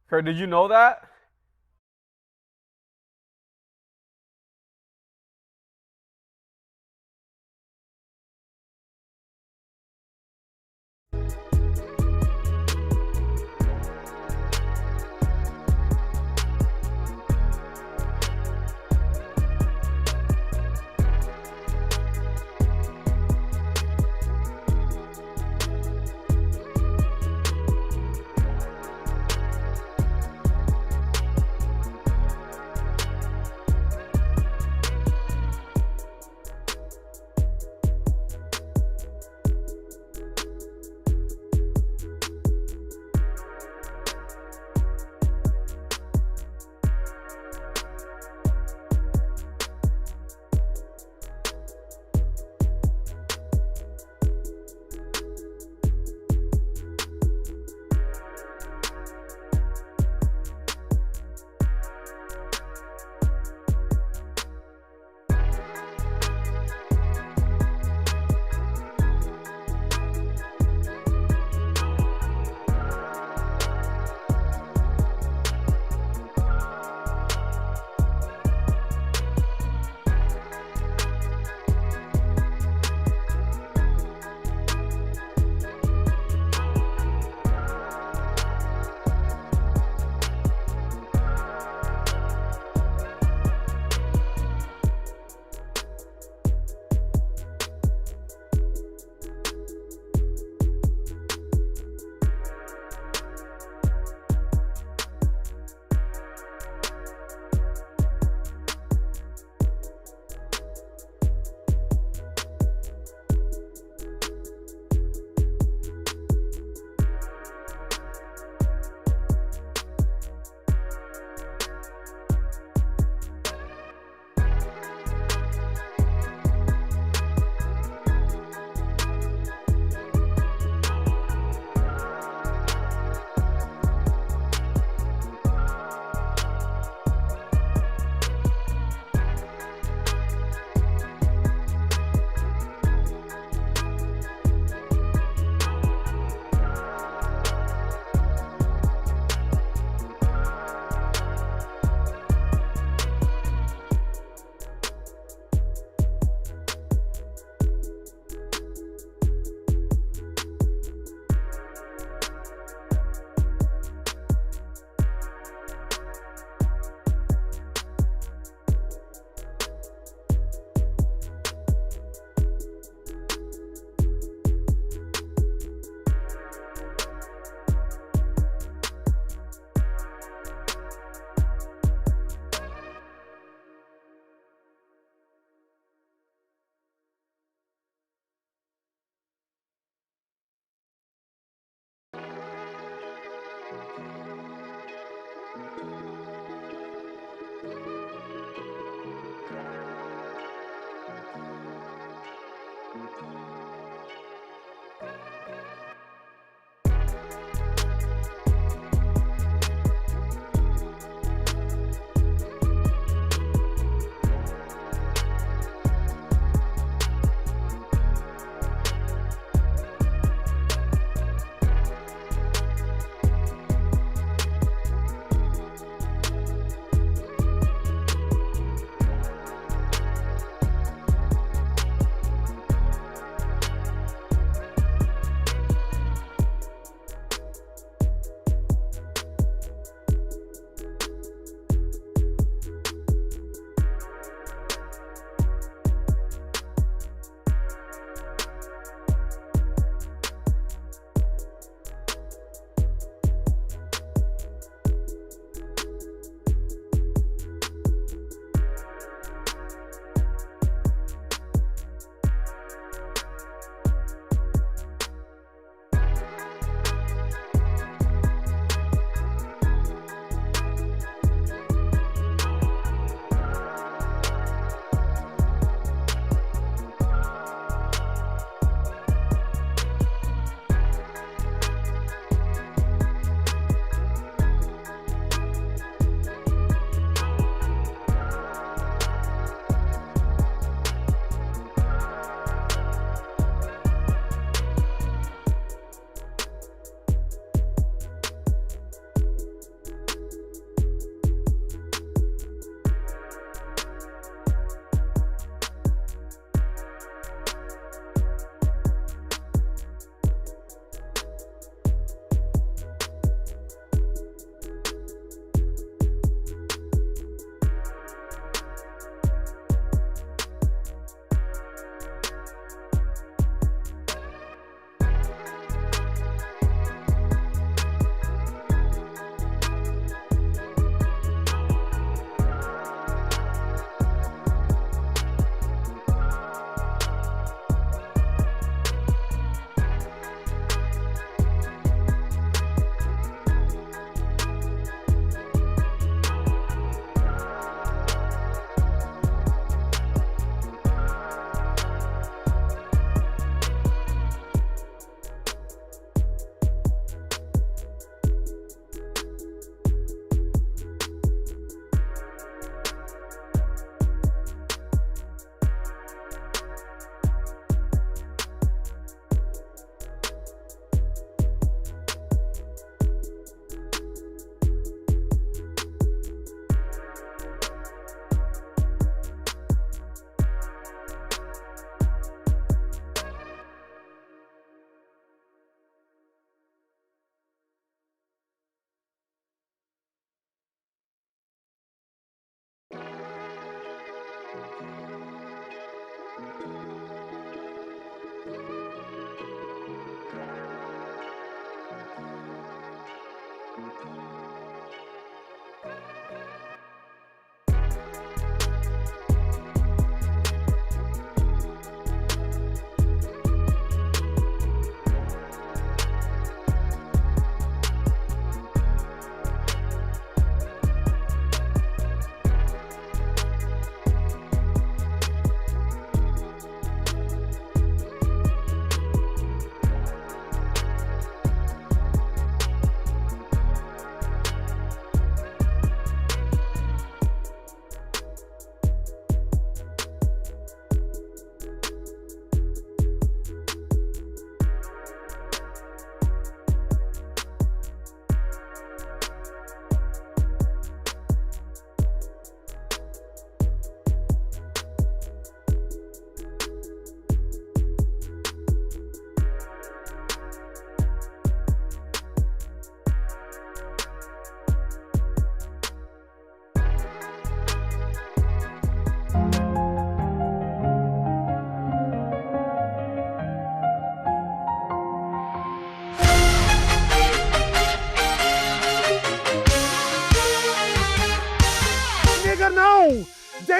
Kurt, did you know that?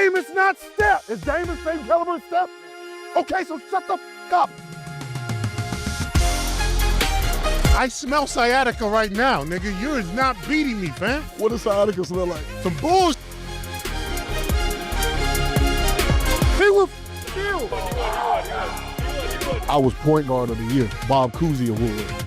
Dame is not Steph. Is Dame the same caliber as Steph? Okay, so shut the f up. I smell sciatica right now, nigga. You is not beating me, fam. What does sciatica smell like? Some bullshit. He was killed. I was point guard of the year, Bob Cousy Award.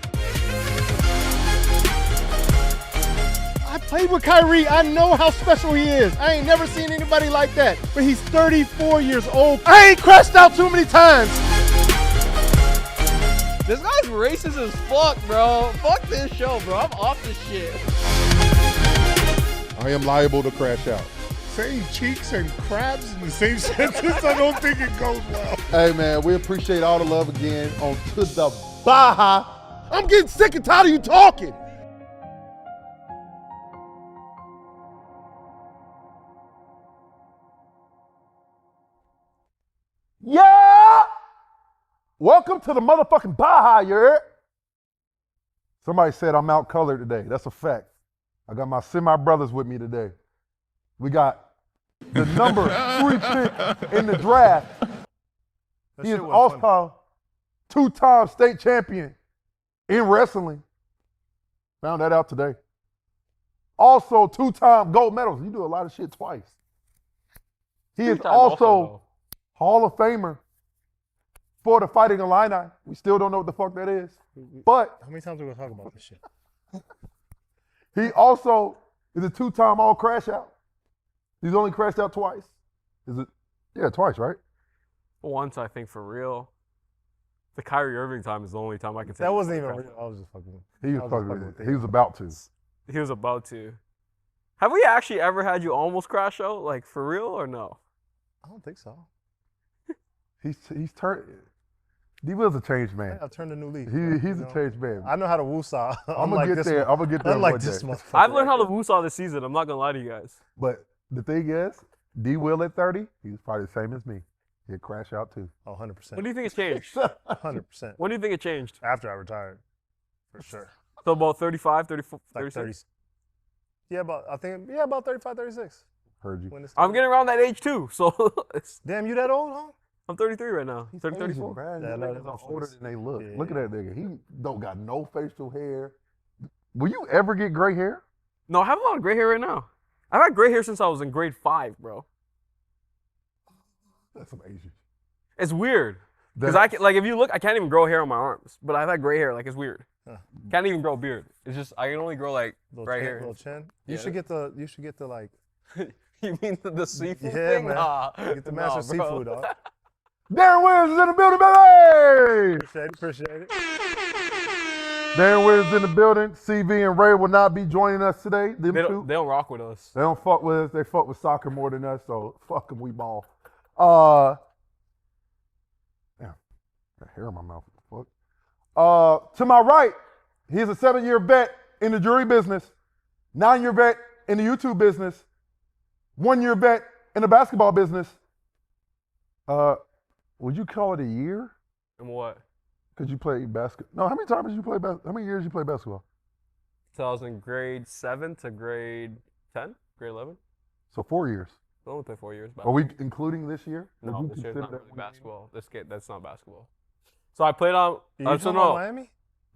I played with Kyrie. I know how special he is. I ain't never seen anybody like that. But he's 34 years old. I ain't crashed out too many times. This guy's racist as fuck, bro. Fuck this show, bro. I'm off this shit. I am liable to crash out. Saying cheeks and crabs in the same sentence, I don't think it goes well. Hey, man, we appreciate all the love again on To The Baha. I'm getting sick and tired of you talking. Yeah! Welcome to the motherfucking Baha, you heard? Somebody said I'm out colored today. That's a fact. I got my semi-brothers with me today. We got the number 3 pick in the draft. He is also two-time state champion in wrestling. Found that out today. Also 2-time gold medals. You do a lot of shit twice. He is also Hall of Famer for the Fighting Illini. We still don't know what the fuck that is. But How many times are we gonna talk about this shit? he also is a 2-time all crash out. He's only crashed out twice. Is it? Yeah, twice, right? Once, I think, for real. The Kyrie Irving time is the only time I can say. That wasn't even real. I was just fucking. He was about to. He was about to. Have we actually ever had you almost crash out, like for real or no? I don't think so. He's turned. D Will's a changed man. I've turned a new leaf. He's a changed man. I know how to woosah. I'm gonna get there. I'm gonna get there. Unlike one this day. motherfucker. I've learned how to woosah this season. I'm not gonna lie to you guys. But the thing is, D Will at 30, he's probably the same as me. He'd crash out too. Oh, 100%. When do you think it's changed? 100%. When do you think it changed? After I retired, for sure. So about 35, 34, Like 36? 30. Yeah, about 35, 36. Heard you. When it I'm started. getting around that age too. So Damn, you that old, huh? I'm 33 right now. He's 30, Asian, 34. man. Yeah, These no, niggas that's are older nice. than they look. Yeah, Look yeah. at that nigga. He don't got no facial hair. Will you ever get gray hair? No, I have a lot of gray hair right now. I've had gray hair since I was in grade 5, bro. That's some Asian. It's weird. Because if you look, I can't even grow hair on my arms. But I've had gray hair, like it's weird. Huh. Can't even grow a beard. It's just I can only grow like Little right chin, here. Little chin. You Yeah. should get the like. You mean the seafood Yeah, thing? man. Nah, Get the master nah, bro. seafood, dog. Darren Williams is in the building, baby! Appreciate it. Darren Williams in the building. CV and Ray will not be joining us today. Them They two. don't rock with us. They don't fuck with us. They fuck with soccer more than us, so fuck them, we ball. Damn, got hair in my mouth. What the fuck? To my right, he's a 7-year vet in the jewelry business, 9-year vet in the YouTube business, 1-year vet in the basketball business. Would you call it a year? And what? Because you played basketball. No, how many times did you play basketball? How many years did you play basketball? So I was in grade 7 to grade 10, grade 11. So 4 years. I only played 4 years. Are we including this year? Would No, you this year's consider not that really 1 year? basketball. That's not basketball. So I played on. You so from no. Miami?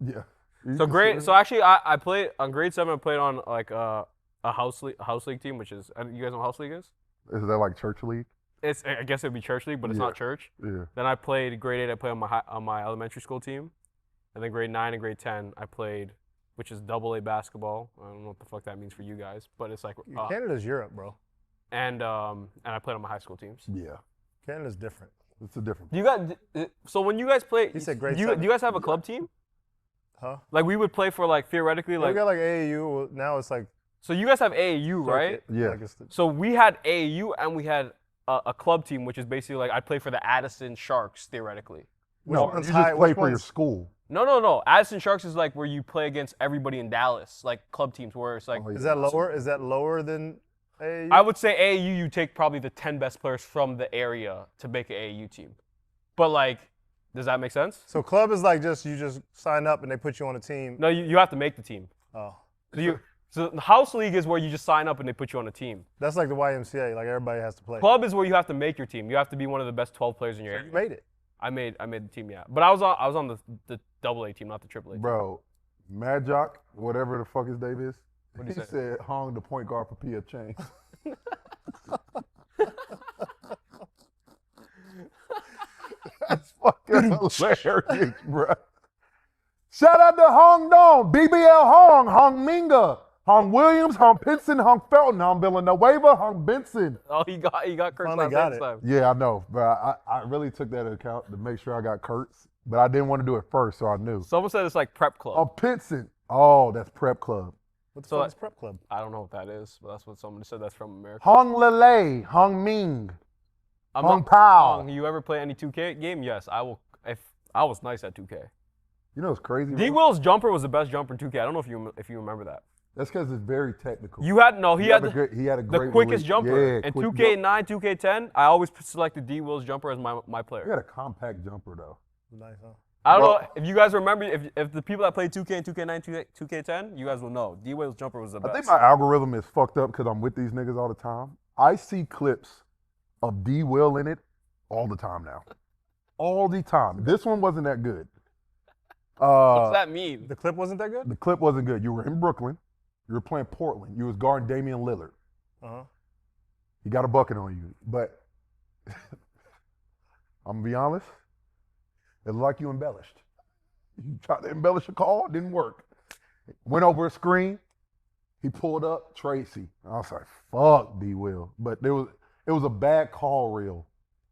Yeah. So grade. So actually, I played on grade 7. I played on like a house league team, which is you guys know what house league is? Is that like church league? I guess it'd be church league, but it's Yeah. not church. Yeah. Then I played grade 8. I played on my elementary school team, and then grade 9 and grade 10 I played, which is AA basketball. I don't know what the fuck that means for you guys, but it's like. Canada's Europe, bro. And I played on my high school teams. Yeah. Canada's different. It's a different. You got so when you guys play. He said grade do 7. you guys have a club team? Huh? Like we would play for like theoretically We like. got like AAU. Now it's like. So you guys have AAU, right? Yeah. Like it's So we had AAU and we had a club team, which is basically like I play for the Addison Sharks theoretically. No, one's you high- just play which for your one's- school. No. Addison Sharks is like where you play against everybody in Dallas, like club teams, where it's like. Oh, yeah. Is that lower? Is that lower than AAU? I would say AAU, you take probably the 10 best players from the area to make an AAU team. But like, does that make sense? So club is like you just sign up and they put you on a team. No, you have to make the team. Oh. So the house league is where you just sign up and they put you on a team. That's like the YMCA. Like everybody has to play. Club is where you have to make your team. You have to be one of the best 12 players in your area. You made it. I made the team, yeah. But I was on the AA team, not the AAA team. Bro, Mad Jock, whatever the fuck his name is, What'd he say? said Hong the point guard for P.F. Chang's. That's fucking hilarious, bro. Shout out to Hong Dong, BBL Hong, Hong Minga, Hong Williams, Hong Pinson, Hong Felton, Hong Villanueva, Hong Benson. Oh, he got Kurt's Finally last got name this it. time. Yeah, I know, but I really took that into account to make sure I got Kurt's, but I didn't want to do it first, so I knew. Someone said it's like prep club. Oh, Pinson. Oh, that's Prep Club. What the So fuck is Prep Club? I don't know what that is, but that's what someone said. That's from America. Hong Lele, Hong Ming, I'm Hong not- Pao. Hong, you ever play any 2K game? Yes, I will. If I was nice at 2K. You know what's crazy? D bro? Will's jumper was the best jumper in 2K. I don't know if you remember that. That's because it's very technical. He had a great the quickest release. jumper. Yeah, In quick 2K9, 2K10, I always selected D Will's jumper as my He player. had a compact jumper though. Nice, huh? I don't Bro. know if you guys remember. If the people that played 2K and 2K9, 2K10, you guys will know. D Will's jumper was the I best. think my algorithm is fucked up because I'm with these niggas all the time. I see clips of D Will in it all the time now. All the time. This one wasn't that good. What's that mean? The clip wasn't that good? The clip wasn't good. You were in Brooklyn. You were playing Portland. You was guarding Damian Lillard. Uh-huh. He got a bucket on you. But I'm gonna be honest, it looked like you embellished. You tried to embellish a call, didn't work. Went over a screen, he pulled up Tracy. I was like, fuck D Will. But it was a bad call reel,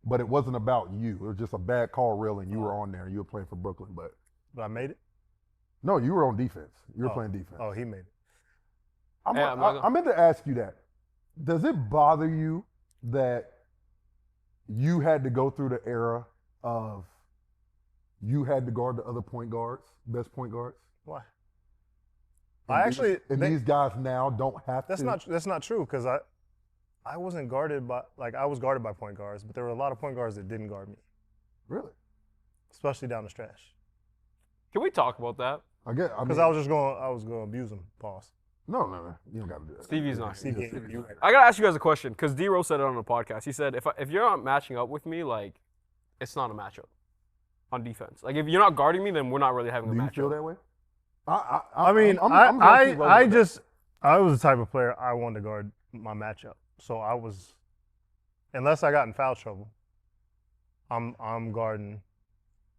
but it wasn't about you. It was just a bad call reel and you were on there and you were playing for Brooklyn. But But I made it? no, you were on defense. You were Oh. playing defense. Oh, he made it. I meant to ask you that. Does it bother you that you had to go through the era of you had to guard the other point guards, best point guards? Why? And these guys now don't have That's to. that's not true because I wasn't guarded by I was guarded by point guards, but there were a lot of point guards that didn't guard me, Really? especially down the stretch. Can we talk about that? Because I was going to abuse them. Pause. No. You don't got to do that. Stevie's not. Stevie, you're right. I gotta ask you guys a question because D Rose said it on the podcast. He said if you're not matching up with me, like it's not a matchup on defense. Like if you're not guarding me, then we're not really having a Do you matchup. feel that way? I mean, I'm gonna keep rolling with that. I was the type of player I wanted to guard my matchup. So I was, unless I got in foul trouble, I'm guarding.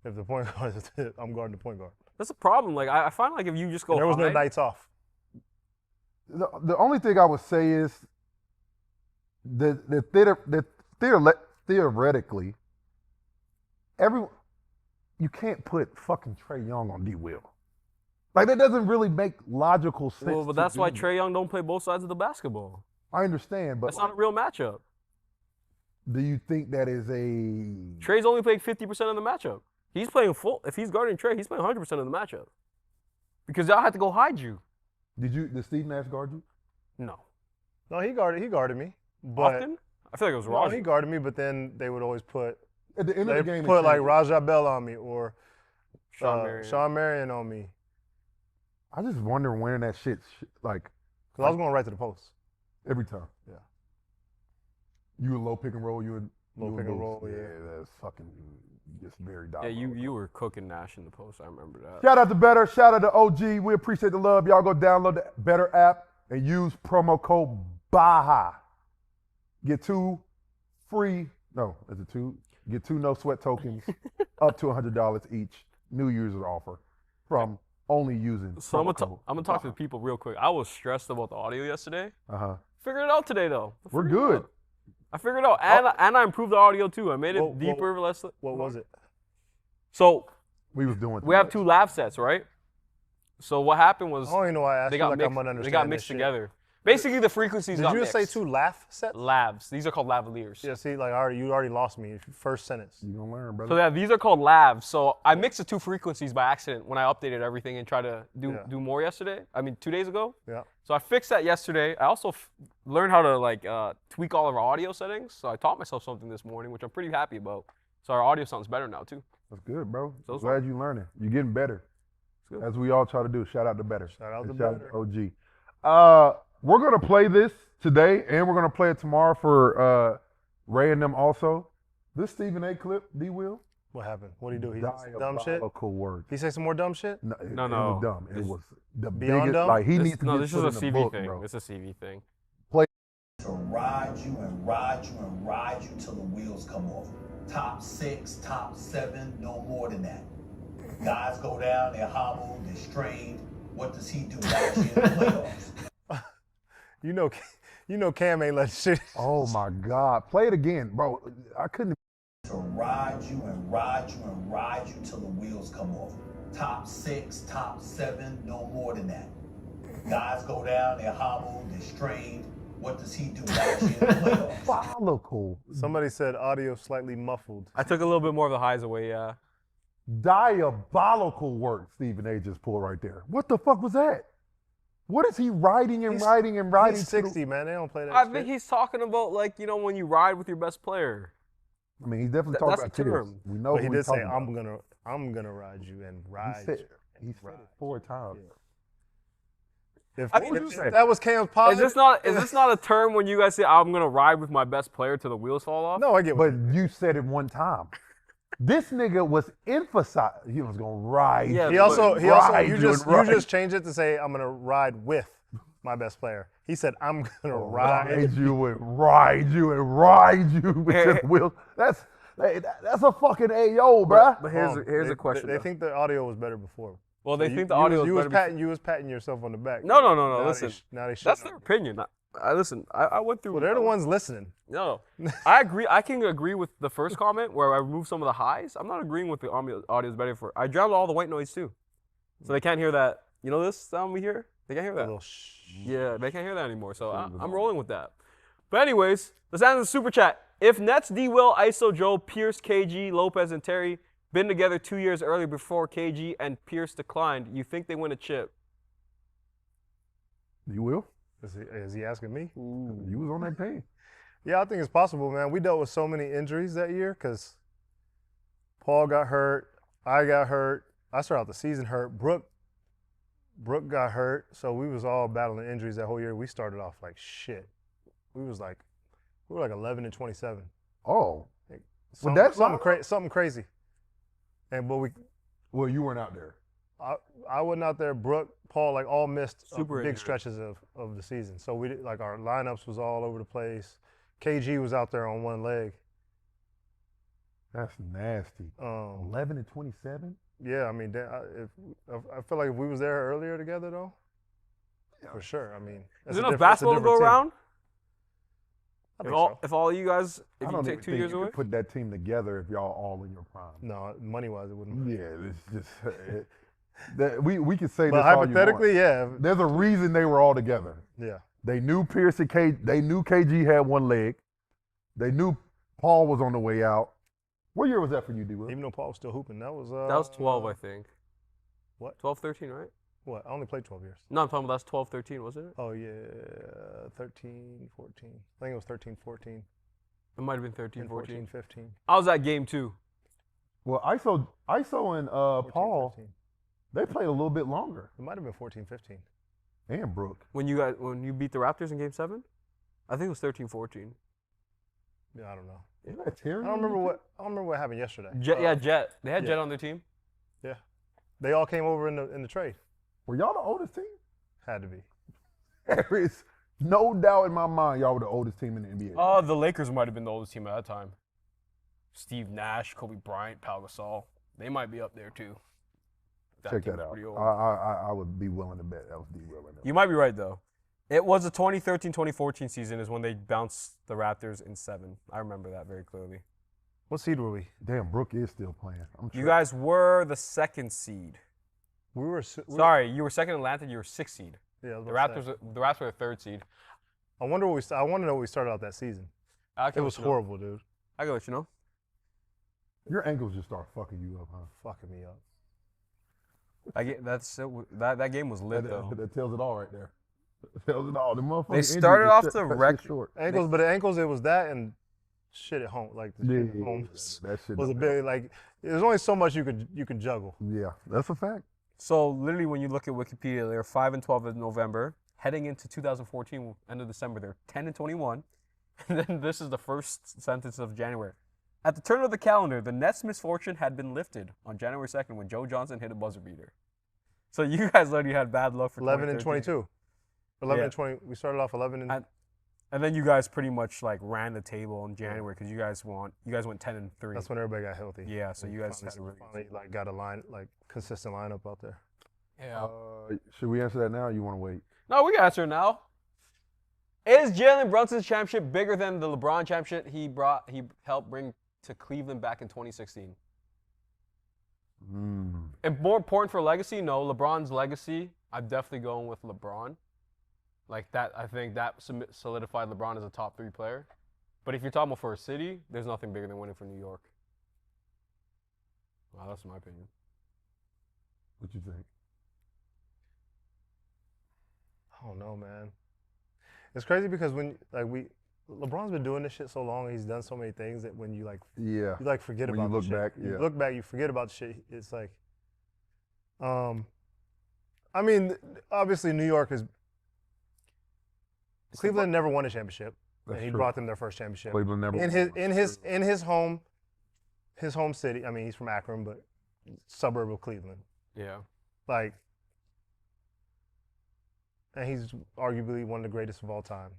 If the point guard is hit, I'm guarding the point guard. That's a problem. Like I find like if you just go And there was no high- nights off. The only thing I would say is that theoretically, you can't put fucking Trae Young on D Will. Like that doesn't really make logical sense. Well, but to that's why do. Trae Young don't play both sides of the basketball. I understand, but That's not a real matchup. do you think that is a? Trey's only playing 50% of the matchup. He's playing full. If he's guarding Trae, he's playing 100% of the matchup. Because y'all had to go hide you. Did Steve Nash guard you? No. No, he guarded me. But Often? I feel like it was no, Raj. he guarded me. But then they would always put At the end of the game, it put like changed. Raja Bell on me or Marion. Sean Marion on me I just wonder when that shit like because I was going right to the post. every time. Yeah. You were low pick and roll. You Low were pick and loose. roll, yeah. That's fucking just very Yeah, diabolical. you were cooking Nash in the post. I remember that. Shout out to Better. Shout out to OG. We appreciate the love. Y'all go download the Better app and use promo code BAHA. Get two free. No, is it two? Get two no sweat tokens up to $100 each. New user offer from only using. So I'm promo gonna code talk to the BAHA. people real quick. I was stressed about the audio yesterday. Uh-huh. Figured it out today though. We're good. I figured it out, and I improved the audio too. I made it Whoa, deeper, less. What was it? So We was doing. we have two lav sets, right? So what happened was I don't even know why I asked they you got like mixed. I'm understanding They got this mixed shit. together. Basically, the frequencies Did got you just mixed. say two laugh sets? Lavs. These are called lavaliers. Yeah, see, like you already lost me. First sentence. You gonna learn, brother. So yeah, these are called lavs. So I mixed the two frequencies by accident when I updated everything and tried to do more yesterday. I mean, 2 days ago. Yeah. So I fixed that yesterday. I also learned how to tweak all of our audio settings. So I taught myself something this morning, which I'm pretty happy about. So our audio sounds better now too. That's good, bro. So it's Glad you learning. You're getting better. good. As we all try to do. Shout out to Better. Shout out And to Better. OG. We're gonna play this today, and we're gonna play it tomorrow for Ray and them also. This Stephen A. clip, D. Will. What happened? What did he do? He said some dumb shit? Diabolical work. He say some more dumb shit? No, it No. was dumb. It was the Beyond biggest. dumb? Like he needs to No, get this put is a in the CV book, thing. bro. It's a CV thing. To ride you and ride you and ride you till the wheels come off. Top 6, top 7, no more than that. Guys go down, they're hobbled, they're strained. What does he do last year in the playoffs? You know Cam ain't let shit. Oh my God! Play it again, bro. I couldn't. To ride you and ride you and ride you till the wheels come off. Top 6, top 7, no more than that. Guys go down, they're hobbled, they're strained. What does he do last year in the playoffs? Diabolical. Somebody said audio slightly muffled. I took a little bit more of the highs away, yeah. Diabolical work Stephen A. just pulled right there. What the fuck was that? What is he writing and writing and writing? He's 60, man. They don't play that I shit. think he's talking about, like, you know, when you ride with your best player. I mean, he's definitely talking That's about the kids. term. We know But he who did he's say, talking about. I'm gonna ride you and ride He said you. it 4 times. If, I mean, if that was Cam's Is positive. this not a term when you guys say I'm gonna ride with my best player till the wheels fall off? No, I get what. But you said it one time. This nigga was emphasized. He was gonna ride. Yeah, He also Ride you you just and ride. changed it to say I'm gonna ride with my best player. He said I'm gonna ride. Ride you and ride you and ride you with Hey, your wheel. That's a fucking AO, bruh. But here's a question. They though. think the audio was better before. Well, they So think the audio you is was better. patting you was patting yourself on the back. No. Now Listen, now they shit that's on their you. opinion. I went through. Well, they're the ones listening. No, I agree. I can agree with the first comment where I removed some of the highs. I'm not agreeing with the audio is better for. I drowned all the white noise too, so they can't hear that. You know this sound we hear? They can't hear A that. little Yeah, they can't hear that anymore. So I'm rolling with that. But anyways, let's answer the super chat. If Nets D Will, ISO Joe, Pierce, KG, Lopez, and Terry been together 2 years earlier before KG and Pierce declined, you think they win a chip? You will? Is he asking me? You was on that team. Yeah, I think it's possible, man. We dealt with so many injuries that year because Paul got hurt, I got hurt, I started out the season hurt. Brooke got hurt, so we was all battling injuries that whole year. We started off like shit. We were like 11 and 27. Oh. Something crazy. Well, you weren't out there. I wasn't out there. Brooke, Paul, like all missed Super big injured. stretches of the season. So we did, like our lineups was all over the place. KG was out there on one leg. That's nasty. 11 and 27? Yeah, I mean, I feel like if we was there earlier together though, for sure. I mean, Is there enough basketball to go around? I think so. If all you guys, if I you don't take even 2 think years you away? could put that team together if y'all all in your prime. No, money wise, it wouldn't. Yeah, it's just we could say But this all you want. hypothetically, yeah, There's a reason they were all together. yeah. They knew Pierce and they knew KG had one leg. They knew Paul was on the way out. What year was that for you, D. Will? Even though Paul was still hooping, that was That was 12, I think. What? 12, 13, right? What? I only played 12 years. No, I'm talking about that's 12, 13, wasn't it? Oh yeah, 13, 14. I think it was 13, 14. It might have been 13, 13, 14. 14, 15. I was at game 2. Well, ISO and 14, Paul, 15. they played a little bit longer. It might have been 14, 15. And Brooke. When you beat the Raptors in game 7? I think it was 13, 14. Yeah, I don't know. Isn't that Terry? I don't remember what happened yesterday. Jet. They had yeah. Jet on their team. Yeah, they all came over in the trade. Were y'all the oldest team? Had to be. There is no doubt in my mind y'all were the oldest team in the NBA. Oh, the Lakers might have been the oldest team at that time. Steve Nash, Kobe Bryant, Pau Gasol. They might be up there too. Check team that was out. pretty old. I would be willing to bet that was D. Will in there. You might be right though. It was the 2013-2014 season is when they bounced the Raptors in 7. I remember that very clearly. What seed were we? Damn, Brooke is still playing. You guys were the 2nd seed. We were. Sorry, you were 2nd Atlanta. You were 6th seed. Yeah, I was The about to Raptors. say. The Raptors were the 3rd seed. I want to know what we started out that season. I It can was let you know. horrible, dude. I can let you know. Your ankles just start fucking you up, huh? Fucking me up. That game was lit though. That tells it all right there. That tells it all. The motherfucking They injuries started just off cut the shit record. short. Ankles, but the ankles, it was that and shit at home. Like the shit at home that shit was a don't big like. There's only so much you could juggle. Yeah, that's a fact. So literally, when you look at Wikipedia, they were 5-12 in November. heading into 2014, end of December, they're 10-21. And then this is the first sentence of January. At the turn of the calendar, the Nets' misfortune had been lifted on January 2nd when Joe Johnson hit a buzzer beater. So you guys already had bad luck for 11 and 2013. 22. 11 and 20. We started off 11 and. And then you guys pretty much like ran the table in January because you guys went 10-3. That's when everybody got healthy. Yeah, so you guys had a really finally like got a consistent lineup out there. yeah. Should we answer that now or you want to wait? No, we can answer it now. Is Jalen Brunson's championship bigger than the LeBron championship he helped bring to Cleveland back in 2016? And more important for legacy, no. LeBron's legacy, I'm definitely going with LeBron. Like that, I think that solidified LeBron as a top 3 player. But if you're talking about for a city, there's nothing bigger than winning for New York. Wow, that's my opinion. What you think? I don't know, man. It's crazy because LeBron's been doing this shit so long, and he's done so many things that when you forget when about you look the shit. back, You look back, you forget about the shit. It's like, I mean, obviously New York is. Cleveland never won a championship, and he brought them their first championship. Cleveland never in his home city. I mean, he's from Akron, but suburb of Cleveland. Yeah. Like, and he's arguably one of the greatest of all time.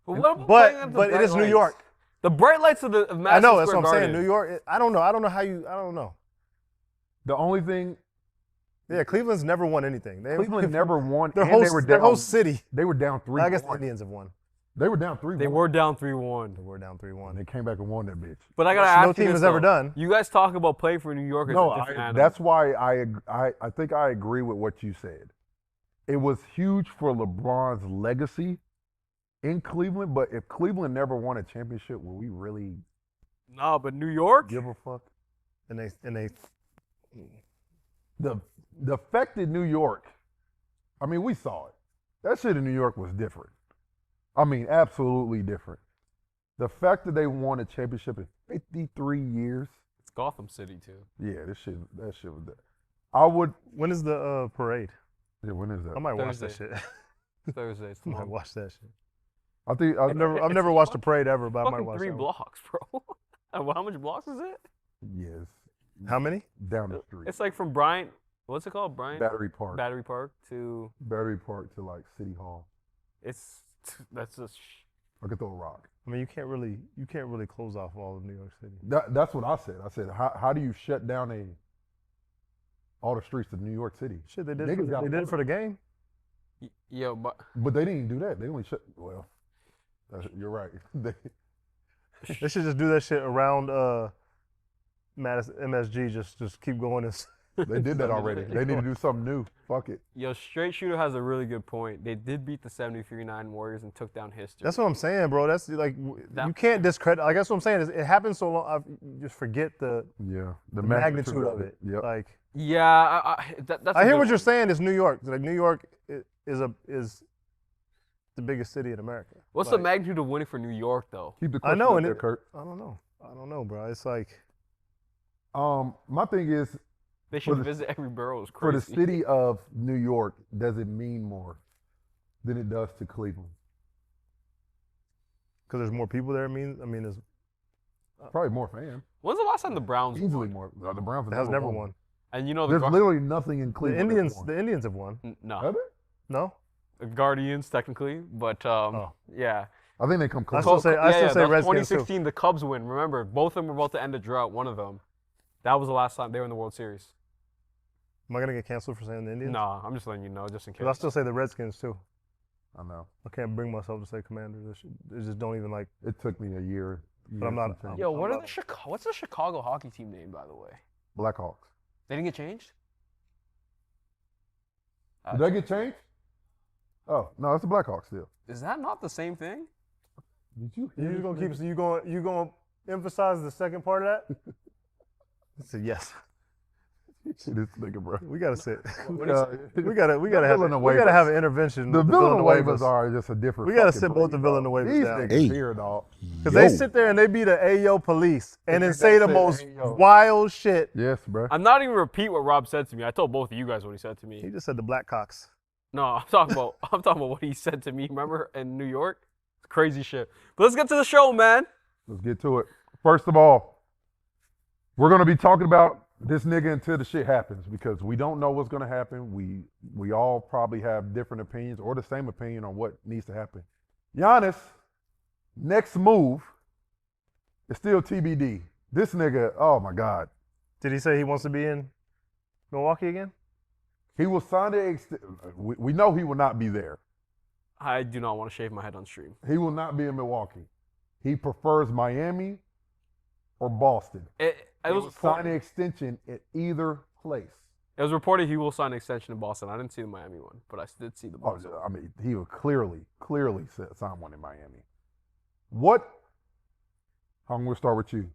But what about playing at the But it bright is New lights? York. The bright lights of Madison I know, that's Square what I'm saying. Garden. New York. I don't know. I don't know. The only thing Yeah, Cleveland's never won anything. Cleveland never won. Their and whole, they were their down, whole city. They were down 3-1. I guess the Indians have won. They were down 3-1. They were down 3-1. They were down 3-1. And they came back and won that bitch. But I gotta ask No team you this, has ever though. done. You guys talk about playing for New York as No, a different animal. that's why I think I agree with what you said. It was huge for LeBron's legacy in Cleveland, but if Cleveland never won a championship, will we really No, but New York? give a fuck? And they The fact that New York, I mean, we saw it. That shit in New York was different. I mean, absolutely different. The fact that they won a championship in 53 years. It's Gotham City, too. Yeah, that shit was that. I would. When is the parade? Yeah, when is that? I might watch that Thursday. shit. Thursday. It's I might tomorrow. watch that shit. I think I've never watched a parade ever, but I might Fucking watch 3 that one. blocks, bro. How much blocks is it? Yes. How many? Down the street. It's like from Bryant. What's it called? Bryant? Battery Park. Battery Park to. Battery Park to like City Hall. That's just. I could throw a rock. I mean, you can't really close off all of New York City. That's what I said. I said, how do you shut down all the streets of New York City? Shit, they did. Niggas got They did it for the game. Yo, but But they didn't do that. They only shut. Well, you're right. They should just do that shit around Madison MSG. Just keep going. They did that already. They need to do something new. Fuck it. Yo, Straight Shooter has a really good point. They did beat the 73-9 Warriors and took down history. That's what I'm saying, bro. That's like you can't discredit. Like that's what I'm saying. It happens so long. I just forget the magnitude of it. Yep. Like Yeah, that's. I hear what you're saying. Is New York like New York is the biggest city in America? What's the magnitude of winning for New York, though? Keep the I question know, up and there, Kurt. I don't know, bro. It's like My thing is, They should visit every borough. It's for crazy. the city of New York, does it mean more than it does to Cleveland? because there's more people there. I mean, there's Probably more fans. When's the last time the Browns Easily won? more. The Browns it has never won. And you know There's literally nothing in The Cleveland. Indians have won. No, Have they? No, the Guardians technically, but yeah. I think they come close. I still say that was Redskins too. 2016, the Cubs win. Remember, both of them were about to end a drought. One of them. That was the last time they were in the World Series. Am I gonna get canceled for saying the Indians? No, I'm just letting you know, just in case. But I still say the Redskins too. I know. I can't bring myself to say Commanders. They just don't even like. It took me a year. But I'm not- to change. Yo, what's the Chicago hockey team name, by the way? Blackhawks. They didn't get changed? Did that get changed? Oh no, it's the Blackhawks still. Is that not the same thing? Did you? You just gonna keep? So you gonna emphasize the second part of that? I said yes. This nigga, bro. We gotta sit. We The gotta have an intervention. with Villanuevas are just a different. We gotta fucking sit both the breed, dog. Villanuevas These down. niggas here, dog. Because they sit there and they be the Ayo police and then They say the say most Ayo. wild shit. Yes, bro. I'm not even repeat what Rob said to me. I told both of you guys what he said to He me. just said the Blackhawks. No, I'm talking about what he said to me. Remember in New York, crazy shit. But let's get to the show, man. Let's get to it. First of all, we're gonna be talking about this nigga until the shit happens because we don't know what's gonna happen. We all probably have different opinions or the same opinion on what needs to happen. Giannis, next move is still TBD. This nigga, oh my God. Did he say he wants to be in Milwaukee again? He will sign the we know he will not be there. I do not want to shave my head on stream. He will not be in Milwaukee. He prefers Miami or Boston. It He was will sign an extension at either place. It was reported he will sign an extension in Boston. I didn't see the Miami one, but I did see the Oh, Boston. I mean, he will clearly sign one in Miami. I'm going to start with you.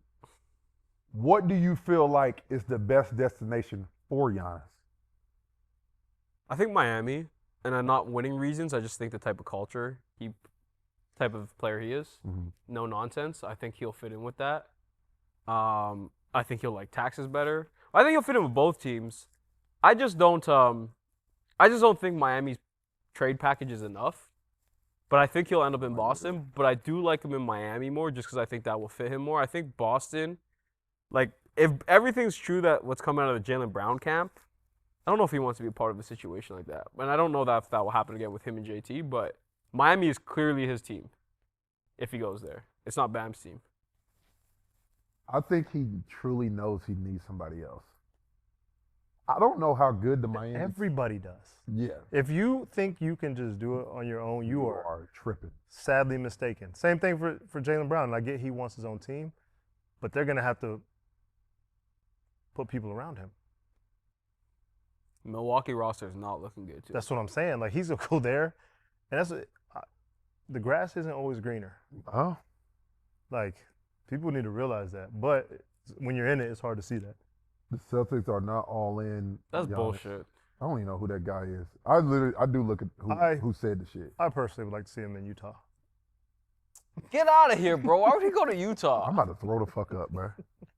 What do you feel like is the best destination for Giannis? I think Miami, and I'm not winning reasons. I just think the type of culture, type of player he is, no nonsense. I think he'll fit in with that. I think he'll like taxes better. I think he'll fit in with both teams. I just don't think Miami's trade package is enough. But I think he'll end up in Boston. But I do like him in Miami more just because I think that will fit him more. I think Boston, like, if everything's true that what's coming out of the Jaylen Brown camp, I don't know if he wants to be a part of a situation like that. And I don't know if that will happen again with him and JT, but Miami is clearly his team if he goes there. It's not Bam's team. I think he truly knows he needs somebody else. I don't know how good the Miami. Everybody does. Yeah. If you think you can just do it on your own, you are tripping. Sadly mistaken. Same thing for Jaylen Brown. I get he wants his own team, but they're going to have to put people around him. Milwaukee roster is not looking good, too. That's what I'm saying. Like, he's going to go there, and the grass isn't always greener. Oh. Like, people need to realize that. But when you're in it, it's hard to see that. The Celtics are not all in. That's Giannis. bullshit. I don't even know who that guy is. I do look at who said the shit. I personally would like to see him in Utah. Get out of here, bro. Why would he go to Utah? I'm about to throw the fuck up, bro.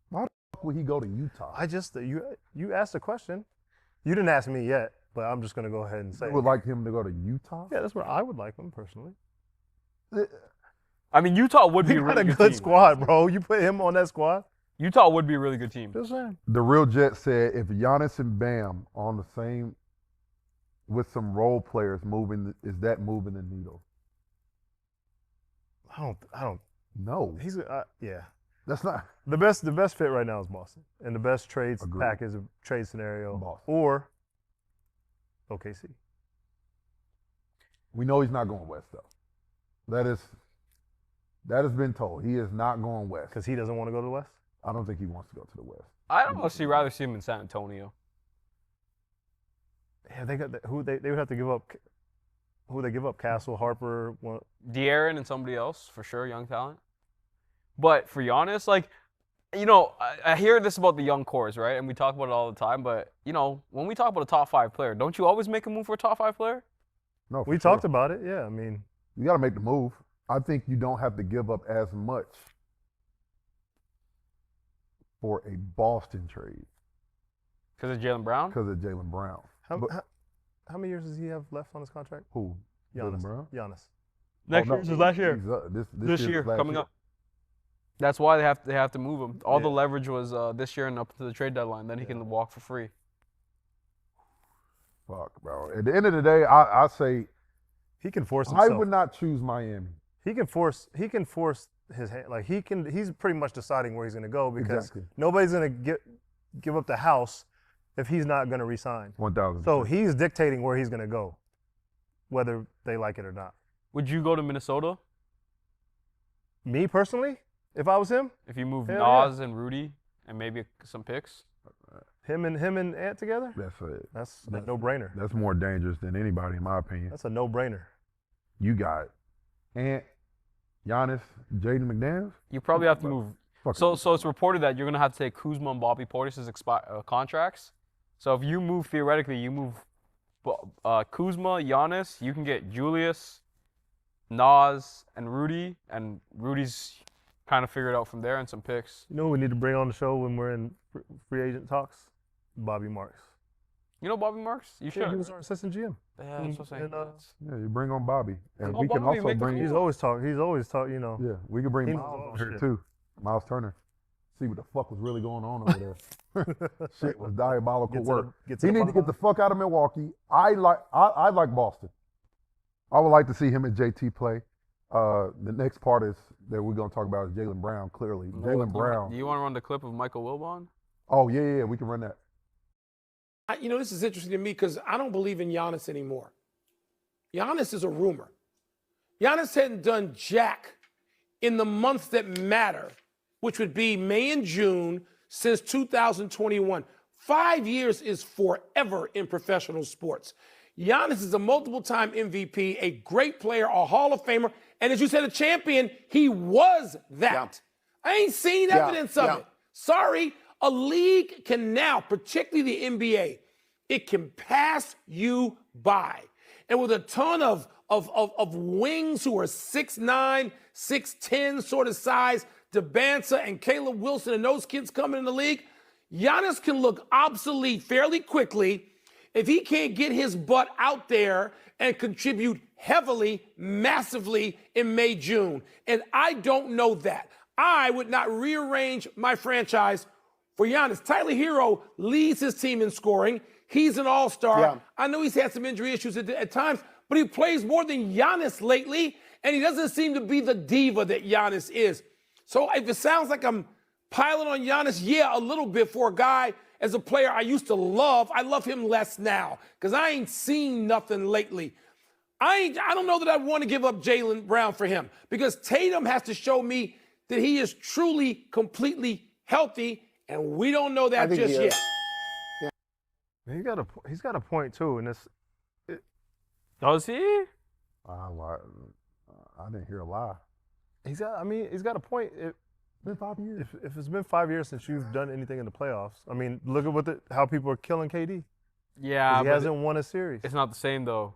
Why the fuck would he go to Utah? You asked a question. You didn't ask me yet, but I'm just going to go ahead and say You would like him to go to Utah? Yeah, that's where I would like him personally. I mean, Utah would be a really good team. squad, bro. You put him on that squad? Utah would be a really good team. Just saying. The Real Jet said if Giannis and Bam on the same with some role players is that moving the needle? I don't. No. He's yeah. That's not the best fit right now is Boston, and the best trade Agreed. package of trade scenario Boston. or OKC. We know he's not going west though. That has been told. He is not going west because he doesn't want to go to the West. I don't think he wants to go to the West. I'd honestly rather see him in San Antonio. Yeah, they got who they would have to give up. Who they give up? Castle, Harper, De'Aaron, and somebody else for sure, young talent. But for Giannis, like, you know, I hear this about the young cores, right? And we talk about it all the time. But you know, when we talk about a top 5 player, don't you always make a move for a top 5 player? No, we talked about it. Yeah, I mean, you got to make the move. I think you don't have to give up as much for a Boston trade. Because of Jaylen Brown? Because of Jaylen Brown. How many years does he have left on his contract? Who? Jaylen Brown? Giannis. Next year, last year. This year, coming up. That's why they have to move him. All the leverage was this year and up to the trade deadline. Then he can walk for free. Fuck, bro. At the end of the day, I say he can force himself. I would not choose Miami. He can force his hand. Like he's pretty much deciding where he's going to go because nobody's going to give up the house if he's not going to resign. 1,000%. So he's dictating where he's going to go, whether they like it or not. Would you go to Minnesota? Me personally, if I was him, if you move Nas and Rudy and maybe some picks, him and Ant together. That's a no-brainer. That's more dangerous than anybody, in my opinion. That's a no-brainer. You got Ant, Giannis, Jaden McDaniels. You probably have to move. So it's reported that you're gonna have to take Kuzma and Bobby Portis' contracts. So if you move theoretically, you move Kuzma, Giannis, you can get Julius, Nas, and Rudy, and Rudy's kind of figured out from there and some picks. You know what we need to bring on the show when we're in free agent talks? Bobby Marks. You know Bobby Marks? You should. Yeah, he was our assistant GM. Yeah, that's what I'm saying. Yeah, you bring on Bobby. And Oh, we can Bobby also make the bring call. He's always talk, you know. Yeah, we can bring He knows Miles all on here shit. too. Miles Turner. See what the fuck was really going on over there. Shit was diabolical work. He need to get the fuck out of Milwaukee. I like Boston. I would like to see him and JT play. The next part is that we're gonna talk about is Jaylen Brown. Clearly, Jaylen Brown. Do you want to run the clip of Michael Wilbon? Oh yeah, we can run that. You know, this is interesting to me because I don't believe in Giannis anymore. Giannis is a rumor. Giannis hadn't done jack in the months that matter, which would be May and June since 2021. 5 years is forever in professional sports. Giannis is a multiple-time MVP, a great player, a Hall of Famer, and as you said, a champion. He was that. Yeah. I ain't seen evidence of it. Sorry. A league can now, particularly the NBA, it can pass you by. And with a ton of wings who are 6'9", 6'10" sort of size, Dybantsa and Caleb Wilson and those kids coming in the league, Giannis can look obsolete fairly quickly if he can't get his butt out there and contribute heavily, massively in May, June. And I don't know that. I would not rearrange my franchise for Giannis. Tyler Hero leads his team in scoring. He's an all-star. Yeah. I know he's had some injury issues at times, but he plays more than Giannis lately, and he doesn't seem to be the diva that Giannis is. So if it sounds like I'm piling on Giannis, yeah, a little bit for a guy as a player I used to love. I love him less now because I ain't seen nothing lately. I don't know that I want to give up Jaylen Brown for him because Tatum has to show me that he is truly, completely healthy, and we don't know that just yet. Yeah. He's got a point too, and Does he? I didn't hear a lie. he's got a point. It's been 5 years. If it's been 5 years since you've done anything in the playoffs, I mean, look at how people are killing KD. Yeah, he hasn't won a series. It's not the same though.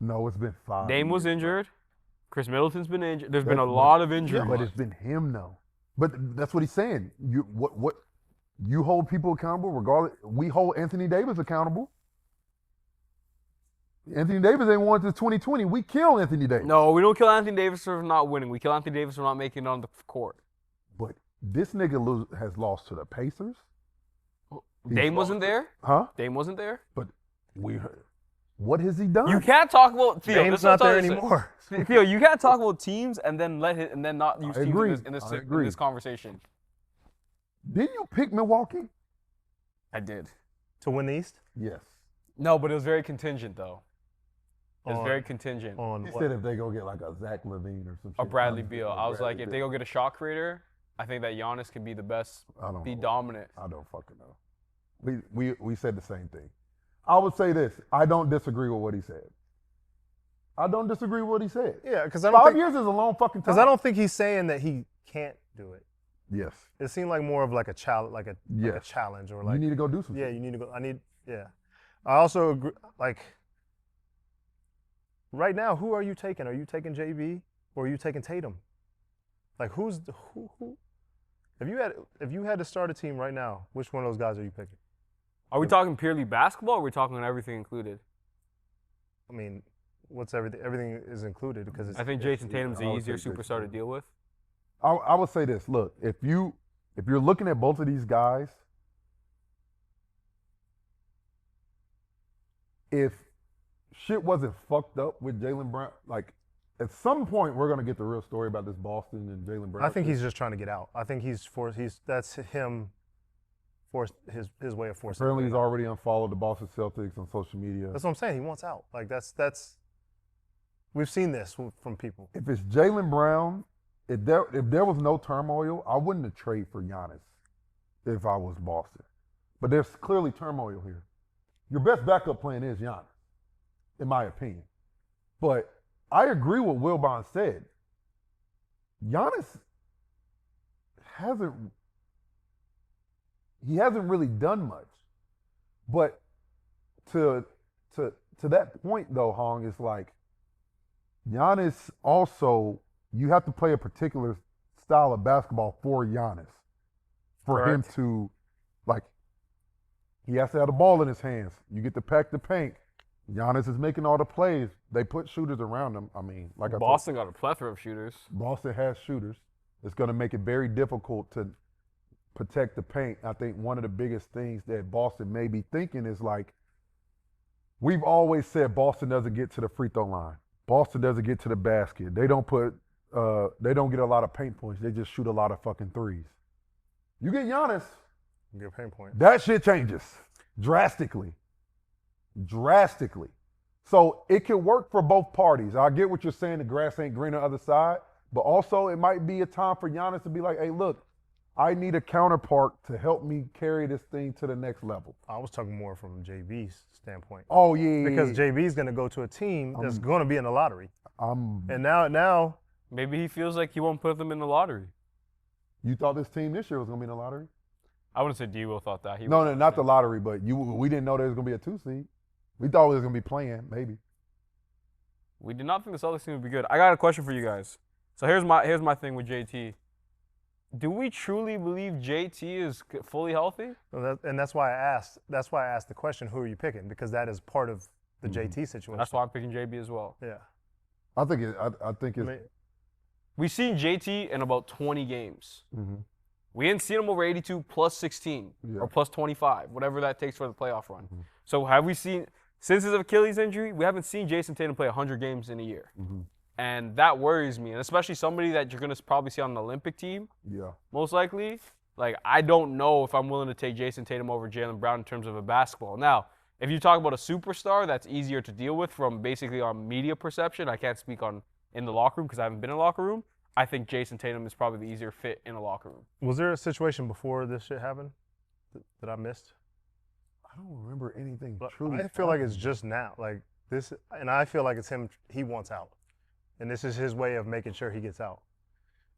No, it's been 5 Dame years. was injured. Chris Middleton's been injured. There's been a lot of injuries. Yeah, but it's been him though. But that's what he's saying. You hold people accountable regardless. We hold Anthony Davis accountable. Anthony Davis ain't won since 2020. We kill Anthony Davis. No, we don't kill Anthony Davis for not winning. We kill Anthony Davis for not making it on the court. But this nigga has lost to the Pacers. Dame wasn't there. Huh? Dame wasn't there. But what has he done? You can't talk about Theo. Dame's not there anymore. Theo, you can't talk about teams and then not use teams in this conversation. Didn't you pick Milwaukee? I did. To win the East? Yes. No, but it was very contingent though. It was very contingent. On He what? said if they go get like a Zach LaVine or some shit. Or Bradley Beal. I was like, if they go get a shot creator, I think that Giannis could be the best, be dominant. I don't fucking know. We said the same thing. I would say this. I don't disagree with what he said. Yeah, because 5 years is a long fucking time. Because I don't think he's saying that he can't do it. Yes. It seemed like more of like a challenge, like a challenge, or like you need to go do something. Yeah, you need to go. I also agree. Like right now, who are you taking? Are you taking JB or are you taking Tatum? Like who? If you had to start a team right now, which one of those guys are you picking? Are we talking purely basketball or are we talking on everything included? I mean, what's everything? Everything is included because I think Jason Tatum's the easier superstar to deal with. I would say this. Look, if you're looking at both of these guys, if shit wasn't fucked up with Jaylen Brown, like at some point we're gonna get the real story about this Boston and Jaylen Brown. I think he's just trying to get out. I think that's him. Forced his way of forcing. Apparently, he's already unfollowed the Boston Celtics on social media. That's what I'm saying. He wants out. Like that's. We've seen this from people. If it's Jaylen Brown, if there was no turmoil, I wouldn't have traded for Giannis if I was Boston. But there's clearly turmoil here. Your best backup plan is Giannis, in my opinion. But I agree with what Wilbon said. Giannis hasn't really done much. But to that point though, Hong, it's like Giannis also, you have to play a particular style of basketball for Giannis. For him to, like, He has to have the ball in his hands. You get to pack the paint. Giannis is making all the plays. They put shooters around him. I mean, like Boston got a plethora of shooters. Boston has shooters. It's going to make it very difficult to protect the paint. I think one of the biggest things that Boston may be thinking is like, we've always said Boston doesn't get to the free throw line. Boston doesn't get to the basket. They don't get a lot of paint points. They just shoot a lot of fucking threes. You get Giannis, Get a paint point. that shit changes drastically. Drastically. So it can work for both parties. I get what you're saying, the grass ain't green on the other side, but also it might be a time for Giannis to be like, hey, look, I need a counterpart to help me carry this thing to the next level. I was talking more from JB's standpoint. Oh, yeah. Because JB's going to go to a team that's going to be in the lottery. And now Maybe he feels like he won't put them in the lottery. You thought this team this year was going to be in the lottery? I wouldn't say D-Will thought that. No, not the lottery, but we didn't know there was going to be a 2 seed. We thought we was going to be playing, maybe. We did not think the Celtics team would be good. I got a question for you guys. So here's my thing with JT. Do we truly believe JT is fully healthy? that's why I asked. That's why I asked the question, who are you picking? Because that is part of the JT situation. That's why I'm picking JB as well. Yeah. I think it's. We've seen JT in about 20 games. Mm-hmm. We hadn't seen him over 82 plus 16 or plus 25, whatever that takes for the playoff run. Mm-hmm. So have we seen, since his Achilles injury, we haven't seen Jason Tatum play 100 games in a year. Mm-hmm. And that worries me, and especially somebody that you're going to probably see on an Olympic team, most likely. Like, I don't know if I'm willing to take Jason Tatum over Jaylen Brown in terms of a basketball. Now, if you talk about a superstar, that's easier to deal with from basically on media perception. I can't speak on in the locker room because I haven't been in the locker room. I think Jason Tatum is probably the easier fit in a locker room. Was there a situation before this shit happened that I missed? I don't remember anything But truly. I feel like it's just now. Like this, and I feel like it's him. He wants out. And this is his way of making sure he gets out.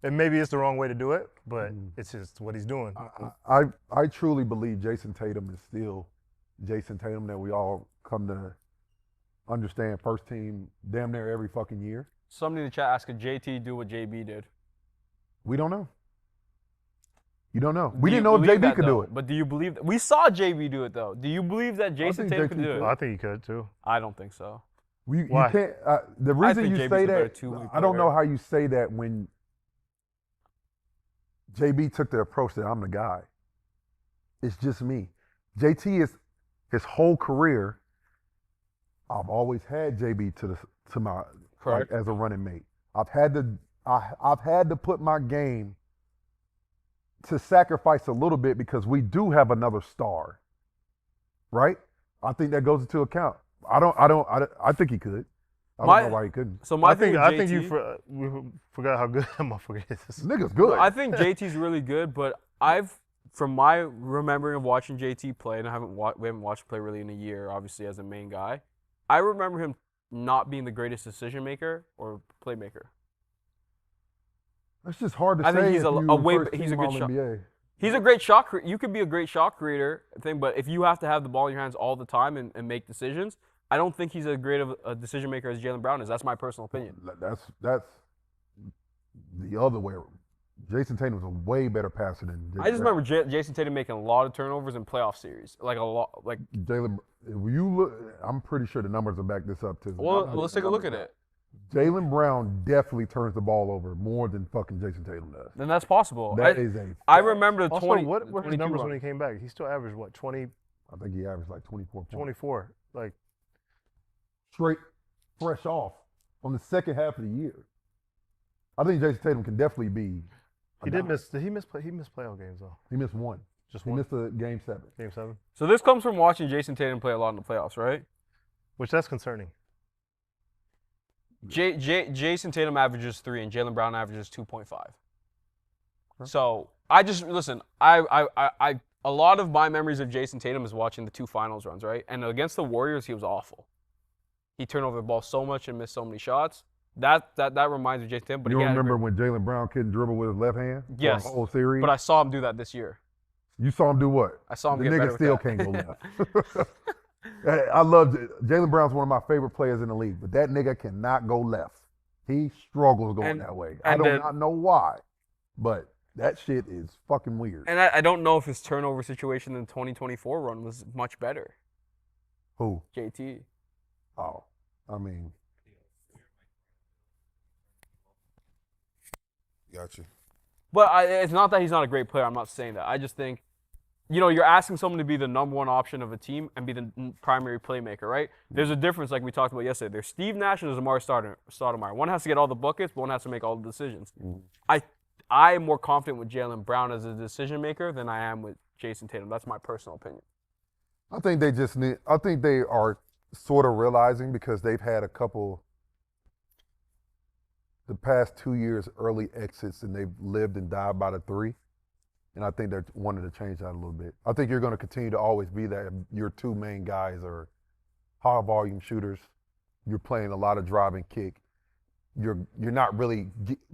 And maybe it's the wrong way to do it, but it's just what he's doing. I truly believe Jason Tatum is still Jason Tatum that we all come to understand first team damn near every fucking year. Somebody in the chat asked, could JT do what JB did? We don't know. You don't know. We didn't know if JB could do it. But do you believe that? We saw JB do it, though. Do you believe that Jason Tatum could do it? I think he could, too. I don't think so. You Why? can't. The reason you JB's say a better that, two-way I don't know player. how you say that when JB took the approach that I'm the guy. It's just me. JT is his whole career. I've always had JB to my like, as a running mate. I've had to put my game to sacrifice a little bit because we do have another star, right? I think that goes into account. I think he could. I don't know why he couldn't. So I think you forgot how good that motherfucker is. This nigga's good. I think JT's really good, but from my remembering of watching JT play, and we haven't watched him play really in a year, obviously as a main guy. I remember him not being the greatest decision maker or playmaker. It's just hard to say. I think he's he's a good shot. NBA. He's a great shot. You could be a great shot creator thing, but if you have to have the ball in your hands all the time and make decisions, I don't think he's as great of a decision maker as Jaylen Brown is. That's my personal opinion. That's the other way. Jason Tatum was a way better passer than Jaylen. I just remember Jason Tatum making a lot of turnovers in playoff series, like a lot. Like Jaylen, if you look, I'm pretty sure the numbers will back this up too. Well, let's take a look at it. Jaylen Brown definitely turns the ball over more than fucking Jason Tatum does. Then that's possible. I remember the also, 20. what were his numbers when he came back? He still averaged what, 20? I think he averaged like 24 points. 24. Like straight fresh off on the second half of the year. I think Jason Tatum can definitely be. Did he miss playoff games though? He missed one. Just he one? missed a game 7. Game 7. So this comes from watching Jason Tatum play a lot in the playoffs, right? Which that's concerning. Jason Tatum averages 3 and Jaylen Brown averages 2.5. So I just listen. A lot of my memories of Jason Tatum is watching the 2 finals runs, right? And against the Warriors, he was awful. He turned over the ball so much and missed so many shots. That reminds me of Jason Tatum. But you remember when Jaylen Brown couldn't dribble with his left hand? Yes. For the whole series? But I saw him do that this year. You saw him do what? I saw him the get better nigga still with that. can't go left. I love Jaylen Brown's one of my favorite players in the league, but that nigga cannot go left. He struggles going that way. I do not know why, but That shit is fucking weird. And I don't know if his turnover situation in the 2024 run was much better. Who? JT. Oh, I mean. Gotcha. But it's not that he's not a great player. I'm not saying that. I just think, you're asking someone to be the number one option of a team and be the primary playmaker, right? There's a difference, like we talked about yesterday. There's Steve Nash and there's Amari Stoudemire. One has to get all the buckets, but one has to make all the decisions. I am more confident with Jaylen Brown as a decision maker than I am with Jason Tatum. That's my personal opinion. I think they are sort of realizing, because they've had a couple the past 2 years early exits and they've lived and died by the three. And I think they're wanting to change that a little bit. I think you're going to continue to always be that. Your two main guys are high volume shooters. You're playing a lot of drive and kick. You're not really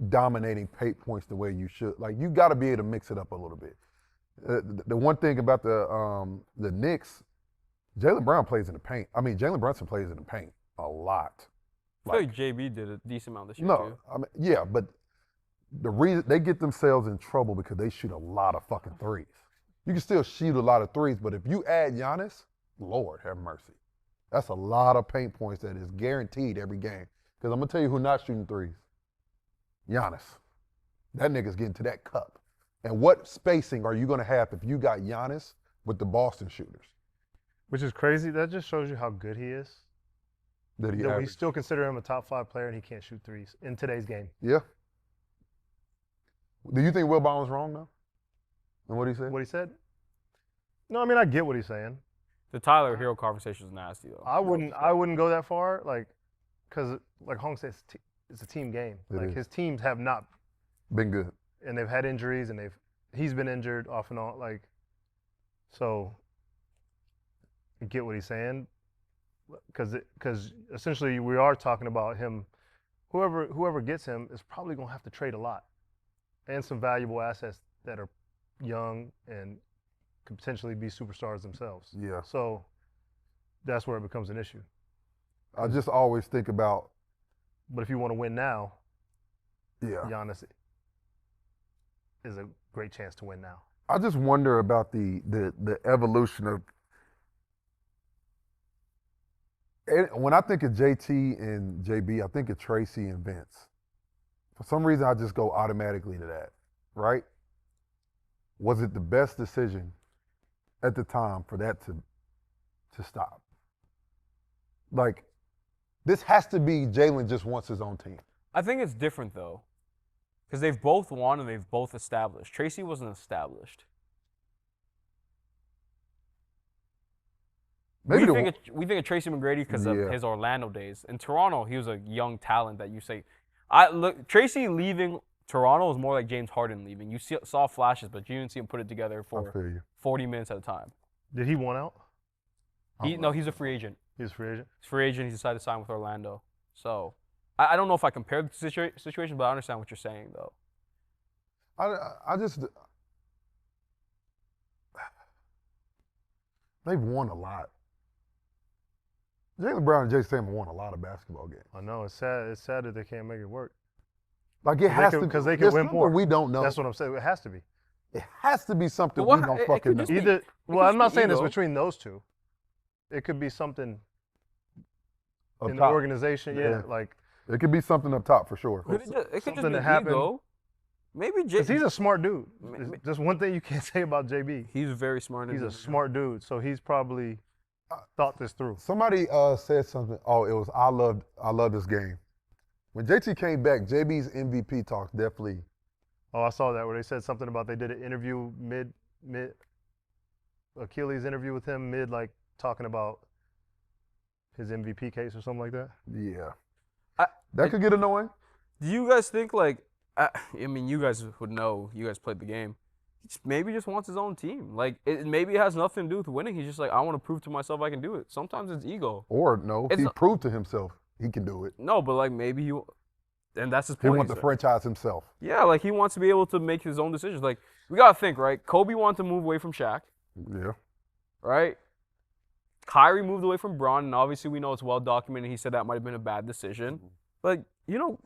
dominating paint points the way you should. Like, you got to be able to mix it up a little bit. The one thing about the Knicks, Jaylen Brown plays in the paint. I mean, Jalen Brunson plays in the paint a lot. I feel like JB did a decent amount this year, No, too. I mean, yeah, but the reason they get themselves in trouble because they shoot a lot of fucking threes. You can still shoot a lot of threes, but if you add Giannis, Lord have mercy. That's a lot of paint points that is guaranteed every game. Because I'm going to tell you who's not shooting threes. Giannis. That nigga's getting to that cup. And what spacing are you going to have if you got Giannis with the Boston shooters? Which is crazy. That just shows you how good he is. That we still consider him a top 5 player and he can't shoot threes in today's game. Yeah. Do you think Will Bond was wrong, though? And what he said? What he said? No, I mean, I get what he's saying. The Tyler Hero conversation is nasty, though. I wouldn't go that far, because like Hong said, it's a team game. His teams have not been good, and they've had injuries, and he's been injured off and on. So I get what he's saying, because essentially we are talking about him. Whoever gets him is probably gonna have to trade a lot, and some valuable assets that are young and could potentially be superstars themselves. Yeah. So that's where it becomes an issue. I just always think about. But if you want to win now, yeah, Giannis is a great chance to win now. I just wonder about the evolution of. When I think of JT and JB, I think of Tracy and Vince. For some reason, I just go automatically to that, right? Was it the best decision at the time for that to stop? Like, this has to be Jaylen just wants his own team. I think it's different, though, because they've both won and they've both established. Tracy wasn't established. We think of Tracy McGrady because of his Orlando days. In Toronto, he was a young talent that you say. Tracy leaving Toronto was more like James Harden leaving. You saw flashes, but you didn't see him put it together for 40 minutes at a time. Did he want out? No, he's a free agent. He's a free agent? He's a free agent. He decided to sign with Orlando. So I don't know if I compare the situation, but I understand what you're saying, though. They've won a lot. Jaylen Brown and Jason Tatum won a lot of basketball games. I know. It's sad. It's sad that they can't make it work. Like, it has to, because they can win more. We don't know. That's what I'm saying. It has to be. It has to be something we don't fucking know. Well, I'm not saying it's between those two. It could be something in the organization. Yeah, like it could be something up top for sure. It could just be ego. Maybe because he's a smart dude. Just one thing you can't say about JB. He's very smart. He's a smart dude, so he's probably thought this through. Somebody said something. Oh, it was I love this game. When JT came back, JB's MVP talks definitely. Oh, I saw that where they said something about they did an interview mid Achilles interview with him talking about his MVP case or something like that. Yeah, that could get annoying. Do you guys think I mean, you guys would know. You guys played the game. Maybe just wants his own team. Maybe it has nothing to do with winning. He's just like, I want to prove to myself I can do it. Sometimes it's ego. Or no, he proved to himself he can do it. No, but maybe he, and that's his point. He wants to franchise himself. Yeah, he wants to be able to make his own decisions. We gotta think, right? Kobe wanted to move away from Shaq. Yeah. Right. Kyrie moved away from Bron, and obviously we know it's well documented. He said that might have been a bad decision. But you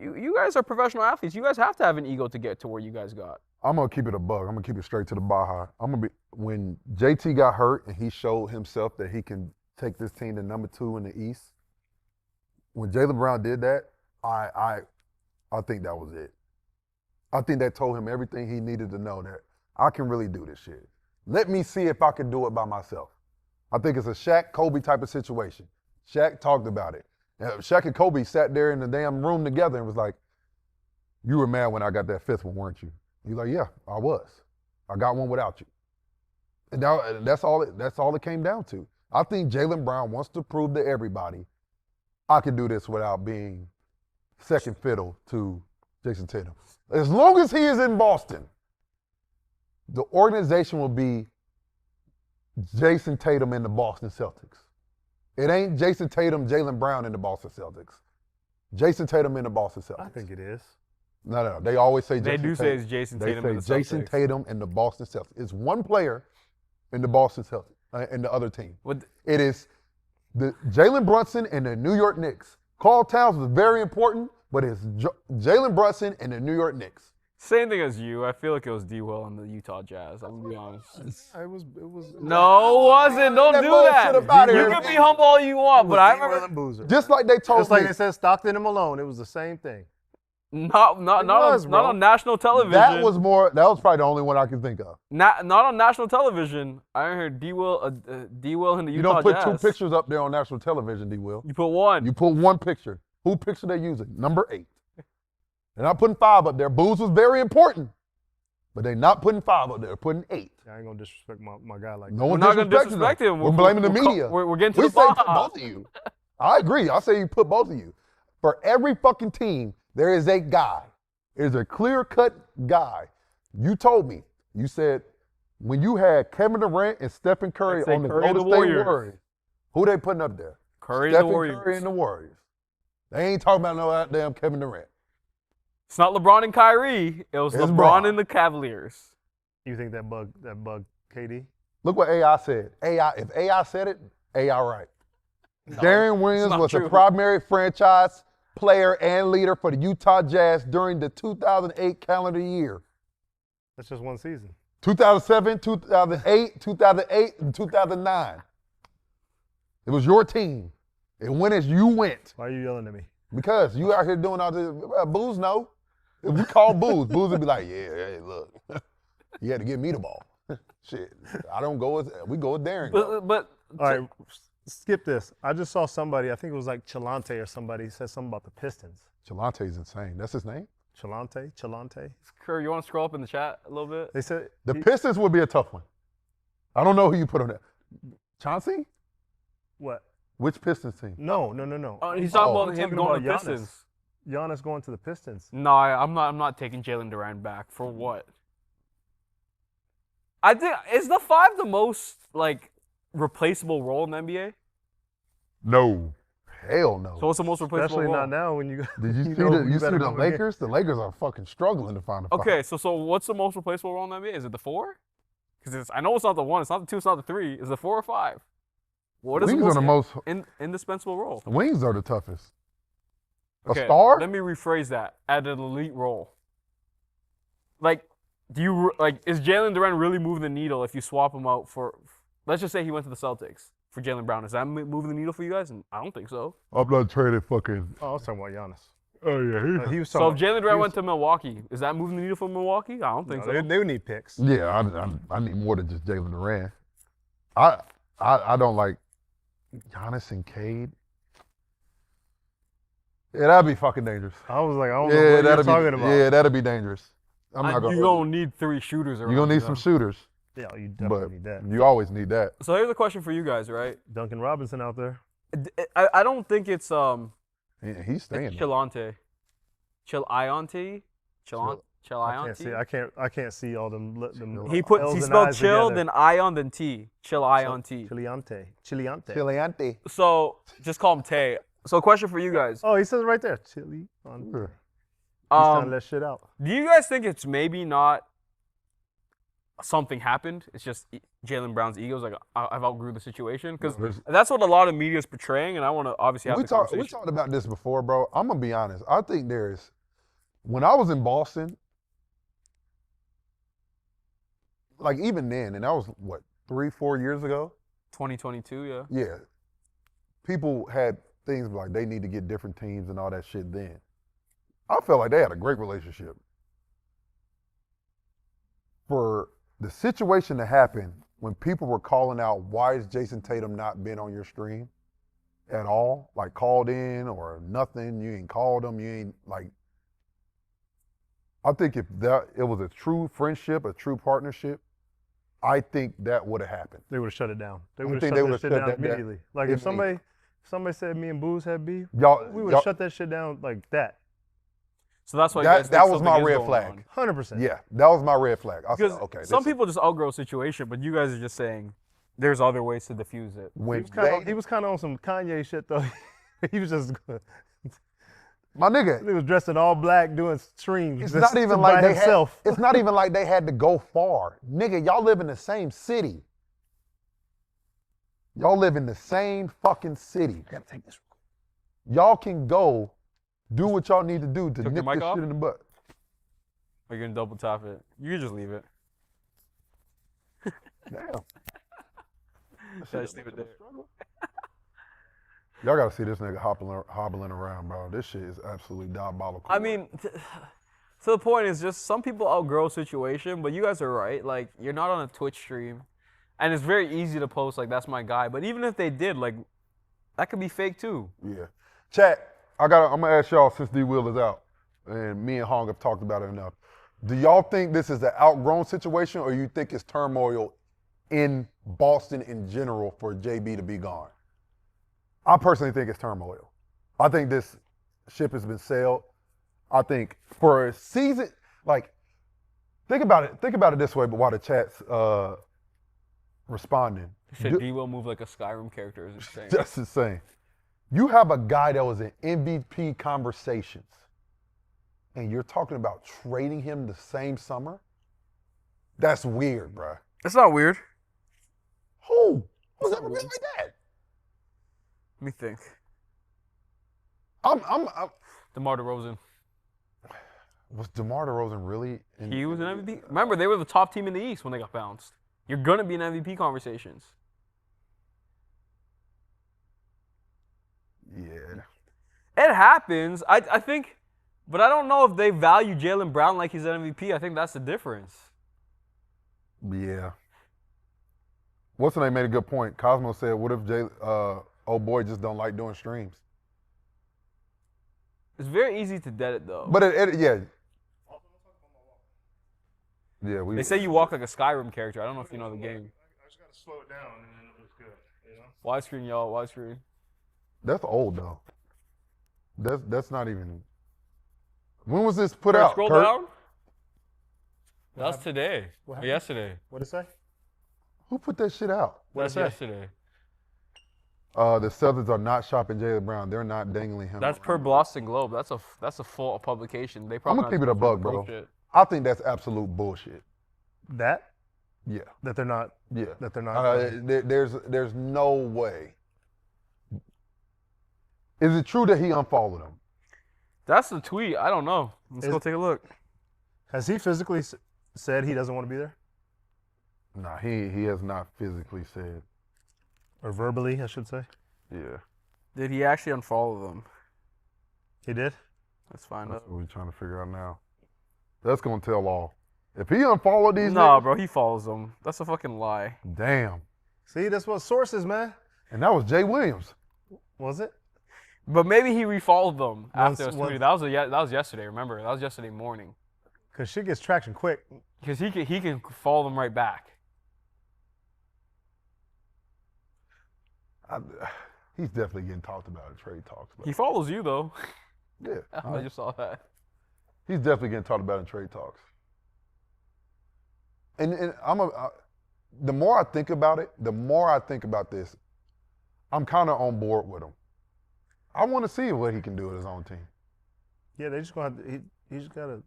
you guys are professional athletes. You guys have to have an ego to get to where you guys got. I'm gonna keep it a bug. I'm gonna keep it straight to the Baha. When JT got hurt and he showed himself that he can take this team to number 2 in the East. When Jaylen Brown did that, I think that was it. I think that told him everything he needed to know that I can really do this shit. Let me see if I can do it by myself. I think it's a Shaq, Kobe type of situation. Shaq talked about it. Shaq and Kobe sat there in the damn room together and was like, you were mad when I got that 5th one, weren't you? He's like, yeah, I was. I got one without you. And that's all it came down to. I think Jaylen Brown wants to prove to everybody I can do this without being second fiddle to Jason Tatum. As long as he is in Boston, the organization will be Jason Tatum and the Boston Celtics. It ain't Jason Tatum, Jaylen Brown in the Boston Celtics. Jason Tatum in the Boston Celtics. I think it is. No. They always say They Jason do Tatum. say it's Jason Tatum and the They say Jason Celtics. Tatum and the Boston Celtics. It's one player in the Boston Celtics and the other team. It is the Jalen Brunson and the New York Knicks. Carl Towns was very important, but it's Jalen Brunson and the New York Knicks. Same thing as you. I feel like it was D-Will and the Utah Jazz. I'm gonna be honest. It was. No, it wasn't. Don't That do bullshit that. about it. You can be humble all you want, but I remember Boozer. Just like they told Just like me. they said Stockton and Malone, it was the same thing. not on national television. That was probably the only one I can think of. Not on national television. I heard D-Will and the Utah Jazz. You don't put 2 pictures up there on national television, D-Will. You put one. You put 1 picture. Who picture they using? Number 8. They're not putting 5 up there. Booze was very important. But they're not putting 5 up there. They're putting 8. I ain't gonna disrespect my guy like No that. one We're not gonna disrespecting disrespect him. We're blaming the media. We're getting to we the say Baha. put both of you. I agree. I say you put both of you. For every fucking team, there is a guy. There's a clear-cut guy. You told me. You said when you had Kevin Durant and Stephen Curry say on the Curry and Golden the State Warriors. Warriors, who they putting up there? Curry and the Stephen Warriors. Curry and the Warriors. They ain't talking about no goddamn Kevin Durant. It's not LeBron and Kyrie. It was It's LeBron Bron. and the Cavaliers. You think that bug KD? Look what AI said. If AI said it, AI right. Darren Williams not was true. the primary franchise player and leader for the Utah Jazz during the 2008 calendar year. That's just one season. 2007, 2008, and 2009. It was your team. It went as you went. Why are you yelling at me? Because you out here doing all this. Booze know. If we call Booze, Booze would be like, yeah, hey, look. You had to give me the ball. Shit. I don't go with, we go with Darren. But All right, skip this. I just saw somebody, I think it was like Chalante or somebody, said something about the Pistons. Chalante's insane. That's his name? Chalante. Kerr, you want to scroll up in the chat a little bit? They said The Pistons would be a tough one. I don't know who you put on that. Chauncey? what? Which Pistons team? No. Oh, he's talking about I'm him talking going to about Pistons. Giannis going to the Pistons. No, I'm not taking Jalen Durant back. For what? I think is the 5 the most like replaceable role in the NBA? No. Hell no. So what's the most replaceable Especially role? not now when you Did you see know the better the come again. Lakers? The Lakers are fucking struggling to find a 5. Okay, so what's the most replaceable role in the NBA? Is it the 4? Because I know it's not the 1, it's not the 2, it's not the 3. Is it 4 or 5? What is Wings are the most. indispensable role? Wings are the toughest. Okay, A star? Let me rephrase that. At an elite role. Like, is Jalen Durant really moving the needle if you swap him out for, let's just say he went to the Celtics for Jaylen Brown. Is that moving the needle for you guys? And I don't think so. I'm not trading fucking. Oh, I was talking about Giannis. Oh yeah. He was So talking if Jalen he Durant was- went to Milwaukee, is that moving the needle for Milwaukee? I don't think no, so. they would need picks. Yeah, I need more than just Jalen Durant. I don't like Giannis and Cade. Yeah, that'd be fucking dangerous. I was like, I don't know Yeah, what you're that'd talking be. about. Yeah, that'd be dangerous. I'm not gonna. You're going to need 3 shooters around. You're gonna need you, some though. shooters, Yeah, you but definitely need that. you always need that. So here's a question for you guys, right? Duncan Robinson out there. I don't think it's Yeah, he's staying. Chilante. Chilionte? I can't see all them. He L's and spelled I's chill, together. then ion, then T. Chiliante. Chiliante. Chiliante. So just call him Tay. So question for you guys. Oh, he says it right there. Chili. He's trying to let shit out. Do you guys think it's maybe not something happened. It's just Jaylen Brown's ego is like, I've outgrew the situation. Because that's what a lot of media is portraying, and I want to obviously have the conversation. We talked about this before, bro. I'm going to be honest. I think when I was in Boston, like even then, and that was, 3-4 years ago? 2022, yeah. Yeah. People had things like they need to get different teams and all that shit then. I felt like they had a great relationship. For the situation to happen when people were calling out, why is Jason Tatum not been on your stream at all? Like called in or nothing, you ain't called him, you ain't like. I think if it was a true friendship, a true partnership, I think that would have happened. They would have shut it down. They would think have they shut that shit down immediately. Like if somebody said me and Booze had beef, we would have shut that shit down like that. So that's why you guys that was my red flag. 100%. Yeah, that was my red flag. I said, okay. Some people just outgrow a situation, but you guys are just saying there's other ways to diffuse it. He was kind of on some Kanye shit though. He was just my nigga. He was dressed in all black doing streams. It's not even like they had. It's not even like they had to go far, nigga. Y'all live in the same city. Y'all live in the same fucking city. I gotta take this. Y'all can go do what y'all need to do to nip this shit in the butt. Or you're gonna double tap it. You can just leave it. Damn. Just leave it there. Y'all gotta see this nigga hobbling around, bro. This shit is absolutely diabolical. I mean, to the point is just some people outgrow a situation, but you guys are right. Like, you're not on a Twitch stream. And it's very easy to post, like, that's my guy. But even if they did, like, that could be fake too. Yeah. Chat, I'm gonna ask y'all since D Will is out, and me and Hong have talked about it enough. Do y'all think this is an outgrown situation, or you think it's turmoil in Boston in general for JB to be gone? I personally think it's turmoil. I think this ship has been sailed. I think for a season, like, think about it this way, but while the chat's responding. Should D will move like a Skyrim character is insane. That's insane. You have a guy that was in MVP conversations, and you're talking about trading him the same summer? That's weird, bruh. It's not weird. Who's ever been like that? Let me think. I'm DeMar DeRozan. Was DeMar DeRozan really? He was an MVP. Remember, they were the top team in the East when they got bounced. You're gonna be in MVP conversations. Yeah. It happens. I think, but I don't know if they value Jaylen Brown like he's an MVP. I think that's the difference. Yeah. What's the name made a good point. Cosmo said, "What if old boy just don't like doing streams?" It's very easy to dead it though. But yeah. Yeah, they say you walk like a Skyrim character. I don't know if you know the game. I just gotta slow it down and then it looks good. You know? Widescreen, y'all. Widescreen. That's old though. That's not even. When was this put out? Scroll Kurt? down. That's today. Or yesterday. What'd it say? Who put that shit out? That's yesterday. The Celtics are not shopping Jaylen Brown. They're not dangling him. That's per Boston Globe. That's a full publication. They probably I'm gonna keep it a bug, bro. I think that's absolute bullshit. That? Yeah. That they're not. Yeah. That they're not. There's no way. Is it true that he unfollowed him? That's the tweet. I don't know. Let's go take a look. Has he physically said he doesn't want to be there? Nah, he has not physically said. Or verbally, I should say. Yeah. Did he actually unfollow them? He did? Let's find That's out. what we're trying to figure out now. That's gonna tell all. If he unfollowed these Nah, niggas, bro, he follows them. That's a fucking lie. damn. See, that's what sources, man. And that was Jay Williams. Was it? But maybe he refollowed them after it was once- tweeted. That was yesterday. Remember, that was yesterday morning. Because shit gets traction quick. Because he can follow them right back. He's definitely getting talked about in trade talks. But He follows you though. yeah, I just saw that. he's definitely getting talked about in trade talks. And the more I think about it, the more I think about this, I'm kind of on board with him. I want to see what he can do with his own team. Yeah, they just gonna have to, he just gotta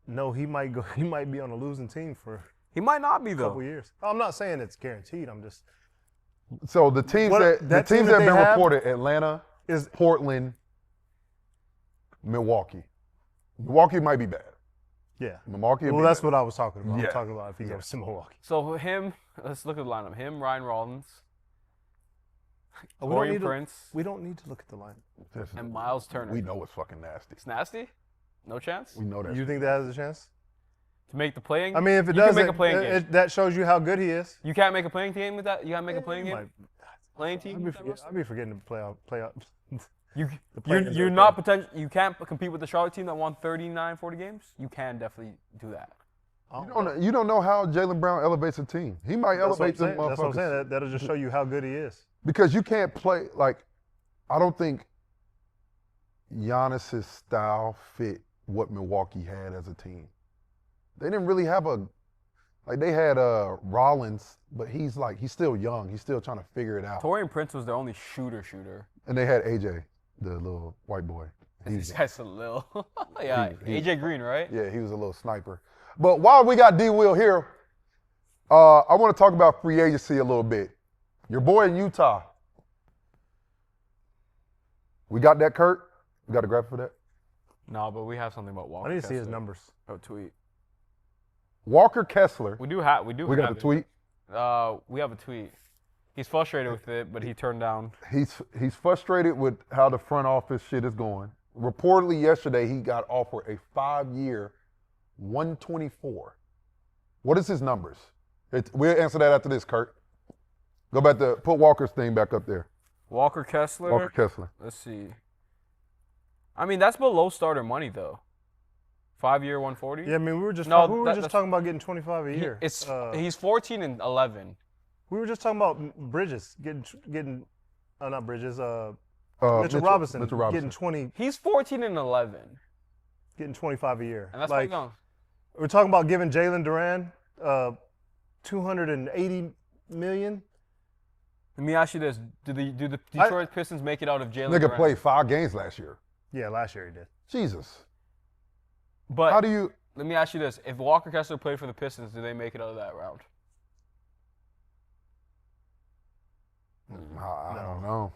know he might be on a losing team for He might not be, a though. couple years. I'm not saying it's guaranteed. I'm just So the teams What- that team have that been they have reported: Atlanta, is Portland, Milwaukee. Milwaukee might be bad. yeah. Milwaukee. Well, that's what I was talking about. Yeah. I'm talking about if he goes to Milwaukee. So him, let's look at the lineup. Him, Ryan Rollins, Oh, we don't Torian need to- Prince, We don't need to look at the line. and Miles Turner. We know it's fucking nasty. It's nasty? No chance? We know that. You think that has a chance? To make the playing? I mean, if it you does, can make a playing game. that shows you how good he is. You can't make a playing game with that? You can't make a playing He game? Playing team? with that roster? I'd be forgetting to play out. You, playing you're is not potential. You can't compete with the Charlotte team that won 39, 40 games. You can definitely do that. You don't know how Jaylen Brown elevates a team. He might That's what I'm elevate them saying. That's what I'm motherfuckers. saying. That'll just show you how good he is. Because you can't play like. I don't think Giannis's style fit what Milwaukee had as a team. They didn't really have they had Rollins, but he's still young. He's still trying to figure it out. Torian Prince was their only shooter. And they had AJ, the little white boy. This guy's a little. Yeah, AJ Green, right? Yeah, he was a little sniper. But while we got D. Will here, I want to talk about free agency a little bit. Your boy in Utah. We got that, Kurt? We got a graphic for that? No, but we have something about Walker. I need to see his Kessler. numbers. Oh, tweet. Walker Kessler. We got a it. tweet. We have a tweet. He's frustrated with it, but he turned down. He's frustrated with how the front office shit is going. Reportedly yesterday, he got offered a 5-year, $124. What is his numbers? We'll answer that after this, Kurt. Go back to put Walker's thing back up there. Walker Kessler. Walker Kessler. Let's see. I mean, that's below starter money, though. Yeah, 5-year, 140. I mean, we were just No, talking about getting 25 a year. He's 14 and 11. We were just talking about Bridges getting not Bridges. Mitchell Robinson getting 20, He's 14 and 11, getting 25 a year. and that's like, young. we're talking about giving Jalen Duran $280 million. Let me ask you this: Do the Detroit Pistons make it out of Jalen? Nigga played 5 games last year. Yeah, last year he did. Jesus. But How do you? let me ask you this: If Walker Kessler played for the Pistons, do they make it out of that round? I don't know.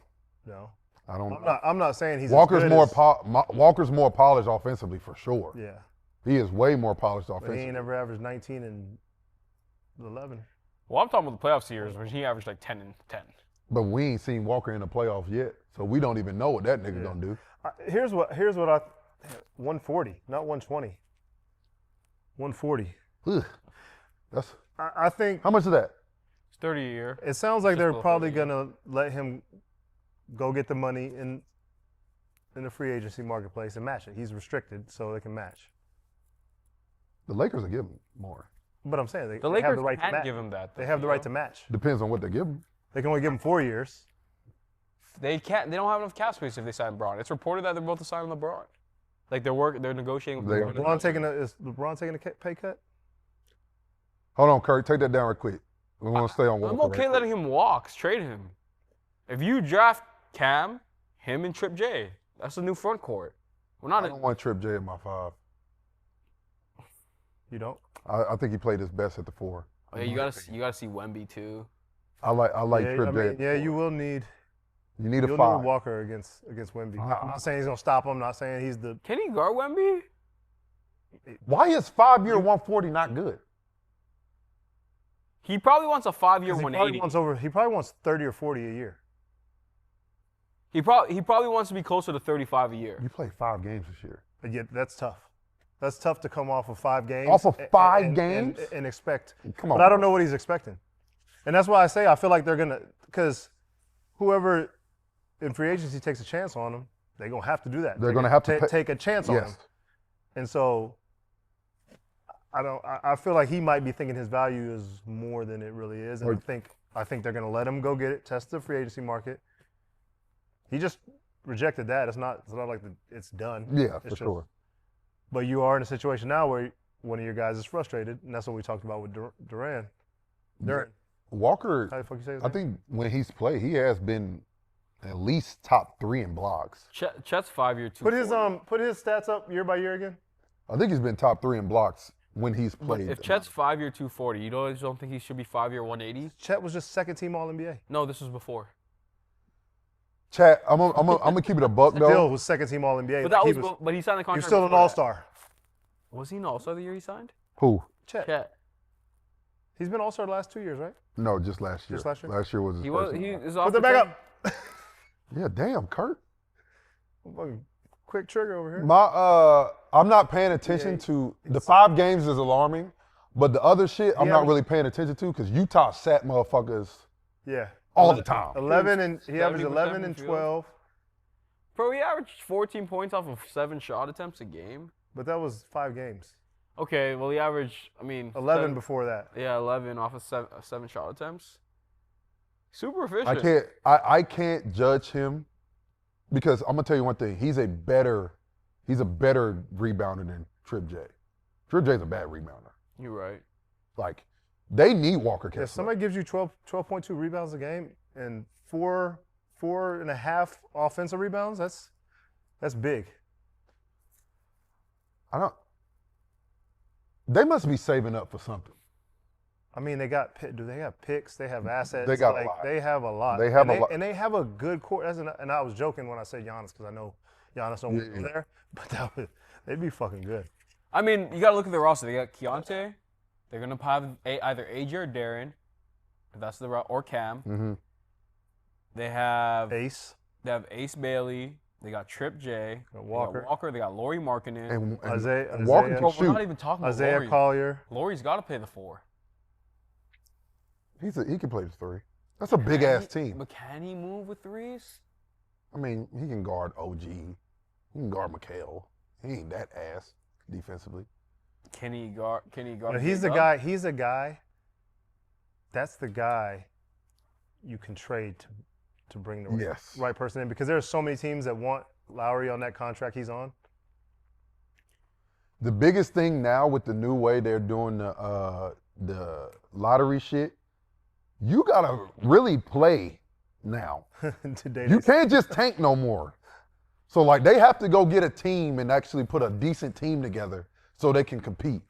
No, I don't. I'm not saying he's Walker's as good more as, Walker's more polished offensively for sure. Yeah, He is way more polished but he offensively. ain't never averaged 19 and 11. Well, I'm talking about the playoffs years when he averaged like 10 and 10. But we ain't seen Walker in the playoffs yet, so we don't even know what that nigga gonna do. Here's what I 140, not 120. 140. Ugh. That's I think how much is that? It's 30 a year. it sounds like Just they're below probably 30, yeah. gonna let him go get the money in the free agency marketplace and match it. He's restricted, so they can match. The Lakers will give him more. But I'm saying The they have Lakers the right to can't match. give him that. Though, They have the you right know? to match. Depends on what they give him. They can only give him 4 years. They can't. They don't have enough cap space if they sign Braun. It's reported that they're both to sign LeBron. Like they're negotiating with They- LeBron. Is LeBron taking a pay cut? Hold on, Kurt. Take that down real quick. We want to stay on Walker. I'm okay letting him walk. Trade him. If you draft Cam, him and Trip J, that's a new front court. We're not. I don't want Trip J at my 5. You don't? I think he played his best at the 4. Oh, yeah, you gotta see Wemby too. I like yeah, Trip I J. mean, at the yeah, 4. you will need. You need a You'll 5. need Walker against Wemby. I'm not saying he's gonna stop him. I'm not saying he's the. Can he guard Wemby? Why is 5-year 140 not good? He probably wants a 5-year He 180. probably wants 30 or 40 a year. He probably wants to be closer to 35 a year. You played 5 games this year. But yet that's tough. That's tough to come off of 5 games. Off of 5 and games? and expect. Come on. But I don't know what he's expecting, and that's why I say I feel like they're gonna because whoever in free agency takes a chance on him, they're gonna have to do that. They're gonna have to take a chance on him, Yes. and so. I feel like he might be thinking his value is more than it really is, and I think they're gonna let him go get it, test the free agency market. He just rejected that. It's not like it's done. Yeah, It's for just- sure. But you are in a situation now where one of your guys is frustrated, and that's what we talked about with Darryn. Walker, How the fuck you say his I name? think when he's played, he has been at least top 3 in blocks. Chet's 5-year 2. Put his stats up year by year again. I think he's been top 3 in blocks when he's played. If Chet's 5-year 240, you don't think he should be 5-year 180? Chet was just second team All NBA. No, this was before. Chet, I'm gonna keep it a buck though. Still was second team All NBA. But he signed the contract. He was still an before All that. Star. Was he an All Star the year he signed? Who? Chet. He's been All Star the last 2 years, right? No, just last year. Just last year? Last year was his first one. He is Put off that the back team. up. Yeah, damn, Kurt. Fucking quick trigger over here. I'm not paying attention to the 5 games is alarming, but the other shit I'm not really paying attention to because Utah sat motherfuckers Yeah. all the time. 11 and he averaged 70% 11 and from 12, Bro, he averaged 14 points off of 7 shot attempts a game. but that was 5 games. Okay, well he averaged, 11 before that. Yeah, 11 off of 7 shot attempts. Super efficient. I can't judge him because I'm gonna tell you one thing. He's a better rebounder than Trip J. Trip J's a bad rebounder. You're right. Like they need Walker Kessler. If somebody gives you 12.2 rebounds a game and 4.5 offensive rebounds, that's big. They must be saving up for something. I mean, they got picks, they have assets. They got a lot. They have a lot. They have a lot. And they have a good core. And I was joking when I said Giannis because I know Giannis don't go there, but they'd be fucking good. I mean, you got to look at the roster. They got Keontae. They're going to have either AJ or Darren, if that's the route, or Cam. Mm-hmm. They have Ace. They have Ace Bailey. They got Trip J. Walker. They got Walker. They got Lauri Markkanen. And Isaiah- Walker Isaiah- can Bro, we're not shoot. even talking about Isaiah Lauri. Collier. Lauri's got to play the 4. He can play the 3. That's a big ass team. But can he move with 3s? I mean, he can guard OG. He can guard McHale. He ain't that ass defensively. Can he guard? He's the J-Dub? guy. He's the guy. That's the guy you can trade to bring the Yes. right person in because there are so many teams that want Lowry on that contract he's on. The biggest thing now with the new way they're doing the lottery shit, you gotta really play now. Today, You can't just tank no more. So like they have to go get a team and actually put a decent team together so they can compete.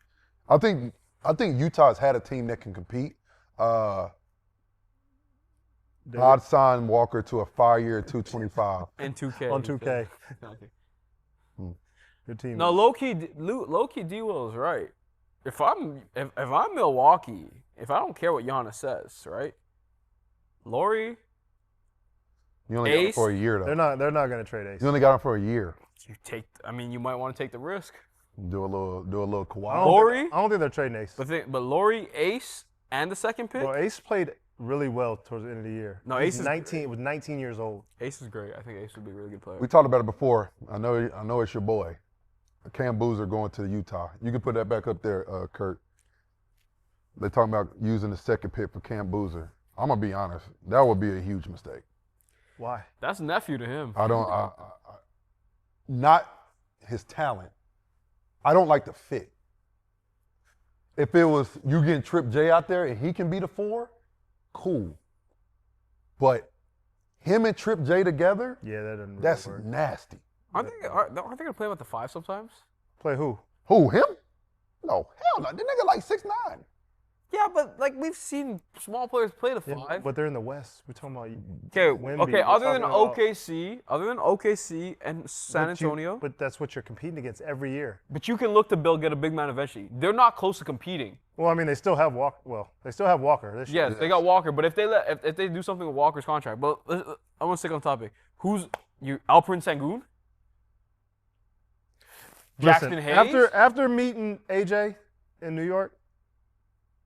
I think Utah's had a team that can compete. I'd sign Walker to a 5-year, 225. And 2K. on 2K. Okay. Good team. No, low key, D-Will is right. If I'm Milwaukee, if I don't care what Giannis says, right? Lauri, You only got him Ace? for a year though. They're not going to trade Ace. You only got him for a year. you might want to take the risk. Do a little Kawhi. Lauri? I don't think they're trading Ace. But Lauri, Ace, and the second pick. Well, Ace played really well towards the end of the year. No, He's Ace is 19. Was 19 years old. Ace is great. I think Ace would be a really good player. We talked about it before. I know it's your boy. Cam Boozer going to Utah. You can put that back up there, Kurt. They're talking about using the second pick for Cam Boozer. I'm gonna be honest. That would be a huge mistake. Why? That's nephew to him. Not his talent. I don't like the fit. If it was you getting Trip J out there and he can be the 4, cool. But him and Trip J together, Yeah, that doesn't really that's work. nasty. Aren't they going to play him at the 5 sometimes? Play who? Who, him? No, hell no. That nigga like 6'9". Yeah, but we've seen small players play the 5. Yeah, but they're in the West. We're talking about Okay, Wemby. We're other than talking about- OKC and San But you- Antonio, But that's what you're competing against every year. but you can look to get a big man eventually. They're not close to competing. Well, I mean, they still have Walker. Well, they still have Walker. This year. Yes, they got Walker, but if they do something with Walker's contract, but I want to stick on topic. Who's Alperen Sengun? Jackson Listen, Hayes? after meeting AJ in New York,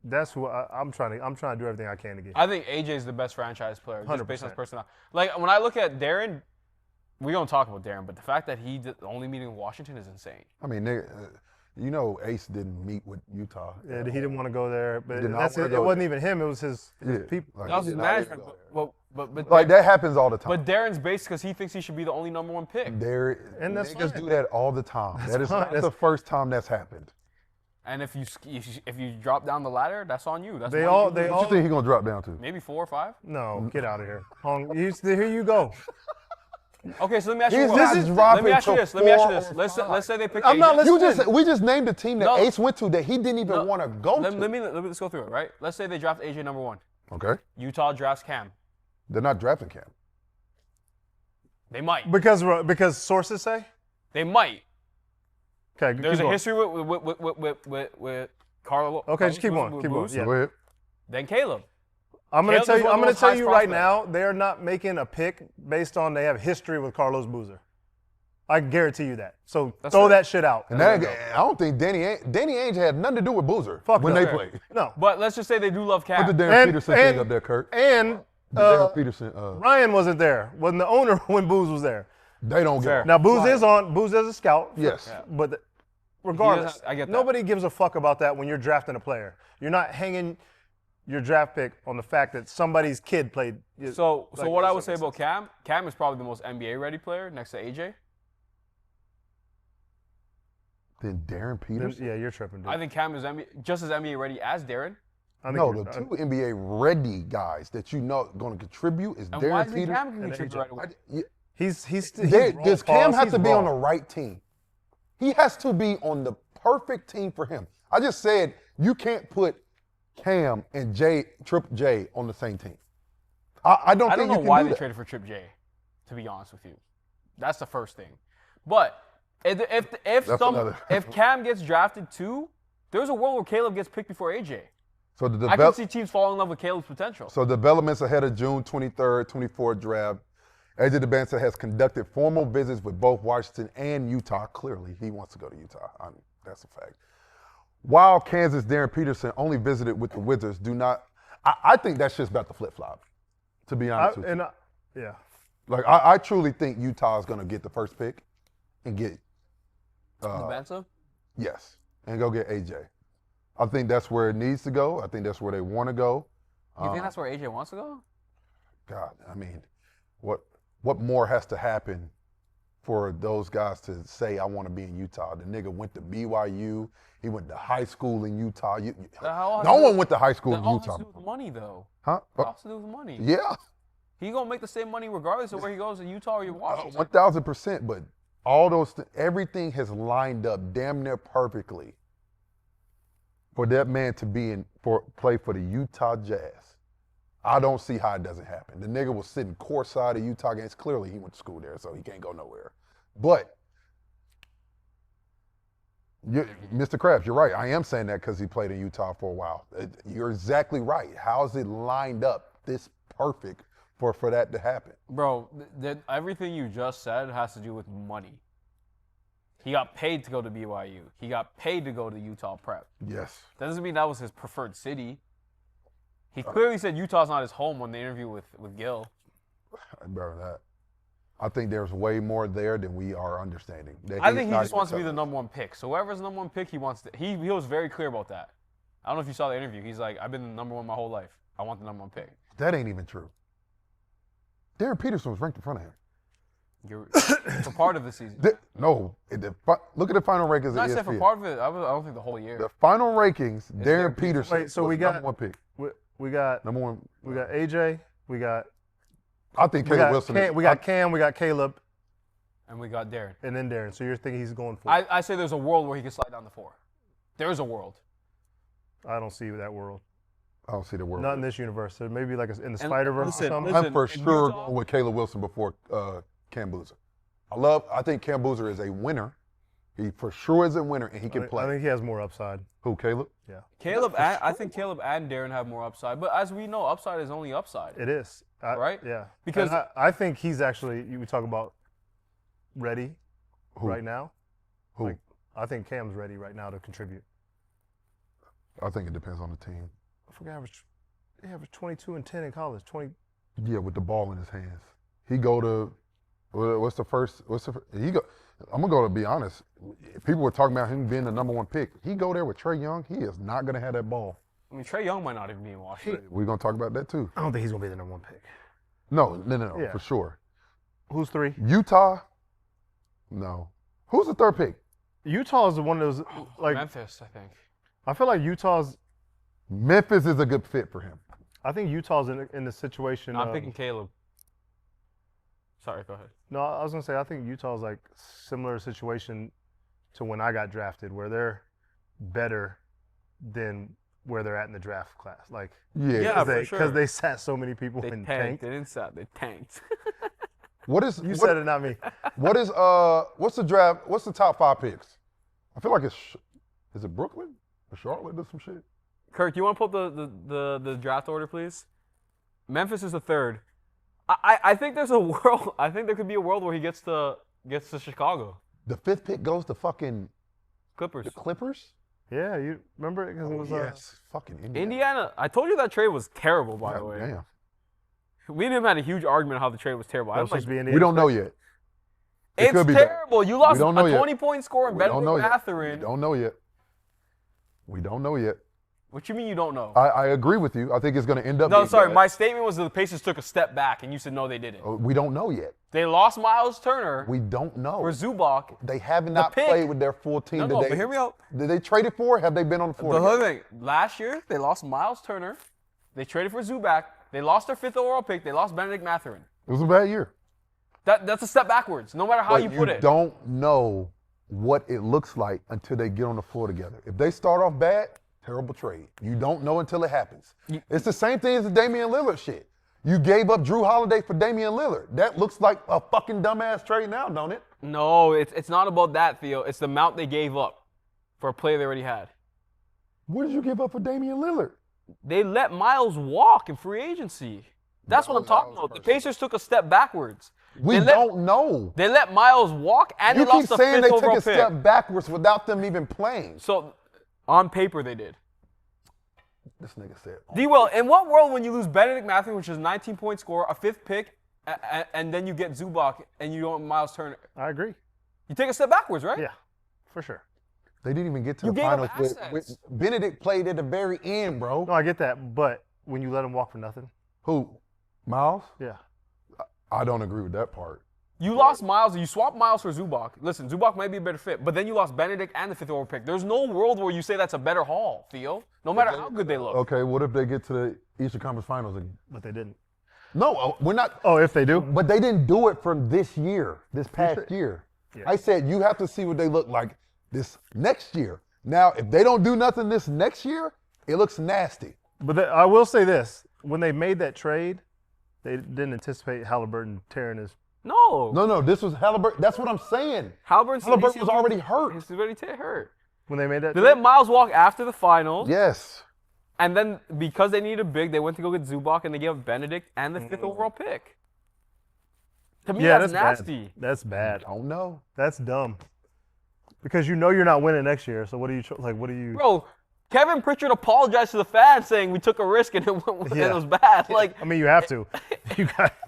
that's who I'm trying to do everything I can to get. I think AJ is the best franchise player, just based on his 100%. personality. Like when I look at Darren, we don't talk about Darren, but the fact that he did the only meeting in Washington is insane. I mean, Ace didn't meet with Utah. Yeah, he didn't want to go there, but did not that's wanna it. go It wasn't there. even him. It was his people. Like, That was he his did not management, go there. but Like that happens all the time. But Darren's based because he thinks he should be the only number 1 pick. And that's niggas fine. do that all the time. That is fine. not That's- the first time that's happened. And if you drop down the ladder, that's on you. That's They one all- you they lose. What you think he gonna drop down to? Maybe 4 or 5. No, get out of here. Here you go. Okay, so let me ask you He's one. not Let me dropping ask you to this. Let me ask you 4 this. or Let's 5. say they pick I'm not AJ. listening. We just named the team that No. Ace went to that he didn't even want to go to. Let me let's go through it, right? Let's say they draft AJ number 1. Okay. Utah drafts Cam. They're not drafting Cam. They might. Because sources say? They might. Okay, There's keep a going. history with Carlo. Okay, just keep going. Keep going. Booz. Yeah. Go ahead. Then Caleb. I'm gonna Caleb's tell you. one of I'm gonna those tell high you right prospects. now. They are not making a pick based on they have history with Carlos Boozer. I guarantee you that. So throw that shit out. And that, I don't think Danny Ainge had nothing to do with Boozer Fuck when no. they Fair. played. No. But let's just say they do love Cam. Put the Darryn Peterson thing up there, Kurt. And Darryn Peterson. Ryan wasn't there. Wasn't the owner when Booz was there. They don't get Now Booz is on. Booz is a scout. Yes. But regardless, I get that. nobody gives a fuck about that when you're drafting a player. You're not hanging your draft pick on the fact that somebody's kid played. So like, what I would say makes about Cam is probably the most NBA ready player next to AJ. Then Darryn Peterson. Yeah, you're tripping, dude. I think Cam is just as NBA ready as Darren. No, the two NBA ready guys that you know going to contribute is And why Darryn does Peterson. Cam contribute right away? He's Does Cam have to be on the the right team? He has to be on the perfect team for him. I just said you can't put Cam and Triple J on the same team. I don't I think don't know you can why do they that. traded for Trip J, to be honest with you. That's the first thing. But if Cam gets drafted too, there's a world where Caleb gets picked before AJ. So the I can see teams fall in love with Caleb's potential. So developments ahead of June 23rd, 24th draft. AJ Dybantsa has conducted formal visits with both Washington and Utah. Clearly, he wants to go to Utah. That's a fact. While Kansas' Darryn Peterson only visited with the Wizards, I think that's just about to flip-flop, to be honest with you. Yeah. Like, I truly think Utah is going to get the first pick and get Dybantsa? Yes, and go get AJ. I think that's where it needs to go. I think that's where they want to go. You think that's where AJ wants to go? God, I mean, what more has to happen for those guys to say, I want to be in Utah? The nigga went to BYU. He went to high school in Utah. No one went to high school in That all Utah. has to do with money, though. Huh? That has to do with money. Yeah, He gonna make the same money regardless of where he goes in Utah or Washington. 1,000%. But all those, everything has lined up damn near perfectly for that man to play for the Utah Jazz. I don't see how it doesn't happen. The nigga was sitting courtside of Utah games. Clearly, he went to school there, so he can't go nowhere. But, Mr. Krabs, you're right. I am saying that because he played in Utah for a while. You're exactly right. How is it lined up this perfect for that to happen? Bro, everything you just said has to do with money. He got paid to go to BYU. He got paid to go to Utah Prep. Yes. That doesn't mean that was his preferred city. He clearly said Utah's not his home when they interview with Gil. Better than that. I think there's way more there than we are understanding. I think he just wants to be the number one pick. So whoever's the number one pick, he wants to. He was very clear about that. I don't know if you saw the interview. He's like, I've been the number one my whole life. I want the number one pick. That ain't even true. Darryn Peterson was ranked in front of him. For part of the season. Look at the final rankings. I said for part of it. I don't think the whole year. The final rankings, Darryn Peterson. Wait, so we got number one pick. We got Number one. We got AJ. We got. I think Caleb Wilson. We got Cam. We got Caleb. And we got Darren. And then Darren. So you're thinking he's going for? I say there's a world where he can slide down to 4. There's a world. I don't see that world. I don't see the world. Not in this universe. So maybe like in the Spider-Verse or something. I'm for sure going with Caleb Wilson before Cam Boozer. I think Cam Boozer is a winner. He for sure is a winner, and he can play. I think he has more upside. Who, Caleb? Yeah. I think Caleb and Darren have more upside. But as we know, upside is only upside. It is. Right? Yeah. Because I think he's actually, we talk about ready right now. Who? Like, I think Cam's ready right now to contribute. I think it depends on the team. I forgot he averaged 22 and 10 in college. 20. Yeah, with the ball in his hands. He go to, I'm going to be honest. If people were talking about him being the number one pick, he go there with Trae Young, he is not going to have that ball. I mean, Trae Young might not even be in Washington. We're going to talk about that too. I don't think he's going to be the number one pick. No, Yeah. for sure. Who's 3? Utah? No. Who's the 3rd pick? Utah is one of those, like, Memphis, I think. I feel like Memphis is a good fit for him. I think Utah's in the situation. I'm picking Caleb. Sorry, go ahead. No, I was gonna say I think Utah's like similar situation to when I got drafted, where they're better than where they're at in the draft class. Like, Yeah, for sure. Because they sat so many people They and tanked. tanked. They didn't sat. They tanked. You said it, not me. What's the draft? What's the top 5 picks? I feel like is it Brooklyn or Charlotte or some shit? Kirk, you want to pull up the draft order, please? Memphis is the 3rd. I think there's a world. I think there could be a world where he gets to Chicago. The 5th pick goes to fucking Clippers. the Clippers. Yeah, you remember it because it was Yes, fucking Indiana. Indiana. I told you that trade was terrible, by the way. Damn. We and him had a huge argument on how the trade was terrible. I was like, We don't know yet. It it's could be bad. terrible. You lost a don't know yet. 20-point score in We don't know Benedict yet. Mathurin. We don't know yet. We don't know yet. What you mean you don't know? I agree with you. I think it's going to end up. No, being sorry. bad. My statement was that the Pacers took a step back, and you said no, they didn't. We don't know yet. They lost Miles Turner We don't know. for Zubac. They have not pick- played with their full team No, today. but hear me out. Did they trade it for? Have they been on the floor? The together? other thing, last year they lost Miles Turner. They traded for Zubac. They lost their 5th overall pick. They lost Benedict Mathurin. It was a bad year. That's a step backwards, no matter how But you put it. You don't know what it looks like until they get on the floor together. If they start off bad, terrible trade. You don't know until it happens. It's the same thing as the Damian Lillard shit. You gave up Drew Holiday for Damian Lillard. That looks like a fucking dumbass trade now, don't it? No, it's not about that, Theo. It's the amount they gave up for a player they already had. What did you give up for Damian Lillard? They let Miles walk in free agency. That's what I'm talking about. The Pacers took a step backwards. We don't know. They let Miles walk, and You they keep lost the saying 5th they took overall a pick. step backwards without them even playing. So, on paper, they did. This nigga said. D-Well, in what world when you lose Benedict Mathurin, which is a 19-point score, a 5th pick, and then you get Zubac and you don't Miles Turner? I agree. You take a step backwards, right? Yeah, for sure. They didn't even get to You the gave finals. up With assets. Benedict played at the very end, bro. No, I get that, but when you let him walk for nothing, Who? Miles? yeah. I don't agree with that part. You lost Miles, you swapped Miles for Zubac. Listen, Zubac might be a better fit, but then you lost Benedict and the 5th overall pick. There's no world where you say that's a better haul, Theo, no matter how good they look. Okay, what if they get to the Eastern Conference Finals again? But they didn't. No, we're not. Oh, if they do? But they didn't do it from this year, this past year. Yeah. I said you have to see what they look like this next year. Now, if they don't do nothing this next year, it looks nasty. But I will say this. When they made that trade, they didn't anticipate Halliburton tearing his. No, this was Halliburton. That's what I'm saying. Halliburton was already hurt. He's already hurt. When they made that They trade? let Miles walk after the finals. Yes. And then because they needed a big, they went to go get Zubac and they gave up Benedict and the 5th overall pick. To me, that's nasty. Bad. That's bad. I don't know. That's dumb. Because you know you're not winning next year. So what do you Bro, Kevin Pritchard apologized to the fans saying we took a risk and it was bad. Like, I mean, you have to.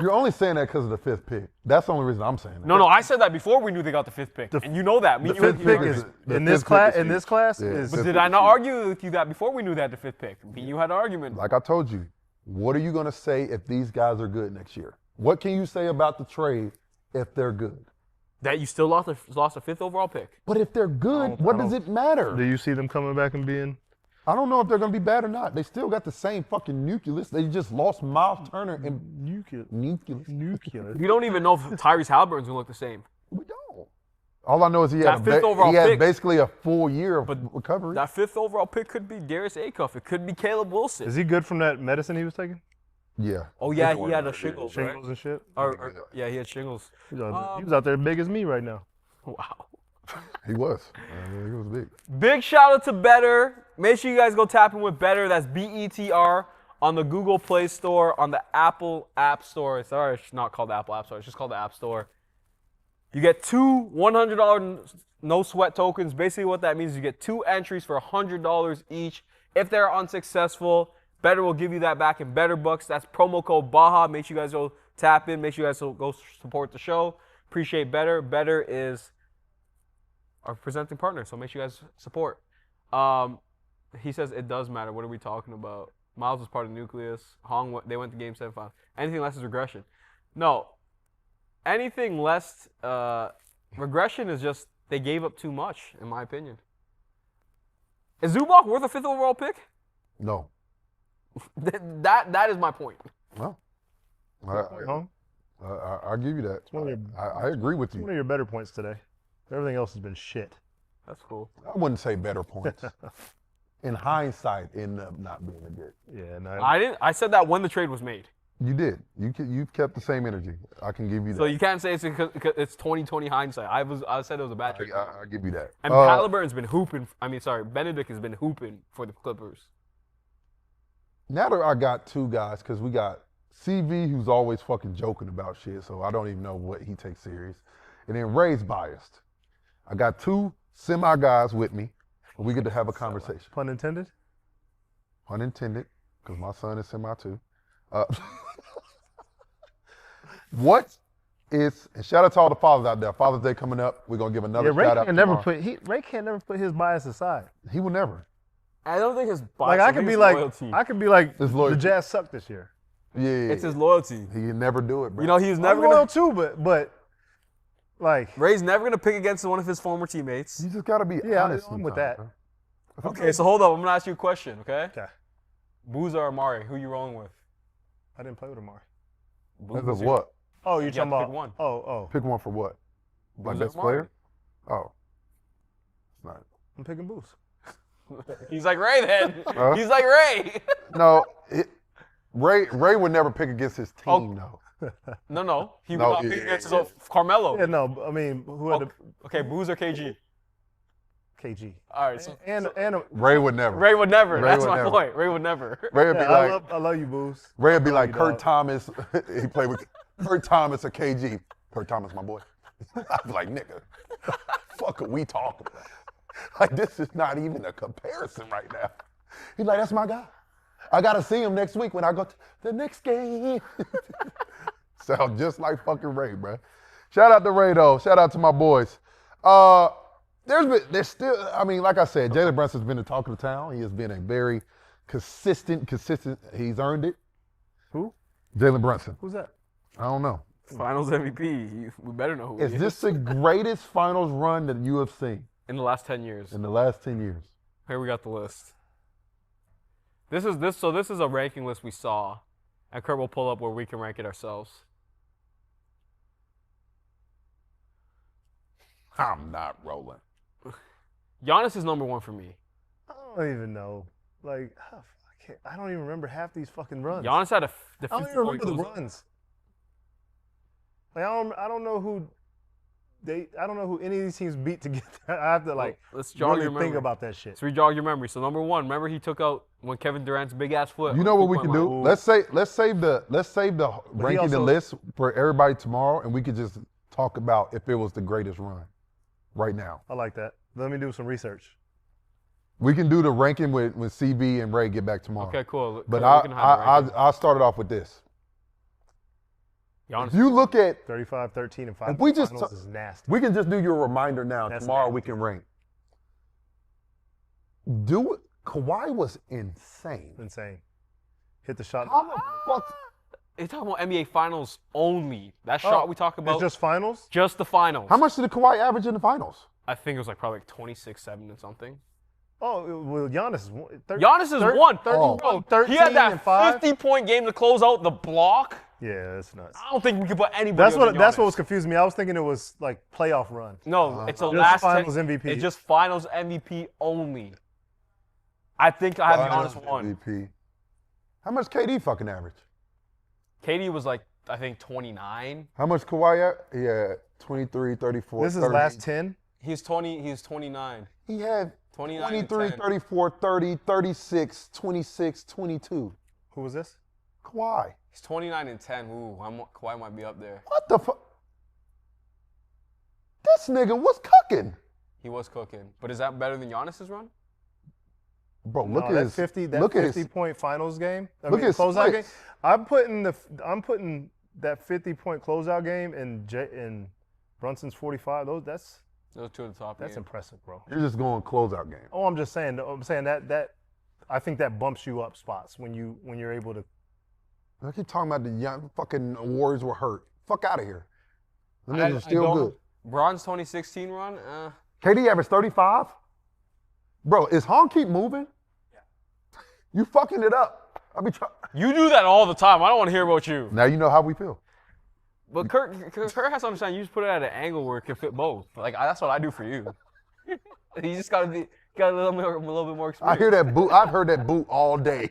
You're only saying that because of the 5th pick. That's the only reason I'm saying that. no, I said that before we knew they got the 5th pick, and you know that. The fifth pick is in this class. In this class, is. But did I not argue with you that before we knew they had the 5th pick? Me and you had an argument. Like I told you, what are you going to say if these guys are good next year? What can you say about the trade if they're good? That you still lost a 5th overall pick. But if they're good, what does it matter? Do you see them coming back and being? I don't know if they're going to be bad or not. They still got the same fucking nucleus. They just lost Miles Turner and nucleus. You don't even know if Tyrese Halliburton's going to look the same. We don't. All I know is he That had, fifth overall he had pick- basically a full year of recovery. That 5th overall pick could be Darius Acuff. It could be Caleb Wilson. Is he good from that medicine he was taking? Yeah. Oh, yeah, he had a shingles, right? Shingles and shit. Yeah, he had shingles. He was out there big as me right now. Wow. He was. I mean, he was big. Big shout out to Better. Make sure you guys go tap in with Better. That's BETR on the Google Play Store, on the Apple App Store. Sorry, it's not called the Apple App Store. It's just called the App Store. You get 2 $100 no sweat tokens. Basically what that means is you get 2 entries for $100 each. If they're unsuccessful, Better will give you that back in Better Bucks. That's promo code BAHA. Make sure you guys go tap in. Make sure you guys go support the show. Appreciate Better. Better is our presenting partner, so make sure you guys support. He says it does matter. What are we talking about? Miles was part of the nucleus. They went to Game 7 final. Anything less is regression. No. Anything less, regression is just they gave up too much, in my opinion. Is Zubac worth a 5th overall pick? No. That is my point. Well, I'll give you that. I agree with One you. of your better points today. Everything else has been shit. That's cool. I wouldn't say better points. In hindsight, end up not being a good. Yeah, no. I didn't. I said that when the trade was made. You did. You kept the same energy. I can give you that. So you can't say it's because it's 2020 hindsight. I said it was a bad trade. I'll give you that. And Halliburton's been hooping. Benedict has been hooping for the Clippers. Now that I got two guys, because we got CV, who's always fucking joking about shit, so I don't even know what he takes serious. And then Ray's biased. I got two semi-guys with me, and we get to have a conversation. Pun intended? Pun intended, because my son is semi too. What is, and shout out to all the fathers out there. Father's Day coming up. We're going to give another shout out. Ray can't never put his bias aside. He will never. I don't think his Like bias. I could be like His the loyalty. Jazz sucked this year. Yeah. It's his loyalty. He can never do it, bro. You know, he's I'm never loyal gonna. too, but like Ray's never gonna pick against one of his former teammates. You just got to be Yeah, honest. I'm with sometimes, that. bro. Okay, so hold up. I'm gonna ask you a question. Okay. Okay. Boozer or Amari? Who you rolling with? I didn't play with Amari. As of what? Oh, you're You talking have to about pick one. Oh, Pick one for what? My Boozer best or Amari? player? Oh. It's not. I'm picking Booze. He's like Ray then. Huh? He's like Ray. No, Ray would never pick against his team, though. No. He would No, not yeah, pick against yeah. his Carmelo. Yeah, no, I mean who had Okay, Boozer or KG? the KG. All right. So And Ray would never. Ray would never. Ray That's would my never. point. Ray would never. Ray would be yeah, like, I love you, Booze. Ray would be I like love Kurt you, dog. Thomas. He played with Kurt Thomas or KG. Kurt Thomas, my boy. I'd be like, nigga, fuck are we talking about? Like, this is not even a comparison right now. He's like, that's my guy. I got to see him next week when I go to the next game. Sound just like fucking Ray, bro. Shout out to Ray, though. Shout out to my boys. There's still, I mean, like I said, Jalen Brunson's been the talk of the town. He has been a very consistent, he's earned it. Who? Jalen Brunson. Who's that? I don't know. Finals MVP. We better know who Is he this the greatest finals run that you have seen in the last 10 years. in the last 10 years? Here we got the list. This is a ranking list we saw, and Kurt will pull up where we can rank it ourselves. I'm not rolling. Giannis is number one for me. I don't even know. Like I don't even remember half these fucking runs. Giannis had the I don't 50 even remember the point runs. Like I don't know who any of these teams beat to get that. I have to like let's jog really your memory. think about that shit. Let's re-jog your memory. So number one, remember he took out when Kevin Durant's big ass foot. You know what we can do? Let's save the ranking the list for everybody tomorrow, and we could just talk about if it was the greatest run right now. I like that. Let me do some research. We can do the ranking when CB and Ray get back tomorrow. Okay, cool. But Cool, we can have the ranking. I started off with this. Giannis. If you look at, 35, 13, and 5. if we just, Finals is nasty. we can just do your reminder now. That's Tomorrow nasty. we can rank. Do it. Kawhi was insane. Insane. Hit the shot. How the fuck? You're talking about NBA Finals only. That shot we talk about. It's just finals? Just the finals. How much did Kawhi average in the finals? I think it was like probably like 26, 7 and something. Oh, well, Giannis is one. Giannis is one. 31, Oh. 13, He had that and 5. 50-point game to close out the block. Yeah, that's nuts. I don't think we could put anybody. That's over what Giannis. was confusing me. I was thinking it was like playoff run. No, it's a Just last finals 10 MVP. It's just finals MVP only. I think I have Finals Giannis one. MVP. How much KD fucking average? KD was like, I think 29. How much Kawhi? He had 23, 34, This is 30. last 10. He's 20. He's 29. He had 29 and 23, 10. 34, 30, 36, 26, 22. Who was this? Kawhi. He's 29 and 10. Ooh, Kawhi might be up there. What the fuck? This nigga was cooking. He was cooking. But is that better than Giannis's run? Bro, look No, at that his 50. That look at 50-point finals game. Look at his closeout game. splits. I'm putting that 50-point closeout game in Brunson's 45. Those two at the top. That's yeah. impressive, bro. You're just going closeout game. Oh, I'm just saying. I'm saying that I think that bumps you up spots when you're able to. I keep talking about the young fucking Warriors were hurt. Fuck out of here. Them I niggas are still don't- good. Bron's 2016 run? KD averaged 35. Bro, is Hong keep moving? Yeah. You fucking it up. I be trying. You do that all the time. I don't want to hear about you. Now you know how we feel. But Kurt has to understand. You just put it at an angle where it can fit both. Like that's what I do for you. You just got a little bit more experience. I hear that boot. I've heard that boot all day.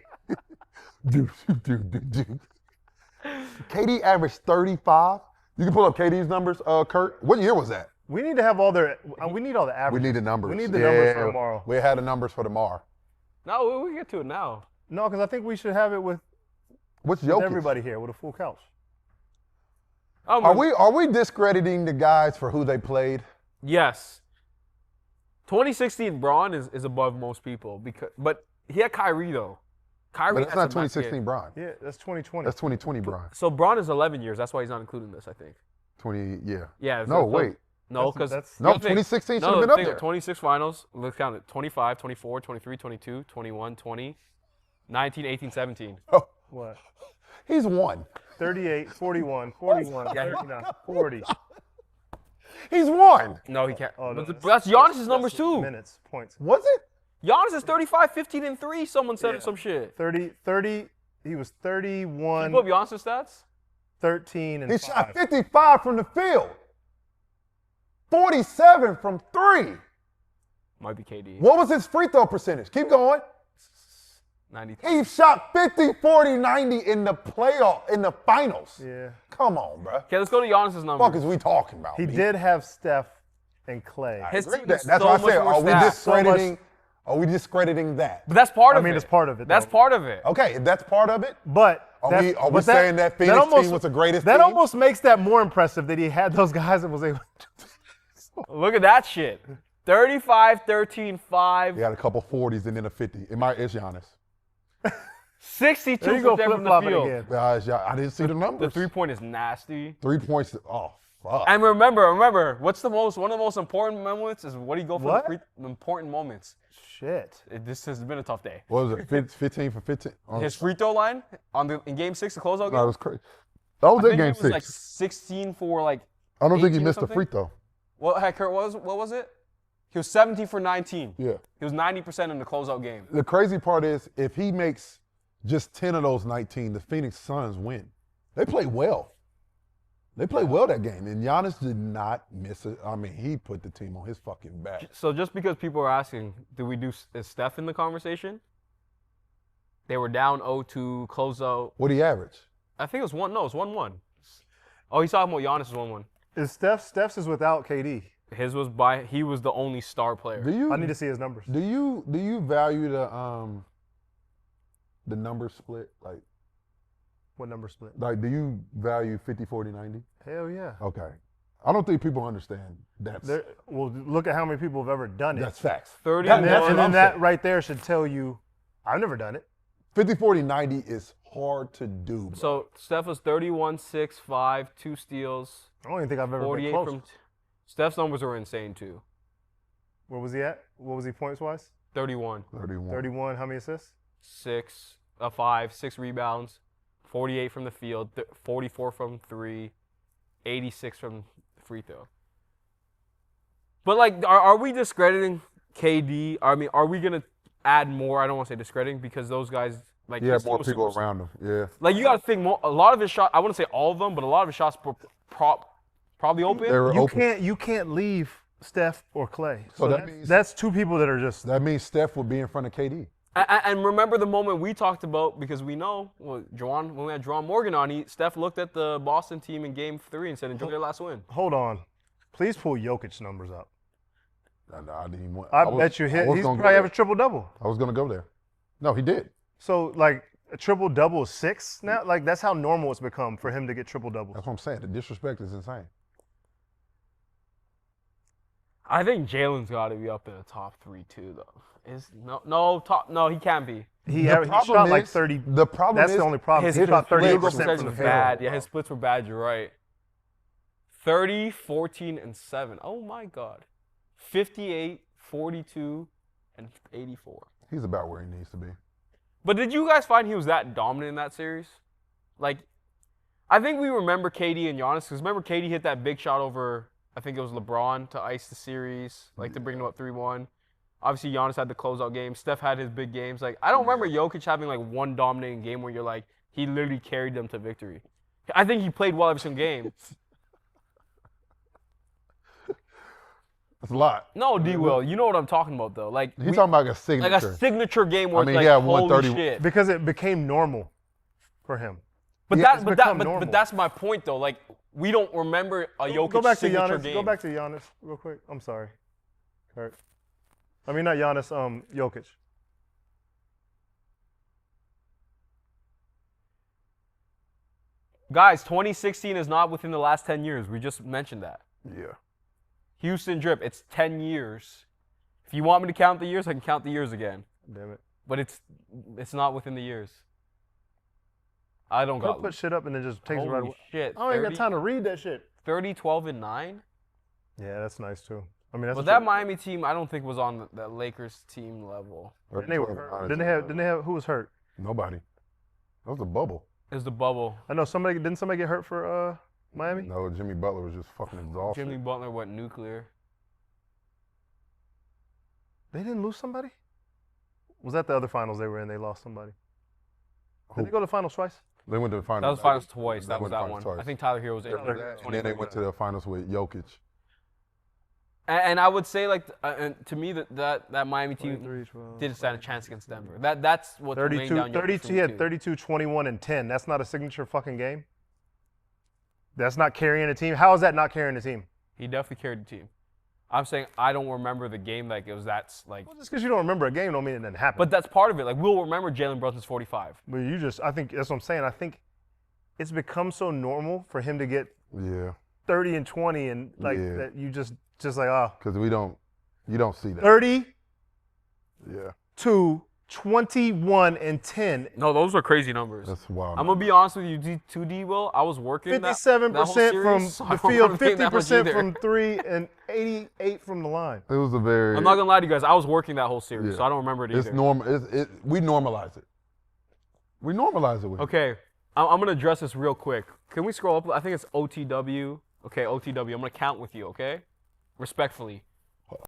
KD averaged 35. You can pull up KD's numbers, Kurt. What year was that? We need to have all their. We need all the averages. We need the numbers. We need the numbers for tomorrow. We had the numbers for tomorrow. No, we get to it now. No, because I think we should have it with everybody here with a full couch. Are we discrediting the guys for who they played? Yes. 2016 Braun is above most people but he had Kyrie though. But that's not 2016 Braun. Yeah, that's 2020. That's 2020 Braun. So Braun is 11 years. That's why he's not including this, I think. 20, yeah. Yeah. No, wait. No, because 2016 should have been up there. 26 finals. Let's count it. 25, 24, 23, 22, 21, 20, 19, 18, 17. Oh, What? he's won. 38, 41, 41, 39, 40. He's won. No, he can't. Oh, no, but that's Giannis' numbers too. Minutes, points. Was it? Giannis is 35, 15, and 3. Someone said some shit. 30, he was 31, Can you pull up Giannis' stats? 13, and He 5. shot 55 from the field. 47 from 3. Might be KD. What was his free throw percentage? Keep going. 93. He shot 50, 40, 90 in the finals. Yeah. Come on, bro. Okay, let's go to Giannis' What the numbers. fuck is we talking about? He B? did have Steph and Clay. His Agree team with is that. That's so why I much said, more are we stats. discrediting? Are we discrediting that? But that's part of it. I mean, it's part of it, That's though. part of it. Okay, if that's part of it. But Are we saying that Phoenix team was the greatest That team? almost makes that more impressive that he had those guys and was able to. Look at that shit. 35, 13, 5. He had a couple 40s and then a 50. It's Giannis. 62 There you go, from the flip-flopping field. again. I didn't see the numbers. The 3-point is nasty. 3 points. Oh, fuck. And remember, one of the most important moments is what do you go for What? the important moments. Shit. This has been a tough day. What was it? 15 for 15? His free throw line in game 6, the closeout game. No, it was crazy. That was I in think game it was 6. like 16 for like. I don't think he 18 or missed a something. free throw. What was it? He was 17 for 19. Yeah. He was 90% in the closeout game. The crazy part is if he makes just 10 of those 19, the Phoenix Suns win. They played well. They played well that game. And Giannis did not miss it. I mean, he put the team on his fucking back. So just because people are asking, is Steph in the conversation? They were down 0-2, closeout. What did he average? I think it was 1. No, it's 1-1. Oh, he's talking about Giannis is 1-1. Is Steph's is without KD. He was the only star player. I need to see his numbers. Do you value the number split? What number split? Like, do you value 50, 40, 90? Hell yeah. Okay. I don't think people understand that. Well, look at how many people have ever done it. That's facts. 30 That- and that's what then I'm that saying. right there should tell you, I've never done it. 50, 40, 90 is hard to do. Bro. So Steph was 31, 6, 5, 2 steals, I don't even think I've ever been 48 close. from. Steph's numbers were insane too. Where was he at? What was he points-wise? 31, 31. 31. How many assists? 5, 6 rebounds, 48 from the field, 44 from 3, 86 from free throw. But like, are we discrediting KD? I mean, are we gonna add more? I don't want to say discrediting because those guys like Yeah, his more team was people super- around him. Yeah. Like you got to think more. A lot of his shots. I wouldn't say all of them, but a lot of his shots were probably open. They were open. You can't leave Steph or Clay. So that that's, means- that's two people that are just. That means Steph would be in front of KD. And remember the moment we talked about because we know when we had Juwan Morgan on, Steph looked at the Boston team in Game 3 and said, "Enjoy your last win." Hold on. Please pull Jokic's numbers up. No, I didn't even want. I was- bet you I he's was gonna probably go have a there. triple-double. I was gonna go there. No, he did. So, like, a triple-double is 6 now? Like, that's how normal it's become for him to get triple-doubles. That's what I'm saying. The disrespect is insane. I think Jalen's got to be up in the top 3 too, though. No, he can't be. He problem shot like is- 30. The problem That's is the only problem. His He shot field goal 38% percentage from the was field. bad. Yeah, his splits were bad. You're right. 30, 14, and 7. Oh my God. 58, 42, and 84. he's about where he needs to be. But did you guys find he was that dominant in that series? Like, I think we remember KD and Giannis because remember KD hit that big shot over, I think it was LeBron to ice the series, like to bring them up 3-1. Obviously, Giannis had the closeout game. Steph had his big games. Like, I don't remember Jokic having like one dominating game where you're like, he literally carried them to victory. I think he played well every single game. That's a lot. No, D-Will, you know what I'm talking about, though. Like He's talking about a signature. like a signature game where I mean, it's he like, had holy 130 shit. Because it became normal for him. But Yeah, but that's my point, though. Like, we don't remember a Jokic Go back to signature Giannis. game. Go back to Giannis real quick. I'm sorry, Kurt. I mean, not Giannis. Jokic. Guys, 2016 is not within the last 10 years. We just mentioned that. Yeah. Houston drip, it's 10 years. If you want me to count the years, I can count the years again. Damn it. But it's not within the years. I don't Kurt got put shit up and then just takes it right holy away. shit. I don't even 30 got time to read that shit. 30, 12, and 9? Yeah, that's nice too. I mean, that's But what that you- Miami team, I don't think was on that Lakers team level. And they were hurt. Didn't they have who was hurt? Nobody. That was a bubble. It was the bubble. I know didn't somebody get hurt for Miami? No, Jimmy Butler was just fucking exhausted. Jimmy Butler went nuclear. They didn't lose somebody? Was that the other finals they were in? They lost somebody. Did they go to the finals twice? They went to the finals. That was finals twice. They That was went to that finals one. twice. I think Tyler Hero was in. And then they went to the finals with Jokic. And I would say, like, and to me, that Miami team 23, 12, didn't stand a chance against Denver. That's what's weighing 32, down your 32, he had 32, 21, and 10. That's not a signature fucking game. That's not carrying a team. How is that not carrying a team? He definitely carried the team. I'm saying I don't remember the game like it was that like. Well, just because you don't remember a game don't mean it didn't happen. But that's part of it. Like we'll remember Jalen Brunson's 45. But I think that's what I'm saying. I think it's become so normal for him to get Yeah. 30 and 20 and like Yeah. that you just like, oh. Because you don't see that. 30 Yeah. to 21 and 10. No, those are crazy numbers. That's wild. I'm gonna be honest with you, D2D Will. I was working 57% from so the I don't field, think that much 50% either. from 3, and 88 from the line. It was a very. I'm not gonna lie to you guys. I was working that whole series, Yeah. so I don't remember it either. It's normal. We normalize it. We normalize it with. Okay, I'm gonna address this real quick. Can we scroll up? I think it's OTW. Okay, OTW. I'm gonna count with you. Okay, respectfully.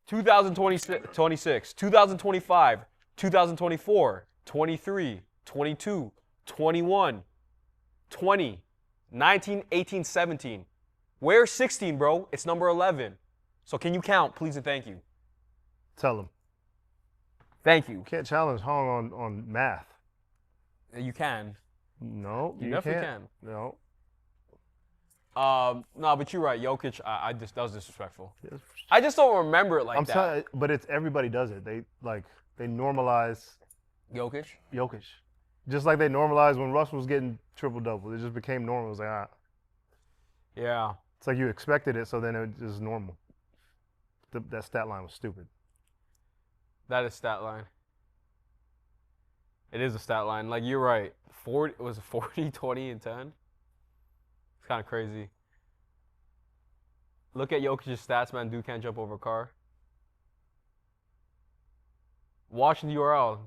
2026, 2025, 2024, 23, 22, 21, 20, 19, 18, 17. Where's 16, bro? It's number 11. So can you count, please and thank you? Tell him. Thank you. Can't challenge Hong on math. You can. No, You you definitely can't. No. No, but you're right. Jokic, that was disrespectful. I just don't remember it like I'm that. telling, but it's everybody does it. They normalize Jokic? Jokic, just like they normalized when Russ was getting triple double. It just became normal. It was like Yeah. it's like you expected it, so then it was normal. That stat line was stupid. That is stat line. It is a stat line. Like, you're right. 40, was it 40, 20, and 10? It's kind of crazy. Look at Jokic's stats, man. Dude can't jump over a car. Watching the URL.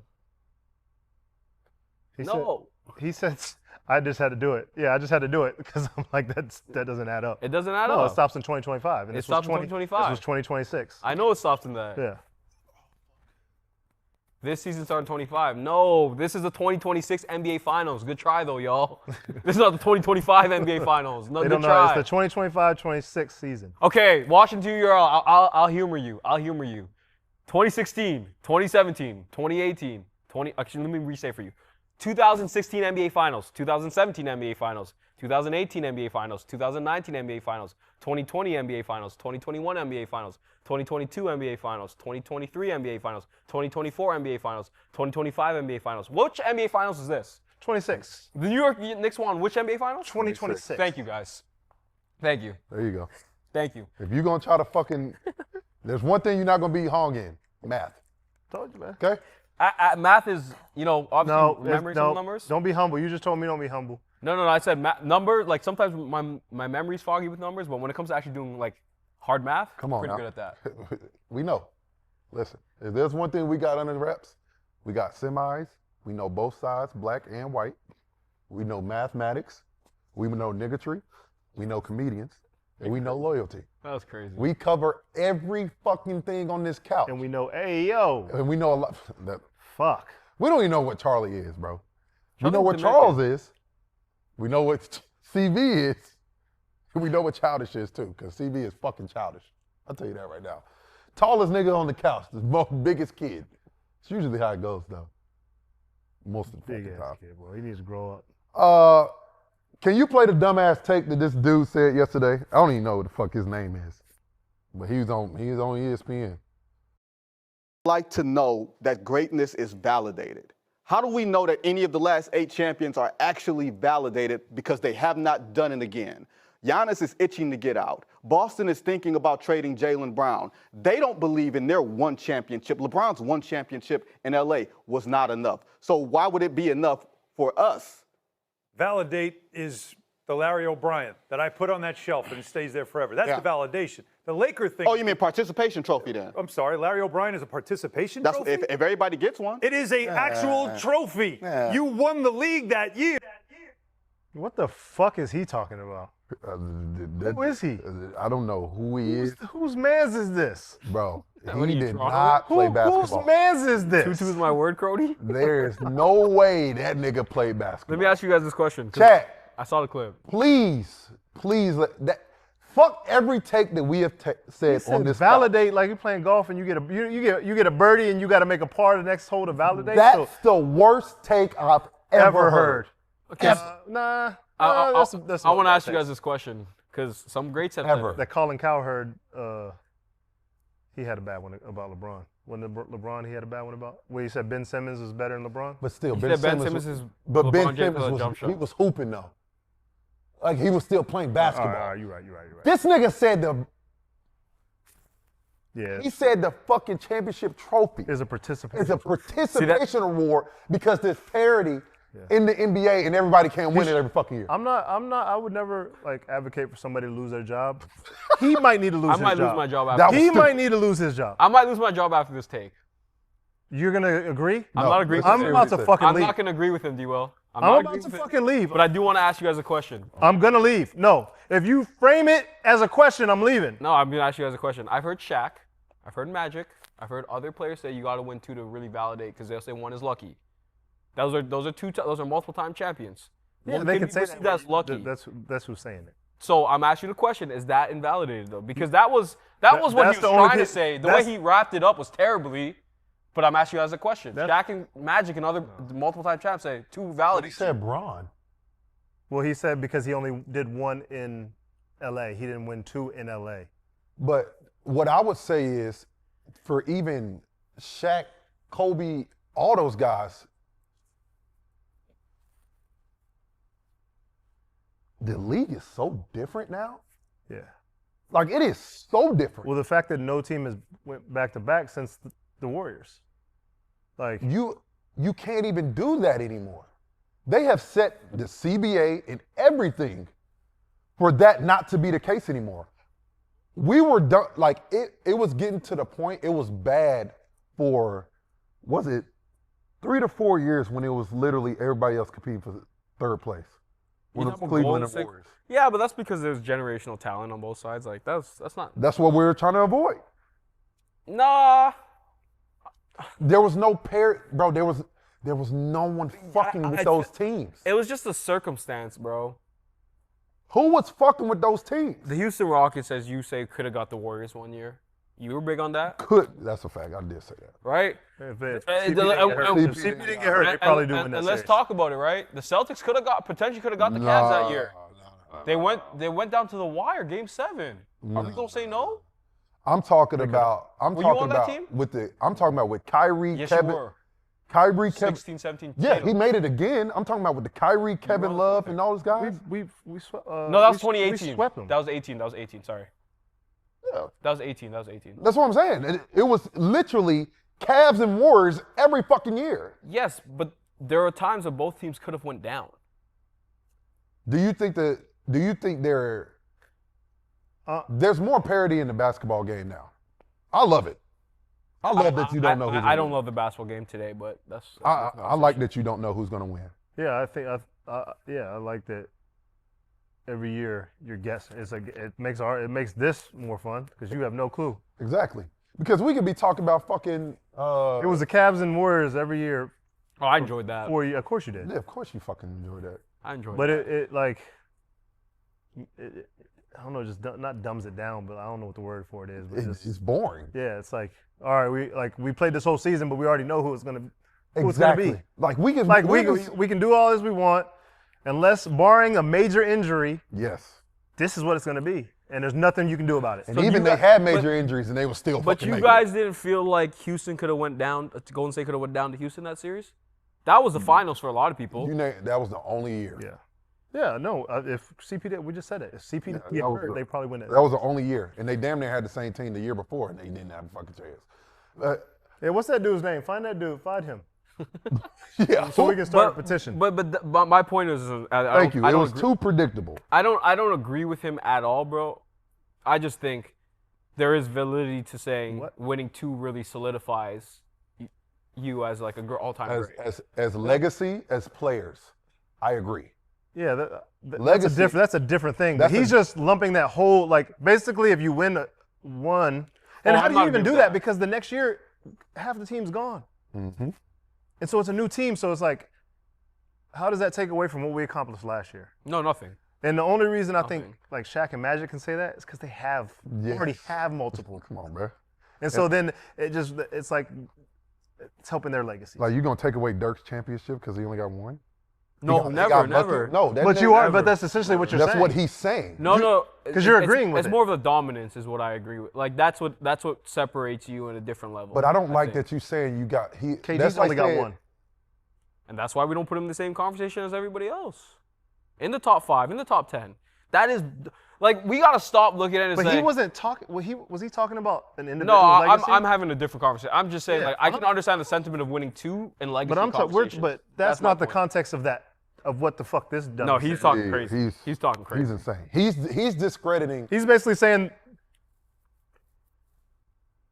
He said, I just had to do it. Yeah, I just had to do it because I'm like, that doesn't add up. It doesn't add No, up. it stops in 2025. And It this was stops in 2025. This was 2026. I know it stops in that. Yeah. This season started in 25. No, this is the 2026 NBA Finals. Good try, though, y'all. This is not the 2025 NBA Finals. No, They good don't know. try. It's the 2025-26 season. Okay, Washington URL. I'll humor you. 2016, 2017, 2018, actually, let me restate for you. 2016 NBA Finals, 2017 NBA Finals, 2018 NBA Finals, 2019 NBA Finals, 2020 NBA Finals, 2021 NBA Finals, 2022 NBA Finals, 2023 NBA Finals, 2024 NBA Finals, 2025 NBA Finals. Which NBA Finals is this? 26. The New York Knicks won which NBA Finals? 2026. Thank you, guys. Thank you. There you go. Thank you. If you're gonna try to fucking, there's one thing you're not gonna beat Hong in: math. Told you, man. Okay. Math is, obviously remembering some numbers. Don't be humble. You just told me don't be humble. No. I said number. Like sometimes my memory's foggy with numbers, but when it comes to actually doing like hard math, Come on, pretty now. good at that. We know. Listen, if there's one thing we got under the reps, we got semis. We know both sides, black and white. We know mathematics. We know niggatry. We know comedians. And we know loyalty. That was crazy. We cover every fucking thing on this couch. And we know, hey, yo. And we know a lot. Fuck. We don't even know what Charlie is, bro. We Charlie's know what Dominican. Charles is. We know what CV is, we know what childish is too, because CV is fucking childish. I'll tell you that right now. Tallest nigga on the couch, the biggest kid. It's usually how it goes though. Most of the Big fucking ass time. kid, bro. He needs to grow up. Can you play the dumbass take that this dude said yesterday? I don't even know what the fuck his name is, but he was on ESPN. Like to know that greatness is validated. How do we know that any of the last 8 champions are actually validated because they have not done it again? Giannis is itching to get out. Boston is thinking about trading Jaylen Brown. They don't believe in their one championship. LeBron's one championship in LA was not enough. So why would it be enough for us? Validate is the Larry O'Brien that I put on that shelf and it stays there forever. That's the validation. The Laker thing. Oh, you mean participation trophy then? I'm sorry, Larry O'Brien is a participation That's trophy? if everybody gets one. It is an actual trophy. You won the league that year. What the fuck is he talking about? Who is he? I don't know who he is, Whose mans is this? bro. What are He you, did Toronto? not play basketball. Whose mans is this? Tutu's my word, Crody. There's no way that nigga played basketball. Let me ask you guys this question. 'cause Chat, I saw the clip. please, fuck every take that we have said on this. Validate like you're playing golf and you get a birdie and you got to make a par the next hole to validate. That's the worst take I've ever heard. Okay. Nah. I that's want to ask you guys this question because some greats have said Ever. it. That Colin Cowherd, he had a bad one about LeBron. When LeBron, he had a bad one about where he said Ben Simmons is better than LeBron. But still, He Ben said Ben Simmons, Simmons is but LeBron Ben James Simmons with a jump shot. he was hooping though. Like he was still playing basketball. All right, you're right. This nigga said Yeah, he said the fucking championship trophy is a participant. is a participation award because there's parity in the NBA and everybody can't win it every fucking year. I'm not. I would never like advocate for somebody to lose their job. He might need to lose I his might job. lose my job That after. was He stupid. might need to lose his job. I might lose my job after this take. You're gonna agree? I'm No, not agreeing. listen I'm to about what to he said. fucking I'm leave. not gonna agree with him, D-Well. I'm not about agreeing to with him. fucking leave. But I do want to ask you guys a question. I'm gonna leave. No, if you frame it as a question, I'm leaving. No, I'm gonna ask you guys a question. I've heard Shaq, I've heard Magic, I've heard other players say you got to win 2 to really validate because they'll say 1 is lucky. Those are multiple time champions. Yeah, One they can can be say perceived that. as lucky. That's who's saying it. So I'm asking you the question: is that invalidated though? Because that was what he that's was the only trying to thing- say. The way he wrapped it up was terribly. But I'm asking you guys a question. Shaq and Magic and other multiple time champs say 2 But he validates. said Braun. Well, he said because he only did 1 in LA. He didn't win 2 in LA. But what I would say is, for even Shaq, Kobe, all those guys, the league is so different now. Yeah. Like it is so different. Well, the fact that no team has went back to back since the Warriors. Like You can't even do that anymore. They have set the CBA and everything for that not to be the case anymore. We were done, like it was getting to the point, it was bad for, was it 3 to 4 years when it was literally everybody else competing for third place. When it was Cleveland and Warriors. Yeah, but that's because there's generational talent on both sides. Like that's not. That's what we were trying to avoid. Nah. There was no pair, bro, there was no one fucking with those teams. It was just a circumstance, bro. Who was fucking with those teams? The Houston Rockets, as you say, could have got the Warriors one year. You were big on that, That's a fact. I did say that. right? if and- CP didn't get hurt, they probably do win that And let's series. talk about it, right? The Celtics potentially could have got the Cavs that year. They went down to the wire, Game 7. Are we gonna say no? I'm talking about. Were you on that team? I'm talking about with Kyrie, Yes, Kevin. you were. Kyrie, Kevin. 16, 17. Yeah, Tatum. he made it again. I'm talking about with the Kyrie, Kevin Love, and all those guys. We swept. No, that was we 2018. swept them. That was 18. That was 18. Sorry. Yeah. That was 18. That was 18. That's what I'm saying. It was literally Cavs and Warriors every fucking year. Yes, but there are times that both teams could have went down. Do you think there's more parity in the basketball game now? I love it. I love that you don't know who's I don't love the basketball game today, but that's I like that you don't know who's going to win. Yeah, I think I like that. Every year you're guessing. It's like it makes this more fun because you have no clue. Exactly. Because we could be talking about fucking. It was the Cavs and Warriors every year. Oh, I enjoyed that. 4 years. Of course you did. Yeah, of course you fucking enjoy that. I enjoyed But that. it like I don't know, just not dumbs it down, but I don't know what the word for it is. But It's boring. yeah, it's like, all right, we played this whole season, but we already know who it's gonna Exactly. be. Like we can, we can do all this we want, unless barring a major injury, yes. this is what it's gonna be, and there's nothing you can do about it. And even they had major injuries, and they were still. But you guys didn't feel like Houston could have went down. Golden State could have went down to Houston that series. That was the finals for a lot of people. That was the only year. Yeah. Yeah, no. If CP did, we just said it. If CP did, they probably win it. That was the only year, and they damn near had the same team the year before, and they didn't have a fucking chance. Yeah, what's that dude's name? Find that dude. Find him. Yeah. So we can start a petition. But my point is, Thank you. It was too predictable. I don't agree with him at all, bro. I just think there is validity to saying winning 2 really solidifies you as like a all-time great. As legacy, as players, I agree. Yeah, that's a different thing. But he's just lumping that whole, like, basically if you win one, and how do you even do that? Because the next year, half the team's gone. Mm-hmm. And so it's a new team, so it's like, how does that take away from what we accomplished last year? No, nothing. And the only reason I think like Shaq and Magic can say that is because they already have multiple. Come on, bro. And so then it's like, it's helping their legacy. Like, you going to take away Dirk's championship because he only got one? No, never. No, but that's essentially what you're saying. That's what he's saying. No, because you're agreeing with it. It's more of the dominance is what I agree with. Like that's what separates you in a different level. But I don't like that you saying you got KD's only got one, and that's why we don't put him in the same conversation as everybody else. In the top 5, in the top 10. That is like we gotta stop looking at it. But he wasn't talking. Was he talking about an individual legacy? I'm having a different conversation. I'm just saying like I can understand the sentiment of winning 2 in legacy conversations. But that's not the context of that. Of what the fuck this does. No, he's talking crazy. He's talking crazy. He's insane. He's discrediting. He's basically saying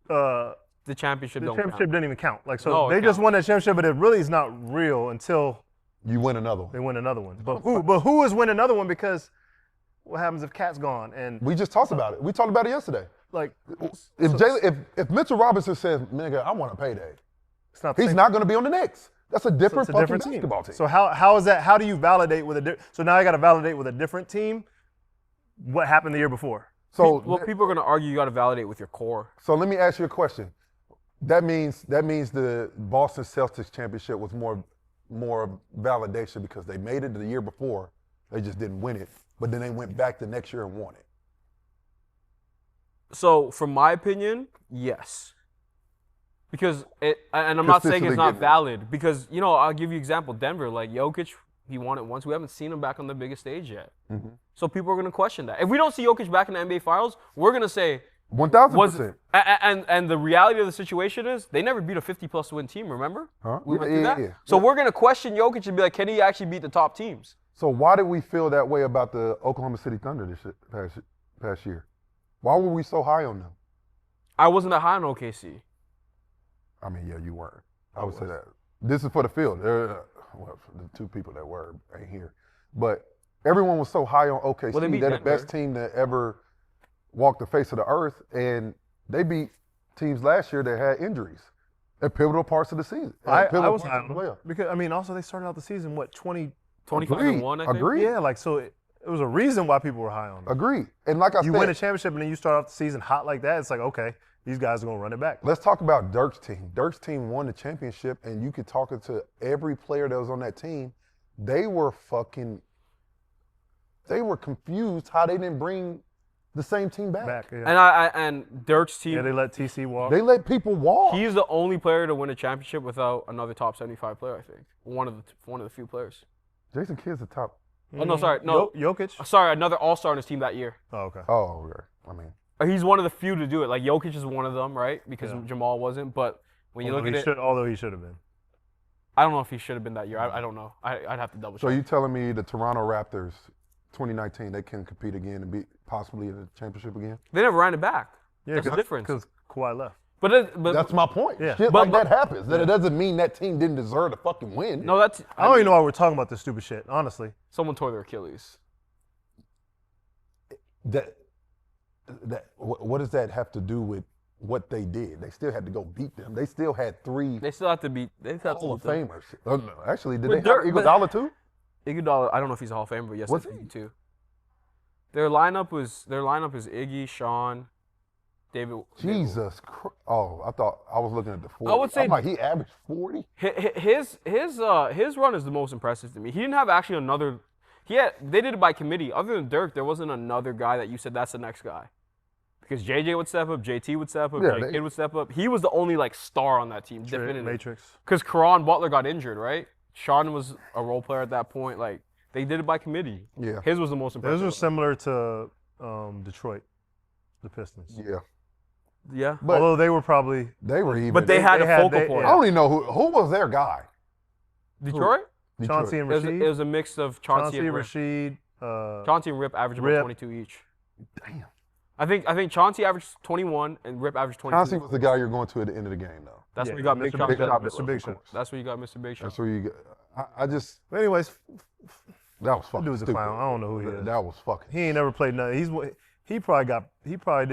the championship didn't even count. Like they just won that championship, but it really is not real until you win another one. They win another one. But who is winning another one? Because what happens if Cat's gone? And we just talked about it. We talked about it yesterday. Like if Mitchell Robinson says, "Nigga, I want a payday," he's not going to be on the Knicks. That's a different basketball team. So how is that? How do you validate with a so now I got to validate with a different team what happened the year before? So people are going to argue you got to validate with your core. So let me ask you a question. That means the Boston Celtics championship was more validation because they made it the year before. They just didn't win it, but then they went back the next year and won it. So from my opinion, yes. Because and I'm not saying it's not valid. Because I'll give you an example. Denver, like Jokic, he won it once. We haven't seen him back on the biggest stage yet. Mm-hmm. So people are going to question that. If we don't see Jokic back in the NBA Finals, we're going to say 1,000%. And the reality of the situation is they never beat a 50-plus win team. Remember? Huh? We went through that. Yeah. So we're going to question Jokic and be like, can he actually beat the top teams? So why did we feel that way about the Oklahoma City Thunder this past year? Why were we so high on them? I wasn't that high on OKC. I mean, yeah, you weren't. I would say that. This is for the field. The 2 people that were ain't here. But everyone was so high on OKC. They're the best team that ever walked the face of the earth. And they beat teams last year that had injuries at pivotal parts of the season. I was high on them. Because, I mean, also they started out the season, 25-1, I think? Agreed. Yeah, like, so it was a reason why people were high on them. Agreed. And like I said, you win a championship and then you start off the season hot like that, it's like, okay, these guys are going to run it back. Let's talk about Dirk's team. Dirk's team won the championship, and you could talk to every player that was on that team. They were confused how they didn't bring the same team back. Yeah. And Dirk's team. Yeah, they let TC walk. They let people walk. He's the only player to win a championship without another top 75 player, I think. One of the few players. Jason Kidd's the top. Oh, no, sorry. No. Jokic? Sorry, another all-star on his team that year. Oh, okay. Oh, okay. I mean. He's one of the few to do it. Like, Jokic is one of them, right? Because Jamal wasn't. But when you look at it. Although he should have been. I don't know if he should have been that year. I don't know. I'd have to double check. So you telling me the Toronto Raptors, 2019, they can compete again and be possibly in the championship again? They never ran it back. Yeah, that's the difference. Because Kawhi left. But that's my point. Yeah. Shit like that happens. That it doesn't mean that team didn't deserve to fucking win. No, I don't even know why we're talking about this stupid shit, honestly. Someone tore their Achilles. What does that have to do with what they did? They still had to go beat them. They still had 3. They still have to beat. They still have Hall to of Famers. No, actually, did they have Iguodala too? Iguodala, I don't know if he's a Hall of Famer, but yes, was he too. Their lineup is Iggy, Sean, David. Jesus Christ. Oh, I was looking at the 40. I would say- I'm like, he averaged 40? His run is the most impressive to me. He didn't have actually another. They did it by committee. Other than Dirk, there wasn't another guy that you said that's the next guy. Because JJ would step up, JT would step up, J-Kid would step up. He was the only like star on that team, definitively. Matrix. Because Caron Butler got injured, right? Sean was a role player at that point. Like they did it by committee. Yeah. His was the most impressive. Those were similar to Detroit, the Pistons. Yeah. Yeah. But Although they were probably they were even. But they had a focal they- point. I don't even know who was their guy. Detroit? Chauncey and It was, Rasheed. it was a mix of Chauncey and Rip. Rasheed. Chauncey and Rip averaged about Rip. 22 each. Damn. I think Chauncey averaged 21 and Rip averaged 22. Chauncey was the guy you're going to at the end of the game, though. That's Yeah, where you got Big Mr. Shot. Big Shot, Mr. Mr. Big Shot. That's where you got Mr. Big Shot. That's where you get. I just But anyways, that was fucking dude's a stupid. clown. I don't know who he is. That was fucking. He ain't never played nothing. He probably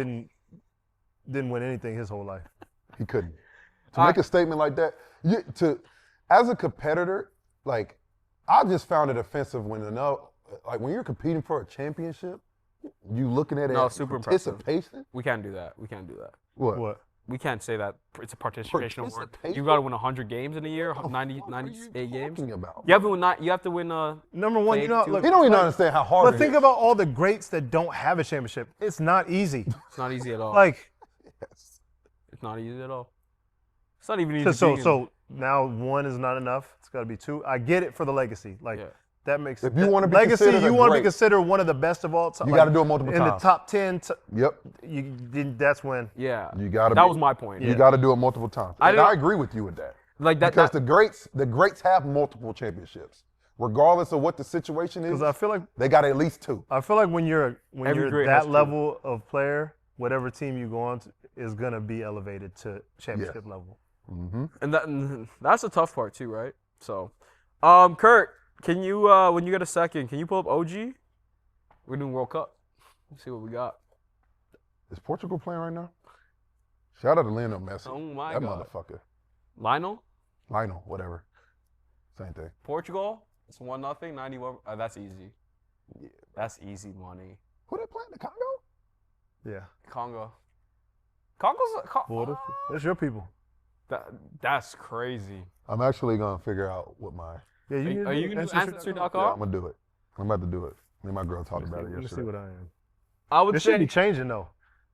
didn't win anything his whole life. He couldn't. To make a statement like that, as a competitor, like I just found it offensive when when you're competing for a championship, you looking at it as super impressive. participation. We can't do that. We can't do that. What? We can't say that it's a participation award. Participation? You got to win 100 games in a year, What 98 are you games. talking about? You have to win. You have to win. Number one, Play you know, 82. look, He don't even like, understand how hard But it think is. about all the greats that don't have a championship. It's not easy. It's not easy at all. Like, It's not easy at all. It's not even easy. so now one is not enough. It's got to be two. I get it for the legacy. Like Yeah. that makes If you wanna be legacy. considered a You want to be great- considered one of the best of all time. You gotta do it multiple in times. the top 10. Yep. That's when. Yeah. You gotta. That be- was my point. You got to do it multiple times. I And don't- I agree with you with that. Like that. Because the greats have multiple championships, regardless of what the situation is. Because I feel like they got at least two. I feel like when you're Every great has that two. level of player, whatever team you go on to is gonna be elevated to championship level. Mm-hmm. And that's the tough part too, right? So, Kurt, can you when you get a second, can you pull up OG? We're doing World Cup. Let's see what we got. Is Portugal playing right now? Shout out to Lionel Messi. Oh my that God. motherfucker. Lionel, Whatever. Same thing. Portugal. It's 1-0, 91. That's easy. Yeah. That's easy money. Who they playing? The Congo? Yeah. Congo. Well, that's your people. That's crazy. I'm actually gonna figure out what my. Yeah, Are you gonna do Ancestry.com? Yeah, I'm gonna do it. I'm about to do it. Me and my girl talked about it Let me see yesterday. what I am. I would This should say be changing though.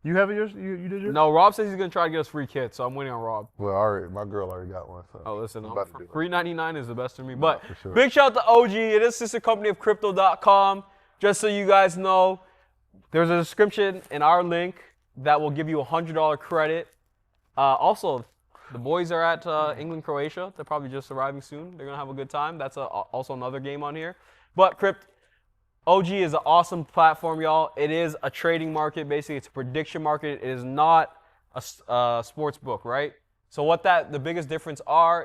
You have yours? You did yours? no. Rob says he's gonna try to get us free kits, so I'm waiting on Rob. Well, my girl already got one. So Oh, listen, I'm about to do it. $3.99 is the best for me. But for sure. big shout out to OG. It is sister company of Crypto.com. Just so you guys know, there's a description in our link that will give you a $100 credit. Also, the boys are at England, Croatia. They're probably just arriving soon. They're gonna have a good time. That's also another game on here. But OG is an awesome platform, y'all. It is a trading market, basically. It's a prediction market. It is not a sports book, right? So the biggest difference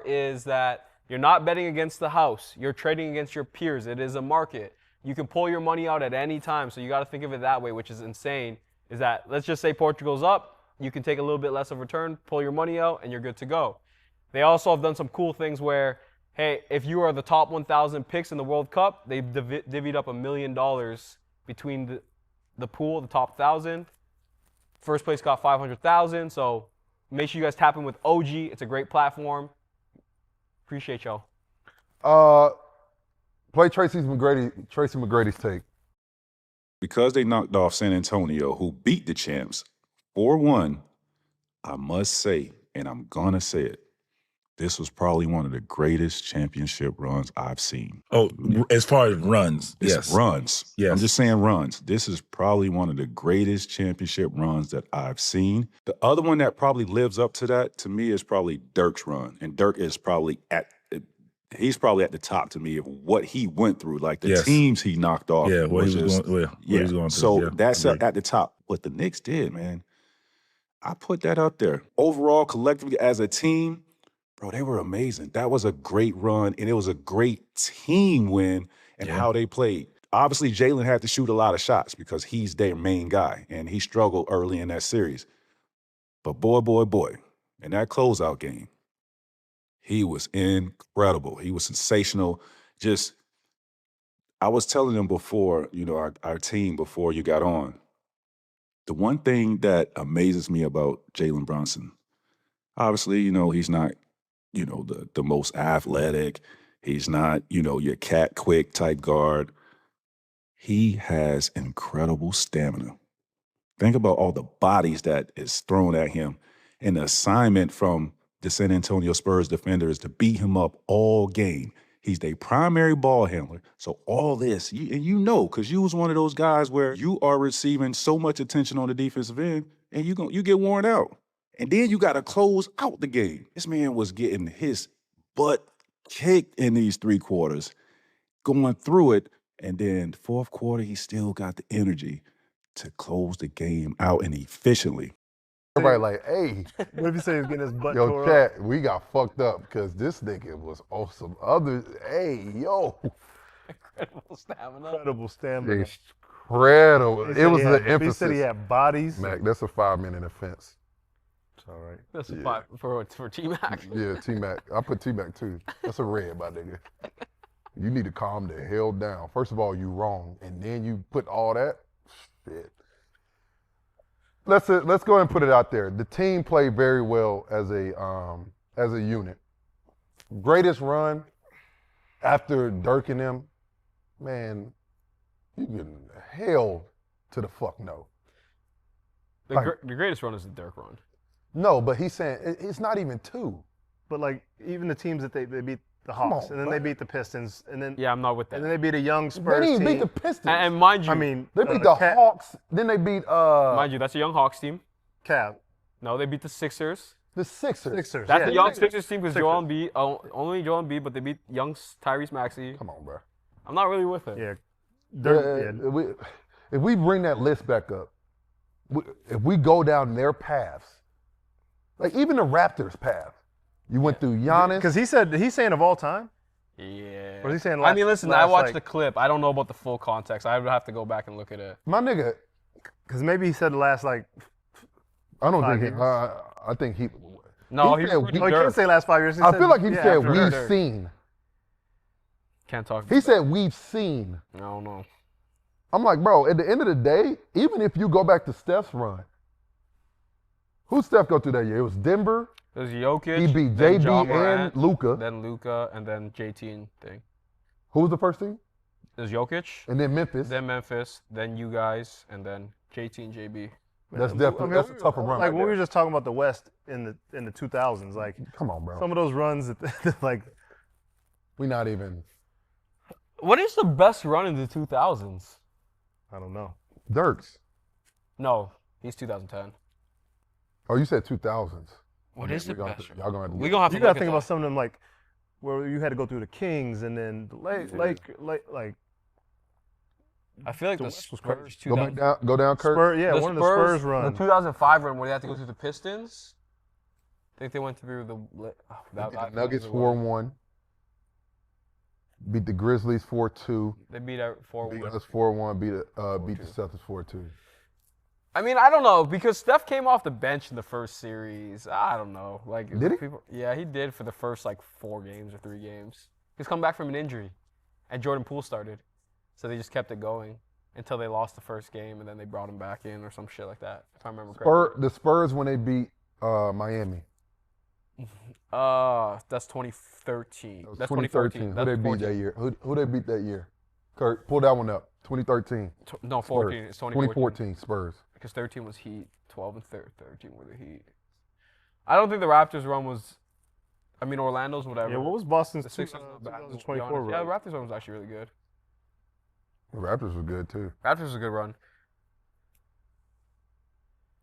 is that you're not betting against the house. You're trading against your peers. It is a market. You can pull your money out at any time. So you got to think of it that way, which is insane. Is that, let's just say Portugal's up. You can take a little bit less of return, pull your money out, and you're good to go. They also have done some cool things where, hey, if you are the top 1,000 picks in the World Cup, they've divvied up $1 million between the pool, the top 1,000. First place got $500,000. So make sure you guys tap in with OG. It's a great platform. Appreciate y'all. Play Tracy McGrady's take. Because they knocked off San Antonio, who beat the champs 4-1, I must say, and I'm going to say it, this was probably one of the greatest championship runs I've seen. Oh, as far as runs, It's yes. runs. Yes. I'm just saying runs. This is probably one of the greatest championship runs that I've seen. The other one that probably lives up to that, to me, is probably Dirk's run. And Dirk is probably he's probably at the top to me of what he went through. Like the Yes. teams he knocked off. Yeah, what was he was just- going, what he was going through. So yeah, that's agreed. at the top. What the Knicks did, man, I put that up there. Overall, collectively as a team, bro, they were amazing. That was a great run, and it was a great team win and Yeah. how they played. Obviously, Jalen had to shoot a lot of shots because he's their main guy, and he struggled early in that series. But boy, in that closeout game, he was incredible. He was sensational. Just, I was telling them before, our team before you got on, the one thing that amazes me about Jalen Brunson, obviously, he's not, the most athletic. He's not, your cat quick type guard. He has incredible stamina. Think about all the bodies that is thrown at him, and the assignment from the San Antonio Spurs defenders to beat him up all game. He's their primary ball handler. So all this, because you was one of those guys where you are receiving so much attention on the defensive end, and you get worn out. And then you got to close out the game. This man was getting his butt kicked in these 3 quarters, going through it, and then fourth quarter, he still got the energy to close the game out and efficiently. Everybody like, hey. What if you say he's getting his butt Yo, tore Chet, up? we got fucked up because this nigga was on some other. Hey, yo. Incredible stamina. Incredible stamina. Incredible. It was the emphasis. He said he had bodies. Mac, that's a 5-minute offense. It's all right. That's a 5 for T-Mac. Yeah, T-Mac. I put T-Mac too. That's a red, my nigga. You need to calm the hell down. First of all, you wrong, and then you put all that. Shit. Let's go ahead and put it out there. The team played very well as a unit. Greatest run after Dirk and them, man, you getting hell to the fuck no. The greatest run is the Dirk run. No, but he's saying it's not even 2. But like even the teams that they beat the Hawks, and then they beat the Pistons, and then I'm not with that. And then they beat a young They Spurs didn't team. beat the Pistons. And mind you, I mean, they beat the Hawks. Then they beat mind you, that's a young Hawks team. Cavs. No, they beat the Sixers. The Sixers. That's a young Sixers team because Joel Embiid, only Joel Embiid, but they beat young Tyrese Maxey. Come on, bro. I'm not really with it. Yeah. If we bring that list back up, if we go down their paths, like even the Raptors' path, you went through Giannis. Because he's saying of all time. Yeah. Or is he saying I mean, listen, I watched the clip. I don't know about the full context. I would have to go back and look at it. My nigga. Because maybe he said the last I don't think games. I think he. No, he he said, can't say last 5 years. I feel like he said we've seen. Can't talk. He said we've seen. I don't know. I'm like, bro, at the end of the day, even if you go back to Steph's run, who'd Steph go through that year? It was Denver. It was Jokic. He beat then JB Ja Morant, and Luka. Then Luka, and then JT and thing. Who was the first team? It was Jokic. And then Memphis. Then you guys, and then JT and JB. That's definitely that's a tougher run. Like right when there. we were just talking about the West in the 2000s, like come on, bro. Some of those runs that like we not even. What is the best run in the 2000s? I don't know. Dirk's. No, he's 2010. Oh, you said 2000s. What is the best? Y'all gonna have to. You gotta think about some of them like where you had to go through the Kings and then the like. I feel like the West was Spurs. Go back down. Go down, Kurt. One of the Spurs runs. The 2005 run where they had to go through the Pistons. I think they went through the The Nuggets 4-1. Beat the Grizzlies 4-2. They beat us 4-1. Beat us 4-1. Beat the Celtics 4-2. I mean, I don't know because Steph came off the bench in the first series. I don't know. Like, did he? Yeah, he did for the first 4 games or 3 games. He's come back from an injury, and Jordan Poole started, so they just kept it going until they lost the first game, and then they brought him back in or some shit like that. If I remember correctly. The Spurs when they beat Miami. That's 2013. That's 2013. Who they beat that year? Who they beat that year? Kurt, pull that one up. 2013. No, 14. It's 2014 Spurs. Because 13 was Heat, 12 and 13 were the Heat. I don't think the Raptors run was. I mean, Orlando's whatever. Yeah, what was Boston's the Sixers? 2024 run? Yeah, the Raptors run was actually really good. The Raptors were good too. Raptors was a good run.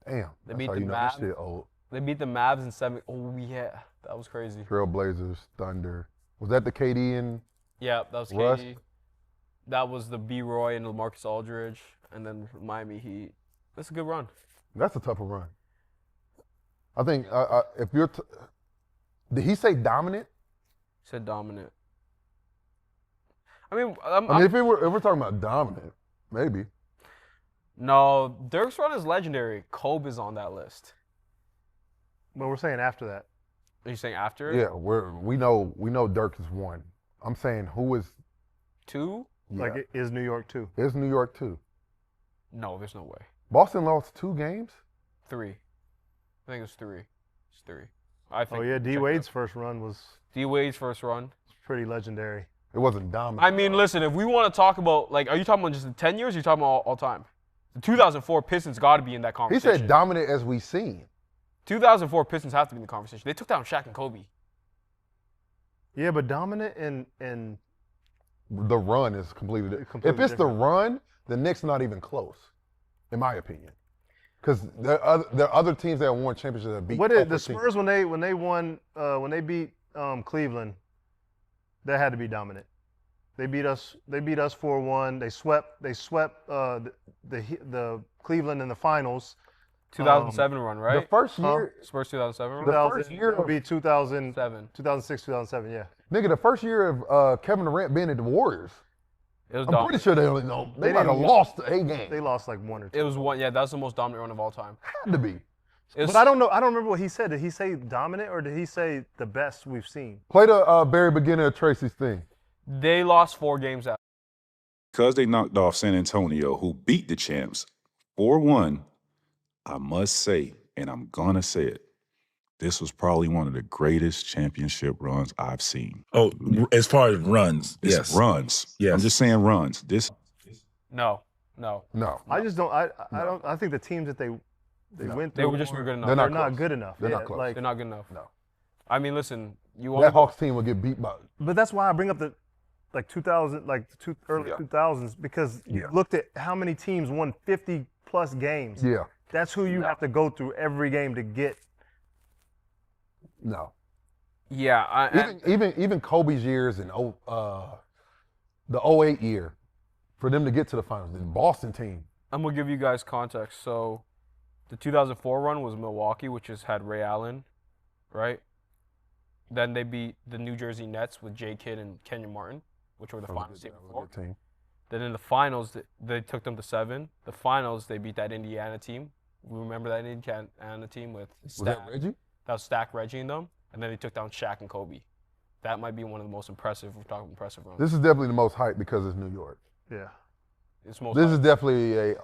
Damn. They beat how the you know Mavs. this shit old. They beat the Mavs in 7. Oh yeah, that was crazy. Trailblazers, Thunder. Was that the KD and? Yeah, that was Russ? KD. That was the B. Roy and LaMarcus Aldridge, and then Miami Heat. That's a good run. That's a tougher run. I think if you're, did he say dominant? He said dominant. I mean, if we're talking about dominant, maybe. No, Dirk's run is legendary. Kobe is on that list. But we're saying after that. Are you saying after? Yeah, we know Dirk is 1. I'm saying who is 2? Yeah. Like, it is New York too? It's New York too. No, there's no way. Boston lost 2 games? 3. I think it was 3. It's 3. I think. Oh, yeah, D Wade's first run was D Wade's first run. pretty legendary. It wasn't dominant. I mean, listen, if we want to talk about, like, are you talking about just the 10 years or are you talking about all time? The 2004 Pistons got to be in that He conversation. said dominant as we seen. 2004 Pistons have to be in the conversation. They took down Shaq and Kobe. Yeah, but dominant and The run is completely different. Completely If it's different. the run, the Knicks not even close, in my opinion. Because there are other teams that have won championships that beat. what did upper the teams. Spurs when they won when they beat Cleveland? That had to be dominant. They beat us 4-1. They swept the Cleveland in the finals. 2007 run, right? The first year, Spurs 2007 run? The first year would be 2007. 2006, 2007, yeah. nigga, the first year of Kevin Durant being at the Warriors, It was I'm dominant. pretty sure they only know they They might have didn't- lost a game. They lost like 1 or 2. It was one. Yeah, that was the most dominant run of all time. Had to be. It was- But I don't know. I don't remember what he said. Did he say dominant or did he say the best we've seen? Play the very beginning of Tracy's thing. They lost 4 games out. Because they knocked off San Antonio, who beat the champs 4-1, I must say, and I'm going to say it, this was probably one of the greatest championship runs I've seen. Oh, as far as runs, It's yes. runs. Yes. I'm just saying runs. This No. No. I just don't. I think the teams that they went They through were just not good enough. They're they're not not close. good enough. They're Yeah, not close. like, They're not good enough. No. I mean, listen, you That want Hawks team will get beat by. but that's why I bring up the like 2000, like the early Yeah. 2000s because you Yeah. looked at how many teams won 50 plus games. Yeah. That's who you have to go through every game to get. No. Yeah. Even Kobe's years and the 08 year, for them to get to the finals, the Boston team. I'm going to give you guys context. So the 2004 run was Milwaukee, which has had Ray Allen, right? Then they beat the New Jersey Nets with J. Kidd and Kenyon Martin, which were the finals team before. Team. Then in the finals, they took them to 7. The finals, they beat that Indiana team. Remember that Indiana team with Was Stack? that Reggie? That was Stack, Reggie, and them. And then they took down Shaq and Kobe. That might be one of the most impressive. We're talking impressive runs. This is definitely the most hype because it's New York. Yeah. It's most. This is definitely a.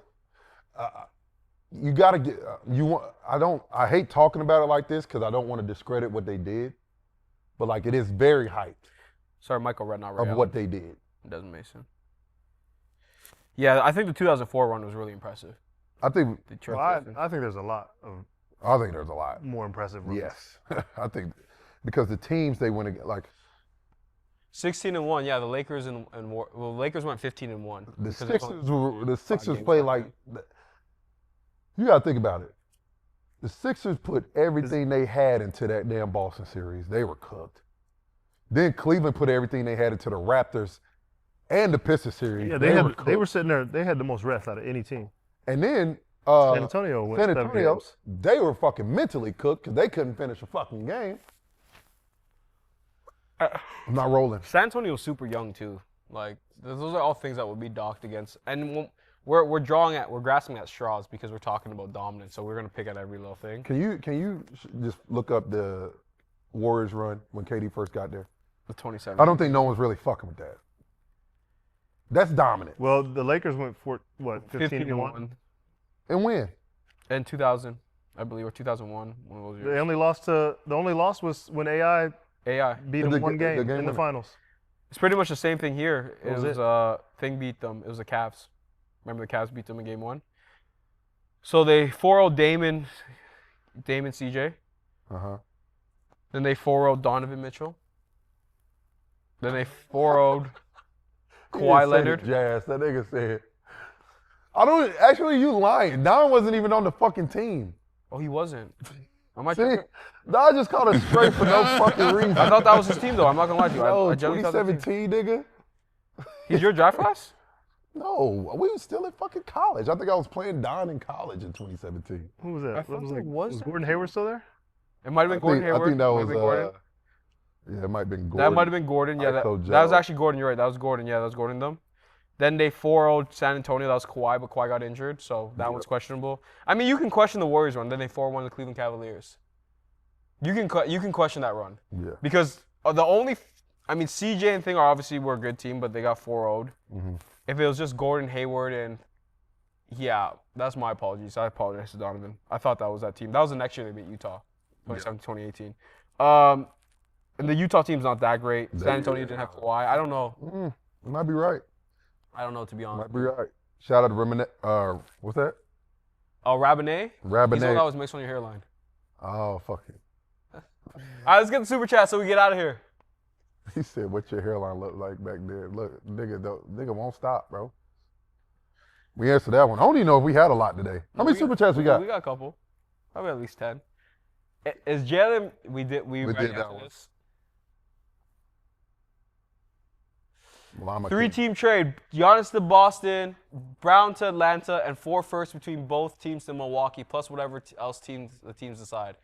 You gotta get. You want. I hate talking about it like this because I don't want to discredit what they did, but like it is very hyped Sorry, Michael Redknapp. of what they did. Desmond Mason. Yeah, I think the 2004 run was really impressive. I think. Well, I think there's a lot of I think there's a lot. more impressive runs. Yes, I think because the teams they went against, like 16-1. Yeah, the Lakers and well, the Lakers went 15-1. the because there's Sixers. only- The Sixers games play left. like. You gotta think about it. The Sixers put everything they had into that damn Boston series. They were cooked. Then Cleveland put everything they had into the Raptors and the Pistons series. Yeah, they they cooked. were sitting there. They had the most rest out of any team. And then San Antonio went San 7 Antonio, games. they were fucking mentally cooked because they couldn't finish a fucking game. I'm not rolling. San Antonio's super young too. Like those are all things that would be docked against. And we're grasping at straws because we're talking about dominance. So we're gonna pick at every little thing. Can you just look up the Warriors run when KD first got there? The 27. I don't think no one's really fucking with that. That's dominant. Well, the Lakers went 15-1. And when? And 2000, I believe, or 2001. One of those The years. only loss was when AI AI. beat them one game in the winner. finals. It's pretty much the same thing here. It What was was Thing beat them. It was the Cavs. Remember the Cavs beat them in game 1? So they 4-0 Damon CJ. Uh-huh. Then they 4-0 Donovan Mitchell. Then they 4-0 Kawhi Leonard. Jazz. That nigga said. Actually, you lying. Don wasn't even on the fucking team. Oh, he wasn't. I might. See, Don just called us straight for no fucking reason. I thought that was his team, though. I'm not gonna lie to you. No, I genuinely thought that was his team. 2017, nigga. He's your draft class? No, we was still in fucking college. I think I was playing Don in college in 2017. Who was that? I thought that was was Gordon Hayward still there? It might have been Gordon Hayward. I think that Might was have been Gordon. yeah, it might have been Gordon. That might have been Gordon. Yeah, that was Joe. actually Gordon. You're right. That was Gordon. Yeah, that was Gordon them. Then they 4-0 San Antonio. That was Kawhi, but Kawhi got injured, so that one's questionable. I mean, you can question the Warriors run. Then they 4-1 the Cleveland Cavaliers. You can question that run. Yeah. Because the only I mean, CJ and Thing are obviously were a good team, but they got 4-0'd. Mm-hmm. If it was just Gordon, Hayward, and yeah, that's my apologies. I apologize to Donovan. I thought that was that team. That was the next year they beat Utah, 2017, 2018. And the Utah team's not that great. San Antonio didn't have Kawhi. I don't know. You might be right. I don't know, to be honest. Might be right. Shout out to Remine. What's that? Oh, Rabinet? Rabinet. He's the one that was mixed on your hairline. Oh, fuck it. All right, let's get the super chat so we get out of here. He said, "What your hairline look like back there?" Look, nigga won't stop, bro. We answered that one. I don't even know if we had a lot today. How many super chats we got? We got a couple. Probably at least 10. Is Jalen? We did that one. This. Lama 3-team trade. Giannis to Boston, Brown to Atlanta, and 4 firsts between both teams to Milwaukee, plus whatever else the teams decide.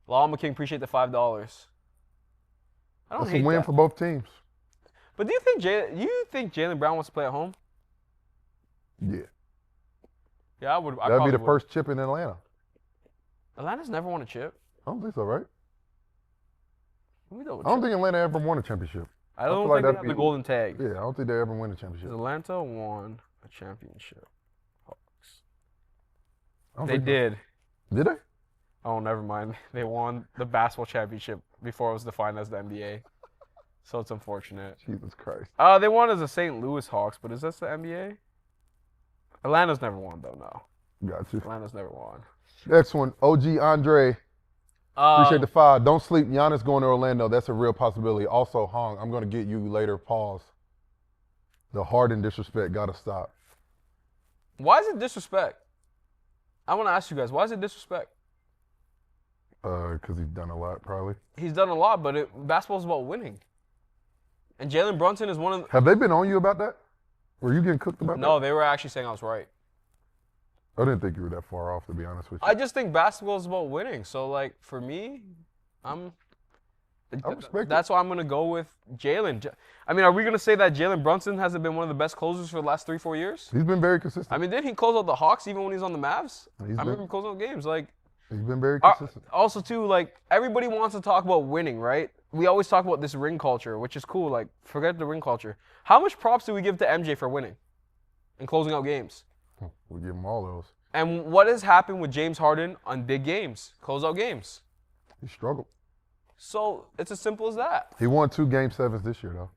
Llama King, appreciate the $5. I don't That's hate a win that. for both teams. But do you think Jaylen Brown wants to play at home? Yeah. Yeah, I would. That'd be the first chip in Atlanta. Atlanta's never won a chip. I don't think so, right? I I don't think Atlanta ever won a championship. I don't think they have the golden tag. Yeah, I don't think they ever win a championship. Atlanta won a championship. Hawks. They did. Did they? Oh, never mind. They won the basketball championship before it was defined as the NBA. So it's unfortunate. Jesus Christ. They won as the St. Louis Hawks, but is that the NBA? Atlanta's never won, though, no. Got you. Atlanta's never won. Next one, OG Andre. Appreciate the 5. Don't sleep. Giannis going to Orlando. That's a real possibility. Also, Hong, I'm going to get you later. Pause. The Harden disrespect got to stop. Why is it disrespect? I want to ask you guys, why is it disrespect? Because he's done a lot, probably. He's done a lot, but basketball's about winning. And Jalen Brunson is one of the... Have they been on you about that? Were you getting cooked about that? No, they were actually saying I was right. I didn't think you were that far off, to be honest with you. I just think basketball is about winning. So, like, for me, I respect that's why I'm going to go with Jalen. I mean, are we going to say that Jalen Brunson hasn't been one of the best closers for the last 3-4 years? He's been very consistent. I mean, didn't he close out the Hawks even when he was on the Mavs? I remember him closing out games. Like, he's been very consistent. Also, too, like, everybody wants to talk about winning, right? We always talk about this ring culture, which is cool. Like, forget the ring culture. How much props do we give to MJ for winning and closing out games? We give him all those. And what has happened with James Harden on big games, close out games? He struggled. So it's as simple as that. He won 2 Game 7s this year, though.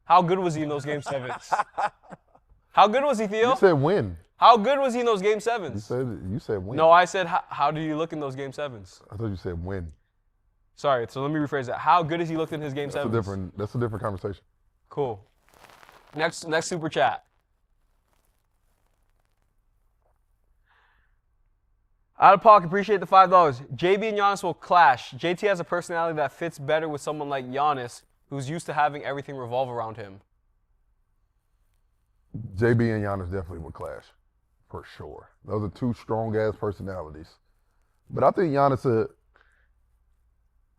How good was he in those Game 7s? How good was he, Theo? You said win. How good was he in those Game 7s? You said win. No, I said how did he look in those Game 7s? I thought you said win. Sorry, so let me rephrase that. How good has he looked in his Game 7s? That's a different conversation. Cool. Next super chat. Out of pocket, appreciate the $5. JB and Giannis will clash. JT has a personality that fits better with someone like Giannis, who's used to having everything revolve around him. JB and Giannis definitely would clash, for sure. Those are 2 strong-ass personalities. But I think Giannis,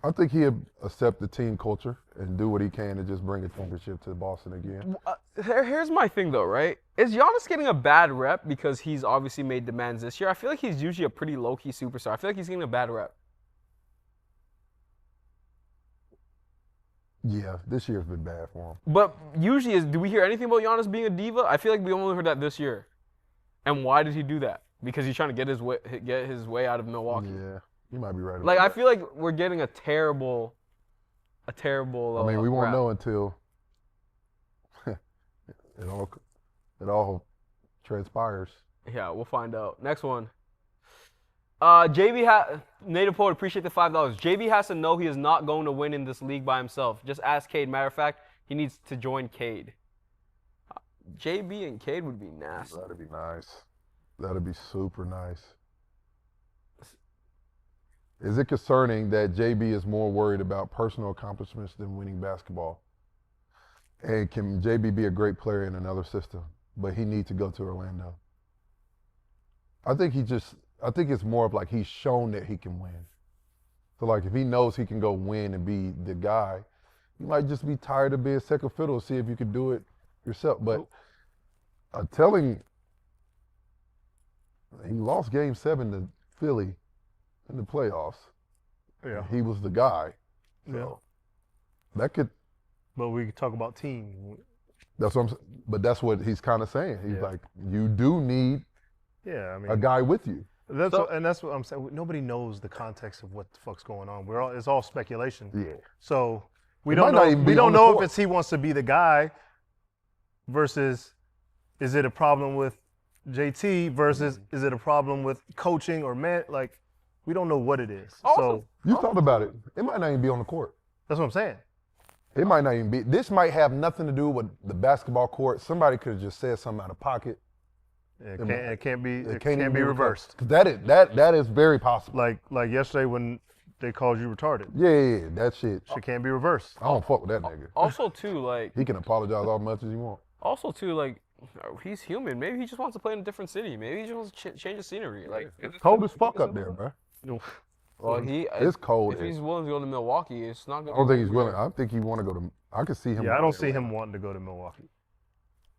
I think he'll accept the team culture and do what he can to just bring a championship to Boston again. Here's my thing, though, right? Is Giannis getting a bad rep because he's obviously made demands this year? I feel like he's usually a pretty low-key superstar. I feel like he's getting a bad rep. Yeah, this year's been bad for him. But usually, do we hear anything about Giannis being a diva? I feel like we only heard that this year. And why did he do that? Because he's trying to get his way out of Milwaukee. Yeah, you might be right. Like, I that. feel like we're getting a terrible. I mean, we won't rap. know until it all transpires. Yeah, we'll find out. Next one. Native Poet, appreciate the $5. JB has to know he is not going to win in this league by himself. Just ask Cade. Matter of fact, he needs to join Cade. JB and Cade would be nasty. That'd be nice. That'd be super nice. Is it concerning that JB is more worried about personal accomplishments than winning basketball? And can JB be a great player in another system, but he needs to go to Orlando? I think it's more of like he's shown that he can win. So like if he knows he can go win and be the guy, you might just be tired of being second fiddle, see if you can do it yourself. But he lost Game 7 to Philly in the playoffs. Yeah. He was the guy. So. That could. But we could talk about team. That's what I'm saying. But that's what he's kind of saying. He's like, you do need a guy with you. That's what I'm saying. Nobody knows the context of what the fuck's going on. It's all speculation. Yeah. So we don't know if he wants to be the guy versus is it a problem with JT versus is it a problem with coaching or man? Like, we don't know what it is. So you thought about it. It might not even be on the court. That's what I'm saying. It might not even be. This might have nothing to do with the basketball court. Somebody could have just said something out of pocket. It can't be reversed. That is very possible. Like yesterday when they called you retarded. Yeah, that shit. Shit can't be reversed. I don't fuck with that nigga. Also, too, like he can apologize all much as he wants. Also, too, like he's human. Maybe he just wants to play in a different city. Maybe he just wants to change the scenery. Like it's cold as fuck up there, bro. Well, it's cold. If he's willing to go to Milwaukee, it's not going. I don't think he's willing. I think he want to go to. I could see him. Yeah, I don't see him wanting to go to Milwaukee.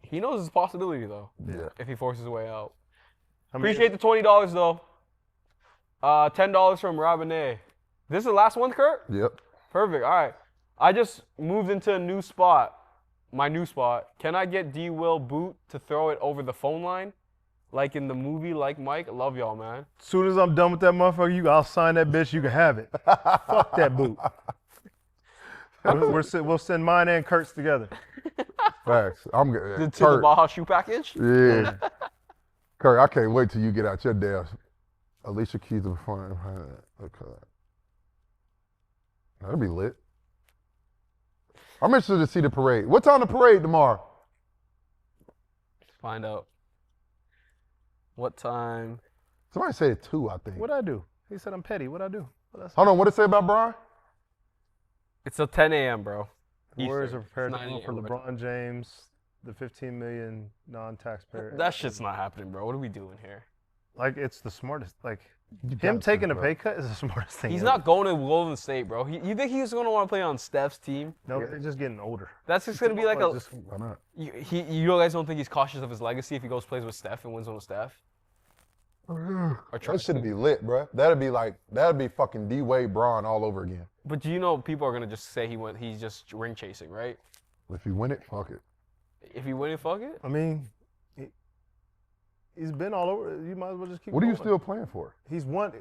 He knows it's a possibility though. Yeah. If he forces his way out. Appreciate the $20 though. $10 from Robinette. This is the last one, Kurt? Yep. Perfect. All right. I just moved into a new spot. My new spot. Can I get D. Will Boot to throw it over the phone line? Like in the movie, like Mike? I love y'all, man. As soon as I'm done with that motherfucker, I'll sign that bitch. You can have it. Fuck that boot. We'll send mine and Kurt's together. Facts. I'm good. To the Baha shoe package? Yeah. Kurt, I can't wait till you get out your damn Alicia Keys of fun. Okay. That'll be lit. I'm interested to see the parade. What time the parade tomorrow? Find out. What time? Somebody said 2, I think. What'd I do? He said I'm petty. What'd I do? Hold on, what'd it say about Brian? It's till 10 a.m., bro. The Warriors are prepared to go for LeBron James, the $15 million non-taxpayer. That shit's not happening, bro. What are we doing here? Like, it's the smartest. Like, him taking a pay cut is the smartest thing. He's not going to Golden State, bro. You think he's going to want to play on Steph's team? No, they're just getting older. That's just going to be like a... Why not? You guys don't think he's cautious of his legacy if he goes plays with Steph and wins on with Steph? That should be lit, bro. That'd be fucking D-Wade Braun all over again. But do you know people are going to just say he's just ring chasing, right? If you win it, fuck it. If you win it, fuck it? I mean... He's been all over. You might as well just keep What going. are you still playing for? He's won.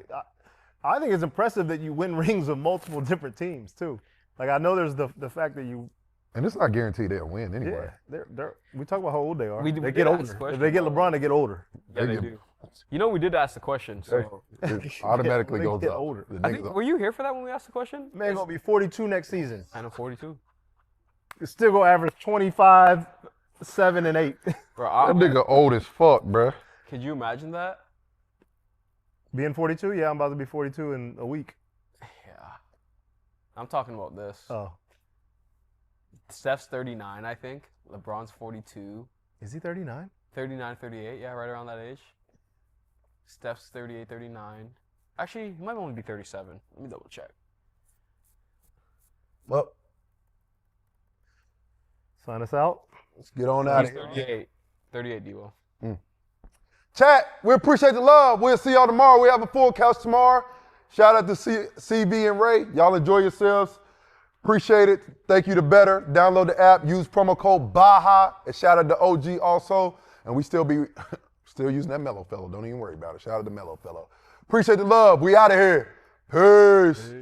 I think it's impressive that you win rings with multiple different teams, too. Like, I know there's the fact that you... And it's not guaranteed they'll win anyway. Yeah, we talk about how old they are. We they get older. If they get LeBron, they get older. Yeah, they do. You know, we did ask the question, so... It automatically goes up. Older. Were you here for that when we asked the question? Man, going to be 42 next season. I know, 42. It's still going to average 25, 7, and 8. Bro, that nigga old as fuck, bro. Could you imagine that? Being 42? Yeah, I'm about to be 42 in a week. Yeah. I'm talking about this. Oh. Steph's 39, I think. LeBron's 42. Is he 39? 39, 38, yeah, right around that age. Steph's 38, 39. Actually, he might only be 37. Let me double check. Well. Sign us out. Let's get on out of here. 38. 38, D-Will. Chat, we appreciate the love. We'll see y'all tomorrow. We have a full couch tomorrow. Shout out to CB and Ray. Y'all enjoy yourselves. Appreciate it. Thank you to Better. Download the app. Use promo code BAHA. And shout out to OG also. And we still using that Mellow Fellow. Don't even worry about it. Shout out to Mellow Fellow. Appreciate the love. We out of here. Peace.